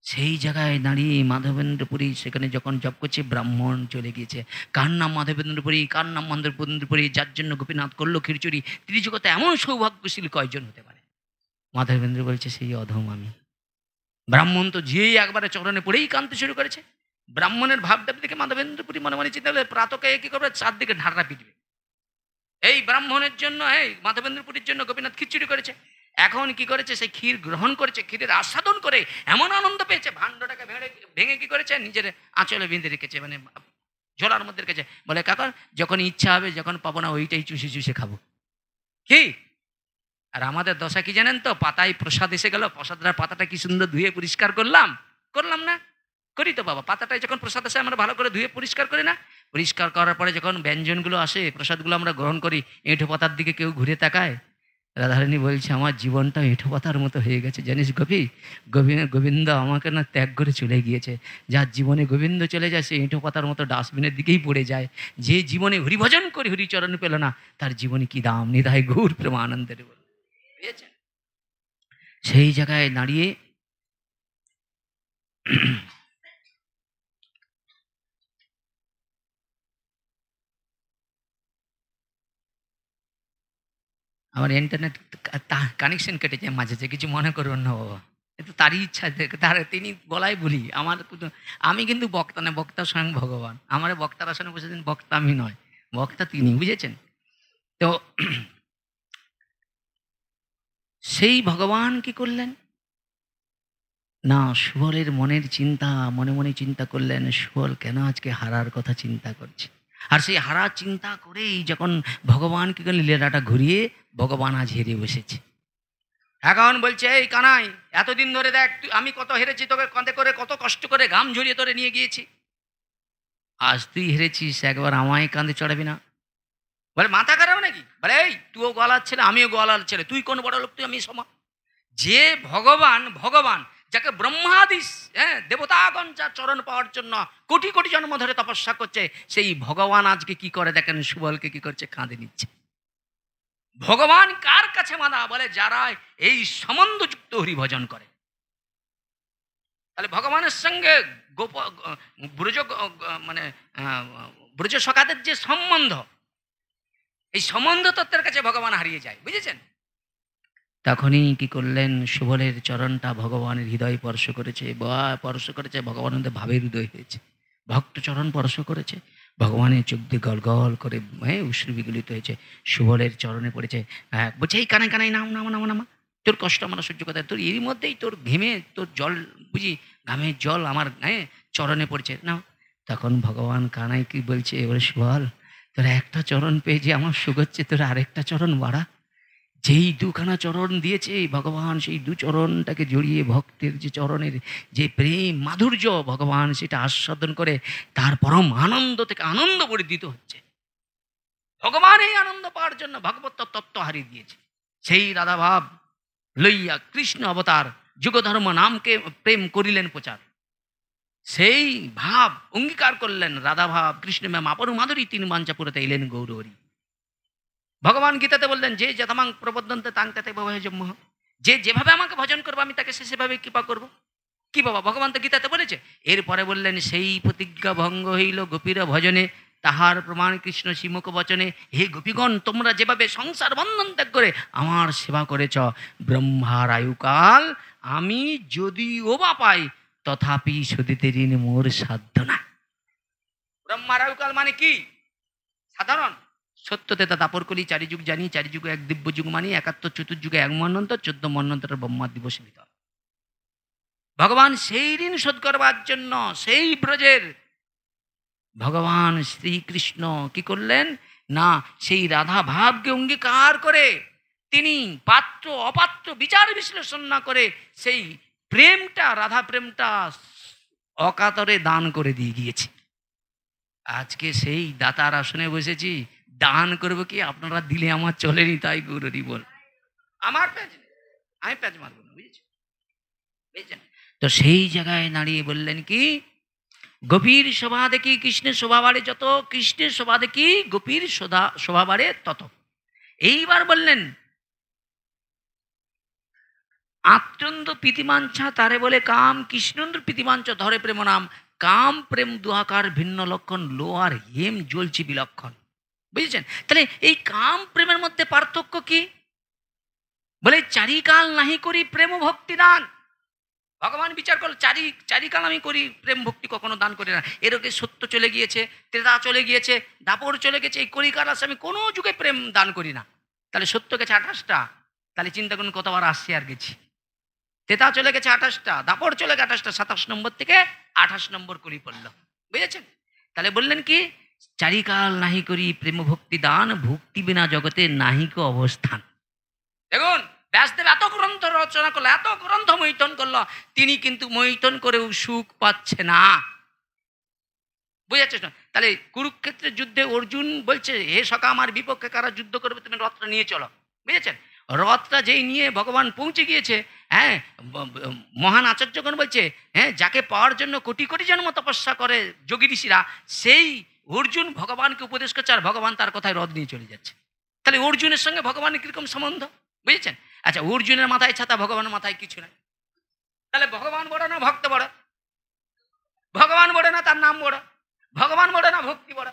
সেই জায়গায় দাঁড়িয়ে মাধবেন্দ্রপুরী সেখানে যখন জপ করছে, ব্রাহ্মণ চলে গিয়েছে। কার নাম? মাধবেন্দ্রপুরী। কার নাম? মাধবেন্দ্রপুরী। যার জন্য গোপীনাথ করলো খিরচুরি। ত্রিজগতে এমন সৌভাগ্যশীল কয়জন হতে পারে? মাধবেন্দ্র বলছে, সেই অধম আমি। ব্রাহ্মণ তো যেই একবারে চরণে পড়েই কাঁদতে শুরু করেছে। ব্রাহ্মণের ভাবটা দেখে মাধবেন্দ্রপুরী মনে মনে চিন্তা করলে, প্রাতকে কি করবে? চারদিকে ঢাড়া পিটবে। এই ব্রাহ্মণের জন্য, এই মাধবেন্দ্রপুরীর জন্য গোপীনাথ খিচুড়ি করেছে। এখন কি করেছে? সেই ক্ষীর গ্রহণ করেছে, ক্ষীরের আস্বাদন করে এমন আনন্দ পেয়েছে, ভাণ্ডটাকে ভেঙে কি করেছে? নিজের আঁচলে বেঁধে রেখেছে, মানে ঝোলার মধ্যে রেখেছে। বলে, কাকা যখন ইচ্ছা হবে, যখন পাবো না, ওইটাই চুষে চুষে খাবো। কি আর আমাদের দশা কি জানেন তো? পাতায় প্রসাদ এসে গেল, প্রসাদের পাতাটা কি সুন্দর ধুয়ে পরিষ্কার করলাম না? করি তো বাবা। পাতাটায় যখন প্রসাদ আসে আমরা ভালো করে ধুয়ে পরিষ্কার করি না? পরিষ্কার করার পরে যখন ব্যঞ্জনগুলো আসে, প্রসাদগুলো আমরা গ্রহণ করি, এঁঠো পাতার দিকে কেউ ঘুরে তাকায়? রাধারানী বলছে, আমার জীবনটা এঁঠো পাতার মতো হয়ে গেছে জানিস গোপী। গোবিন্দ আমাকে না ত্যাগ করে চলে গিয়েছে। যার জীবনে গোবিন্দ চলে যায় সে এঁঠো পাতার মতো ডাস্টবিনের দিকেই পড়ে যায়। যে জীবনে হরিভজন করে হরিচরণ পেল না, তার জীবনে কি দাম? নিধায় গৌর প্রেমানন্দের। বুঝেছেন? সেই জায়গায় দাঁড়িয়ে আমার ইন্টারনেট কানেকশন কেটেছে মাঝে, যে কিছু মনে করুন না বাবা, কিন্তু তারই ইচ্ছা, তার তিনি বলাই বলি। আমি কিন্তু বক্তা না, বক্তা স্বয়ং ভগবান। আমার বক্তার আসনে বসে দিন, বক্তা আমি নয়, বক্তা তিনি। বুঝেছেন? তো সেই ভগবান কি করলেন না, সুবলের মনের চিন্তা, মনে মনে চিন্তা করলেন, সুবল কেন আজকে হারার কথা চিন্তা করছে। আর সেই হারার চিন্তা করেই যখন ভগবান কি করলেন, লীলাটা ঘুরিয়ে ভগবান আজ হেরে বসেছে। এখন বলছে, এই কানাই, এতদিন ধরে দেখ আমি কত হেরেছি, তোকে কাঁধে করে কত কষ্ট করে ঘাম ঝরিয়ে তোরে নিয়ে গিয়েছি, আজ তুই হেরেছিস, একবার আমায় কাঁধে চড়াবি না? বলে, মাথা খারাপ নাকি? বলে, এই তুইও গোয়ালার ছেলে, আমিও গোয়ালার ছেলে, তুই কোন বড় লোক? তুই আমি সমান। যে ভগবান যাকে ব্রহ্মাদিস, হ্যাঁ, দেবতাগণ যার চরণ পাওয়ার জন্য কোটি কোটি জন্ম ধরে তপস্যা করছে, সেই ভগবান আজকে কি করে দেখেন, সুবলকে কি করছে? কাঁধে নিচ্ছে। ভগবান কার কাছে মানা? বলে, যারা এই সম্বন্ধযুক্ত হরিভজন করে। তাহলে ভগবানের সঙ্গে ব্রজ মানে ব্রজ সখাদের যে সম্বন্ধ, এই সম্বন্ধ তত্ত্বের কাছে ভগবান হারিয়ে যায়। বুঝেছেন? তখনই কি করলেন, সুবলের চরণটা ভগবানের হৃদয় স্পর্শ করেছে, ভগবানের ভাবের হৃদয় হয়েছে। ভক্ত চরণ স্পর্শ করেছে, ভগবানের চোখ দিয়ে গল গল করে অশ্রু বিগলিত হয়েছে, সুবলের চরণে পড়েছে। বলছে, এই কানাই নামা, তোর কষ্ট আমরা সহ্য করতে, তোর এরই মধ্যেই তোর ঘেমে তোর জল বুঝি, ঘামের জল আমার চরণে পড়েছে না। তখন ভগবান কানাই কি বলছে, এবারে সুবল, তোর একটা চরণ পেয়ে যে আমার সুখ হচ্ছে, তোর আরেকটা চরণ বাড়া। যেই দুখানা চরণ দিয়েছে ভগবান, সেই দু চরণটাকে জড়িয়ে ভক্তের যে চরণের যে প্রেম মাধুর্য, ভগবান সেটা আস্বাদন করে তার পরম আনন্দ থেকে আনন্দ বর্ধিত হচ্ছে। ভগবান এই আনন্দ পাওয়ার জন্য ভগবত তত্ত্ব হারিয়ে দিয়েছে। সেই রাধাভাব লইয়া কৃষ্ণ অবতার যুগধর্ম নামকে প্রেম করিলেন প্রচার। সেই ভাব অঙ্গীকার করলেন, রাধা ভাব কৃষ্ণ ম্যাম আপন মাধুরী তিন মাঞ্চাপুরতে এলেন গৌরহরি। ভগবান গীতাতে বললেন, যে যথামাং প্রবদ্ধন্তে তাং তাতে ভবজম, যে যেভাবে আমাকে ভজন করবো আমি তাকে সেভাবে কৃপা করব। কি বাবা, ভগবান তো গীতাতে বলেছে। এরপরে বললেন, সেই প্রতিজ্ঞা ভঙ্গ হইল গোপীর ভজনে, তাহার প্রমাণ কৃষ্ণ শ্রীমুখ বচনে, হে গোপীগণ, তোমরা যেভাবে সংসার বন্ধন ত্যাগ করে আমার সেবা করেছ, ব্রহ্মার আয়ুকাল আমি যদিও বা পাই, তথাপি শুধিতে ঋণ মোর সাধ্য না। ব্রহ্মার আয়ুকাল মানে কি? সাধারণ সত্যতেতা তাপর কলি চারি যুগ জানি, চারি যুগে এক দিব্য যুগ মানি, ৭১ চতুর্যুগে এক মন্বন্তর, ১৪ মন্বন্তরের ব্রহ্মা দিবস ভিতর। ভগবান সেই ঋণ শোধ করবার জন্য সেই ব্রজের ভগবান শ্রীকৃষ্ণ কি করলেন না, সেই রাধা ভাবকে অঙ্গীকার করে তিনি পাত্র অপাত্র বিচার বিশ্লেষণ না করে সেই প্রেমটা, রাধা প্রেমটা অকাতরে দান করে দিয়ে গিয়েছে। আজকে সেই দাতার আসনে বসেছি, দান করবো কি? আপনারা দিলে আমার চলেনি, তাই গুরুরি বল, আমার প্যাজ নেই, আমি প্যাজ মারবো না, বুঝেছেন? তো সেই জায়গায় দাঁড়িয়ে বললেন কি, গোপীর শোভা দেখি কৃষ্ণের শোভা বাড়ে যত, কৃষ্ণের শোভা দেখি গোপীর শোভা বাড়ে তত। এইবার বললেন আত্মন্দ প্রীতিমাঞ্ছা তারে বলে কাম, কৃষ্ণেন্দ্র প্রীতিমাঞ্চ ধরে প্রেম নাম, কাম প্রেম দুহাকার ভিন্ন লক্ষণ, লোহার হেম জ্বলছে বিলক্ষণ। বুঝেছেন? তাহলে এই কাম প্রেমের মধ্যে পার্থক্য কি? বলে চারিকাল নাহি করি প্রেম ভক্তি দান। ভগবান বিচার করল চারিকাল আমি করি প্রেম ভক্তি, কখনো দান করি না। এরকে সত্য চলে গিয়েছে, ত্রেতা চলে গিয়েছে, দাপর চলে গেছে, এই কলিকাল আসে আমি কোনো যুগে প্রেম দান করি না। তাহলে সত্য গেছে ২৮টা, তাহলে চিন্তা করুন কতবার আসছে আর গেছি। ত্রেতা চলে গেছে ২৮টা, দাপর চলে গেছে ২৮টা, ২৭ নম্বর থেকে ২৮ নম্বর কলি পড়ল। বুঝেছেন? তাহলে বললেন কি, চারিকাল নাহি করি প্রেম ভক্তি দান, ভক্তি বিনা জগতে নাহিক অবস্থান। দেখুন ব্যাসদেব এত গ্রন্থ রচনা করলো, এত গ্রন্থ মৈথন করলো, তিনি কিন্তু মৈথন করেও সুখ পাচ্ছে না। বুঝেছ? তাহলে কুরুক্ষেত্রের যুদ্ধে অর্জুন বলছে, হে সখা, আমার বিপক্ষে কারা যুদ্ধ করবে, তুমি রথটা নিয়ে চলো। বুঝেছেন? রথটা যেই নিয়ে ভগবান পৌঁছে গিয়েছে, হ্যাঁ, মহান আচার্যগণ বলছে, হ্যাঁ, যাকে পাওয়ার জন্য কোটি কোটি জন্ম তপস্যা করে যোগী ঋষিরা, সেই অর্জুন ভগবানকে উপদেশ করছে, আর ভগবান তার কথায় রথ নিয়ে চলে যাচ্ছে। তাহলে অর্জুনের সঙ্গে ভগবানের কিরকম সম্বন্ধ? বুঝেছেন? আচ্ছা, অর্জুনের মাথায় ছাতা, ভগবানের মাথায় কিছু নাই। তাহলে ভগবান বড় না ভক্ত বড়? ভগবান বড় না তার নাম বড়? ভগবান বড় না ভক্তি বড়?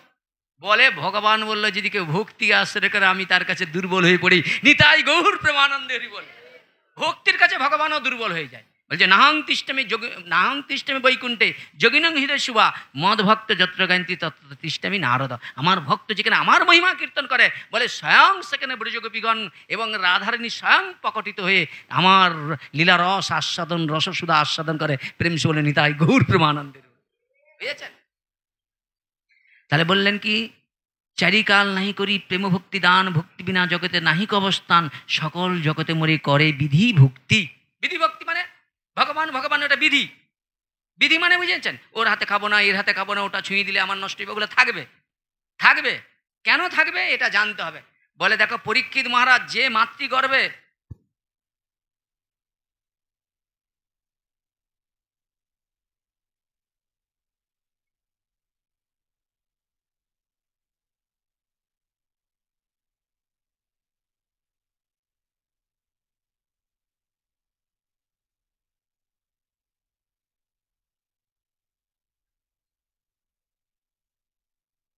বলে ভগবান বললো, যদি কেউ ভক্তি আশ্রয় করে আমি তার কাছে দুর্বল হয়ে পড়ি, নিতাই গৌর প্রেমানন্দে হরি বল। ভক্তির কাছে ভগবানও দুর্বল হয়ে যায়। বলছে নাহং তিষ্টামি বৈকুণ্ঠে যোগিনং হৃদয় শুভা, মদ ভক্ত যত্র গায়ন্তি তত্র তিষ্টামি নারদ। আমার ভক্ত যেখানে আমার মহিমা কীর্তন করে, বলে স্বয়ং সেখানে ব্রজগোপীগণ এবং রাধারানী স্বয়ং প্রকটিত হয়ে আমার লীলা রস আস্বাদন, রসসুধা আস্বাদন করে, প্রেম সে বলে নিতাই গৌর প্রেমানন্দের। বুঝেছেন? তাহলে বললেন কি, চারিকাল নাহি করি প্রেম ভক্তি দান, ভক্তি বিনা জগতে নাহিক অবস্থান, সকল জগতে মরে করে বিধি ভক্তি। বিধি ভক্তি মানে ভগবান, ভগবান ওটা বিধি। বিধি মানে বুঝেছেন, ওর হাতে খাবো না, এর হাতে খাবো না, ওটা ছুঁয়ে দিলে আমার নষ্ট হবে, ওগুলো থাকবে। থাকবে কেন থাকবে এটা জানতে হবে। বলে দেখো, পরীক্ষিত মহারাজ যে মাতৃগর্ভে